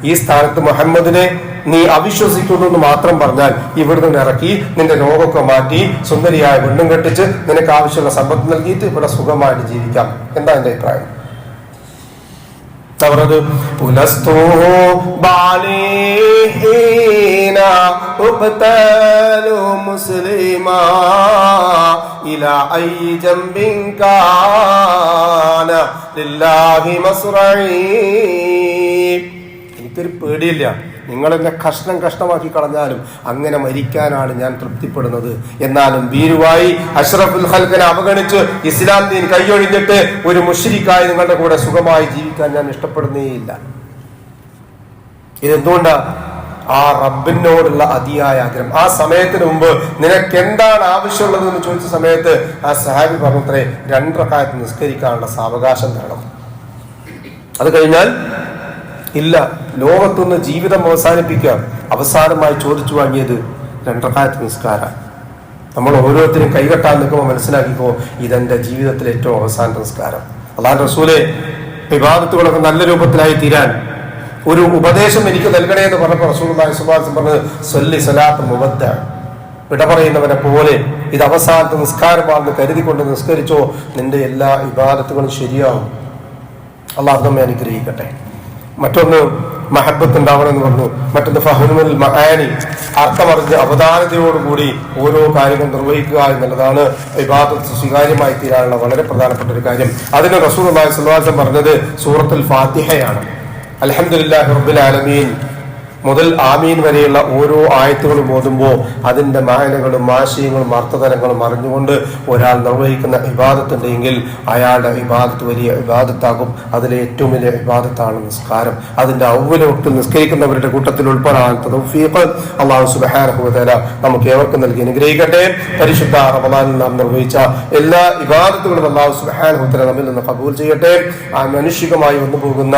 ഈ സ്ഥാനത്ത് മുഹമ്മദിനെ നീ അവിശ്വസിക്കുന്നു എന്ന് മാത്രം പറഞ്ഞാൽ ഇവിടുന്ന് ഇറക്കി നിന്റെ രോഗമൊക്കെ മാറ്റി സുന്ദരിയായ വീണ്ടും കെട്ടിച്ച് നിനക്ക് ആവശ്യമുള്ള സമ്പത്ത് നൽകിയിട്ട് ഇവിടെ സുഖമായിട്ട് ജീവിക്കാം. എന്താ എന്റെ അഭിപ്രായം? പറഞ്ഞത് എനിക്കൊരു പേടിയില്ല, നിങ്ങൾ എന്നെ കഷ്ണമാക്കി കളഞ്ഞാലും അങ്ങനെ മരിക്കാനാണ് ഞാൻ തൃപ്തിപ്പെടുന്നത്. എന്നാലും ഭീരുവായി അഷ്റഫുൽ ഖൽഖിനെ അവഗണിച്ച് ഇസ്ലാം ദീൻ കൈയൊഴിഞ്ഞിട്ട് ഒരു മുശ്രിക്കായി നിങ്ങളുടെ കൂടെ സുഖമായി ജീവിക്കാൻ ഞാൻ ഇഷ്ടപ്പെടുന്നേയില്ല. ഇതെന്തുകൊണ്ടാ? ആ റബ്ബിനോടുള്ള അതിയായ ആഗ്രഹം. ആ സമയത്തിന് മുമ്പ് നിനക്ക് എന്താണ് ആവശ്യമുള്ളത് എന്ന് ചോദിച്ച സമയത്ത് ആ സഹാബി പറഞ്ഞത്രേ 2 റക്അത്ത് നിസ്കരിക്കാനുള്ള സാവകാശം വേണം. അത് കഴിഞ്ഞാൽ ഇല്ല, ലോകത്തുനിന്ന് ജീവിതം അവസാനിപ്പിക്കുക. അവസാനമായി ചോദിച്ചു വാങ്ങിയത് 2 റക്അത്ത് നിസ്കാരം. നമ്മൾ ഓരോരുത്തരും കൈകെട്ടാൻ നിൽക്കുമ്പോൾ മനസ്സിലാക്കിക്കോ, ഇതെന്റെ ജീവിതത്തിലെ ഏറ്റവും അവസാന നിസ്കാരം. അല്ലാഹുവിന്റെ റസൂലേ, ഇബാദത്തുകളൊക്കെ നല്ല രൂപത്തിലായി തീരാൻ ഒരു ഉപദേശം എനിക്ക് നൽകണേ എന്ന് പറഞ്ഞപ്പോൾ റസൂലുള്ളാഹി സ്വല്ലല്ലാഹു അലൈഹി വസല്ലം പറഞ്ഞത് സല്ലി സലാത്ത് മുവദ്ദ, വിട പറയുന്നവനെ പോലെ ഇത് അവസാനത്തെ നിസ്കാരമാണെന്ന് കരുതിക്കൊണ്ട് നിസ്കരിച്ചോ, നിന്റെ എല്ലാ ഇബാദത്തുകളും ശരിയാവും. അല്ലാഹു നമ്മെ അനുഗ്രഹിക്കട്ടെ. മറ്റൊന്ന്, മഹബത്ത് ഉണ്ടാവണമെന്ന് പറഞ്ഞു. മറ്റൊന്ന് ഫഹ്മുൽ മആനി, അർത്ഥമറിഞ്ഞ് അവധാനതയോടുകൂടി ഓരോ കാര്യങ്ങൾ നിർവഹിക്കുക എന്നുള്ളതാണ് ഇബാദത്ത് സ്വീകാര്യമായി തീരാനുള്ള വളരെ പ്രധാനപ്പെട്ട ഒരു കാര്യം. അതിന് റസൂലുള്ളാഹി സ്വല്ലല്ലാഹു അലൈഹി വസല്ലം പറഞ്ഞത് സൂറത്തുൽ ഫാത്തിഹയാണ്. അൽഹംദുലില്ലാഹി റബ്ബിൽ ആലമീൻ മുതൽ ആമീൻ വരെയുള്ള ഓരോ ആയത്തുകളും ഓതുമ്പോൾ അതിന്റെ മായനകളും ആശയങ്ങളും അർത്ഥതലങ്ങളും അറിഞ്ഞുകൊണ്ട് ഒരാൾ നിർവഹിക്കുന്ന ഇബാദത്തുണ്ടെങ്കിൽ അയാളുടെ ഇബാദത്ത് വലിയ ഇബാദത്താകും. അതിലെ ഏറ്റവും വലിയ ഇബാദത്താണ് നിസ്കാരം. അതിന്റെ ഔവലൊട്ട് നിസ്കരിക്കുന്നവരുടെ കൂട്ടത്തിൽ ഉൾപ്പെടാൻ തൗഫീഖ് അല്ലാഹു സുബ്ഹാനഹു വ തആല നമുക്ക് ഏവർക്കും നൽകി അനുഗ്രഹിക്കട്ടെ. പരിശുദ്ധ റമദാനിൽ നാം നിർവഹിച്ച എല്ലാ ഇബാദത്തുകളും അല്ലാഹു സുബ്ഹാനഹു വ തആല നമ്മിൽ നിന്ന് ഖബൂൽ ചെയ്യട്ടെ. മാനുഷികമായി വന്നു പോകുന്ന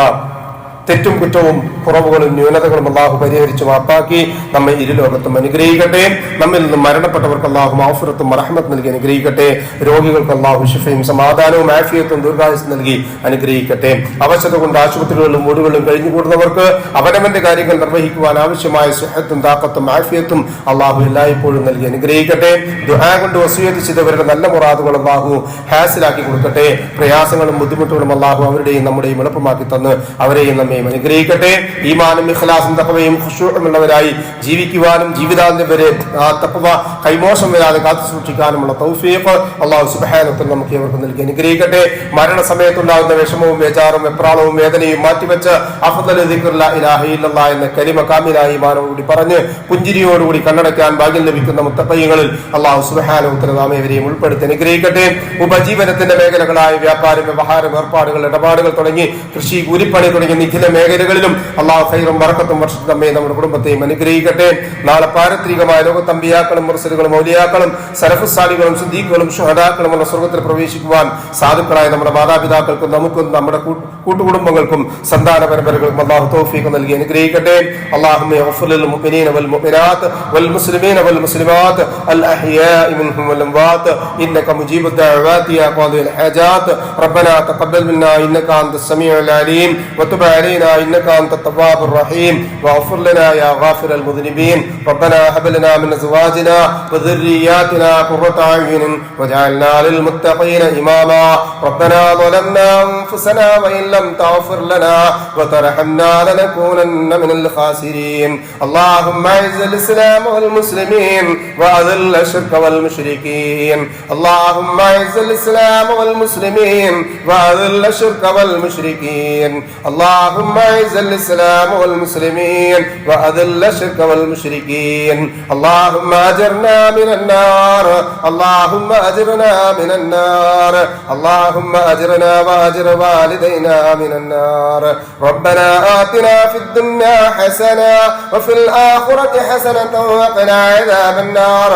തെറ്റും കുറ്റവും കുറവുകളും ന്യൂനതകളും അള്ളാഹു പരിഹരിച്ചു മാപ്പാക്കി നമ്മെ ഇരുലോകത്തും അനുഗ്രഹിക്കട്ടെ. നമ്മിൽ നിന്ന് മരണപ്പെട്ടവർക്ക് അള്ളാഹു മഗ്ഫിറത്തും റഹ്മത്ത് നൽകി അനുഗ്രഹിക്കട്ടെ. രോഗികൾക്ക് അള്ളാഹു ശിഫയും സമാധാനവും ആഫിയത്തും ദീർഘായുസ്സും നൽകി അനുഗ്രഹിക്കട്ടെ. അവശത കൊണ്ട് ആശുപത്രികളിലും വീടുകളിലും കഴിഞ്ഞുകൂടുന്നവർക്ക് അവനവന്റെ കാര്യങ്ങൾ നിർവഹിക്കുവാൻ ആവശ്യമായ സുഹത്തും താക്കത്തും ആഫിയത്തും അള്ളാഹു എല്ലായ്പ്പോഴും നൽകി അനുഗ്രഹിക്കട്ടെ. ദുആ കൊണ്ട് വസിയത്ത് ചെയ്തവരുടെ നല്ല മുറാദുകൾ അള്ളാഹു ഹാസിലാക്കി കൊടുക്കട്ടെ. പ്രയാസങ്ങളും ബുദ്ധിമുട്ടുകളും അള്ളാഹു അവരുടെയും നമ്മുടെയും എളുപ്പമാക്കി തന്ന് അവരെയും നമ്മെ അനുഗ്രഹിക്കട്ടെ. ഈമാനും ഇഖ്ലാസും തഖ്വയും ഖുശൂഉം ഉള്ളവരായി ജീവിക്കുവാനും ജീവിതാന്ത്യം വരെ ആ തഖ്വ കൈമോശം വരാതെ കാത്തു സൂക്ഷിക്കാനുമുള്ള തൗഫീഖ് അല്ലാഹു സുബ്ഹാനഹു വ തആല നമുക്ക് ഏവർക്കും നൽകി അനുഗ്രഹിക്കട്ടെ. മരണസമയത്തുണ്ടാകുന്ന വിഷമവും വേചാറും വെപ്രാളവും വേദനയും മാറ്റിവെച്ച് അഫ്ദലു ദിക്ർ ലാ ഇലാഹ ഇല്ലല്ലാഹ് എന്ന കലിമ കാമിലായി ഈമാനോടുകൂടി പറഞ്ഞ് പുഞ്ചിരിയോടുകൂടി കണ്ണടയ്ക്കാൻ ഭാഗ്യം ലഭിക്കുന്ന മുത്തഖീങ്ങളിൽ അല്ലാഹു സുബ്ഹാനഹു വ തആല നാമേവരെയും ഉൾപ്പെടുത്തി അനുഗ്രഹിക്കട്ടെ. ഉപജീവനത്തിന്റെ മേഖലകളായ വ്യാപാരം, വ്യവഹാരം, ഏർപ്പാടുകൾ, ഇടപാടുകൾ തുടങ്ങി കൃഷി, കൂലിപ്പണി തുടങ്ങിയ നിഖില മേഖലകളിലും അള്ളാഹു ഖൈറും ബറക്കത്തും വർഷിച്ച് നമ്മെ നമ്മുടെ കുടുംബത്തെയും അനുഗ്രഹിക്കട്ടെ. നാളെ പാരത്രികമായ ലോകത്ത് അമ്പിയാക്കളും മുർസലുകളും ഔലിയാക്കളും സലഫുസ് സാലിഹുകളും സിദ്ദീഖുകളും ശുഹദാക്കളും ഉള്ള സ്വർഗ്ഗത്തിൽ പ്രവേശിക്കുവാൻ സാധുക്കളായ നമ്മുടെ മാതാപിതാക്കൾക്കും നമുക്കും നമ്മുടെ കൂട്ടുകുടുംബങ്ങൾക്കും സന്താന പരമ്പരകൾക്കും അള്ളാഹു തൗഫീഖ് നൽകി അനുഗ്രഹിക്കട്ടെ. അല്ലാഹുമ്മ ഗ്ഫിർ ലിൽ മുഅ്മിനീന വൽ മുഅ്മിനാത്ത് വൽ മുസ്ലിമീന വൽ മുസ്ലിമാത്ത് അൽ അഹ്യാഇ മിൻഹും വൽ അംവാത്ത് ഇന്നക മുജീബു ദഅവാതി യാ ഖാദിൽ ഹാജാത്ത് റബ്ബനാ തഖബ്ബൽ മിന്നാ ഇന്നക അൻതസ് സമീഉൽ അലീം വതുബ് علينا إنك أنت التواب الرحيم واغفر لنا يا غافر المذنبين ربنا هب لنا من أزواجنا وذرياتنا قرة أعين واجعلنا للمتقين إماما ربنا ظلمنا أنفسنا وإن لم تغفر لنا وترحمنا لنكونن من الخاسرين اللهم أعز الإسلام والمسلمين وأذل الشرك والمشركين اللهم أعز الإسلام والمسلمين وأذل الشرك والمشركين اللهم أعز الإسلام والمسلمين وأذل الشرك والمشركين اللهم أجرنا من النار اللهم أجرنا من النار اللهم أجرنا وأجر والدينا من النار ربنا آتنا في الدنيا حسنة وفي الآخرة حسنة وقنا عذاب النار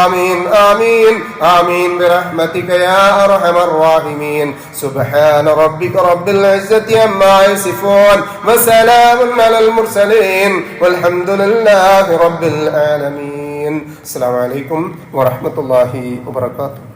آمين آمين آمين برحمتك يا أرحم الراحمين سبحان ربك رب العزة عما يصفون وسلام على المرسلين والحمد لله رب العالمين. السلام عليكم ورحمة الله وبركاته.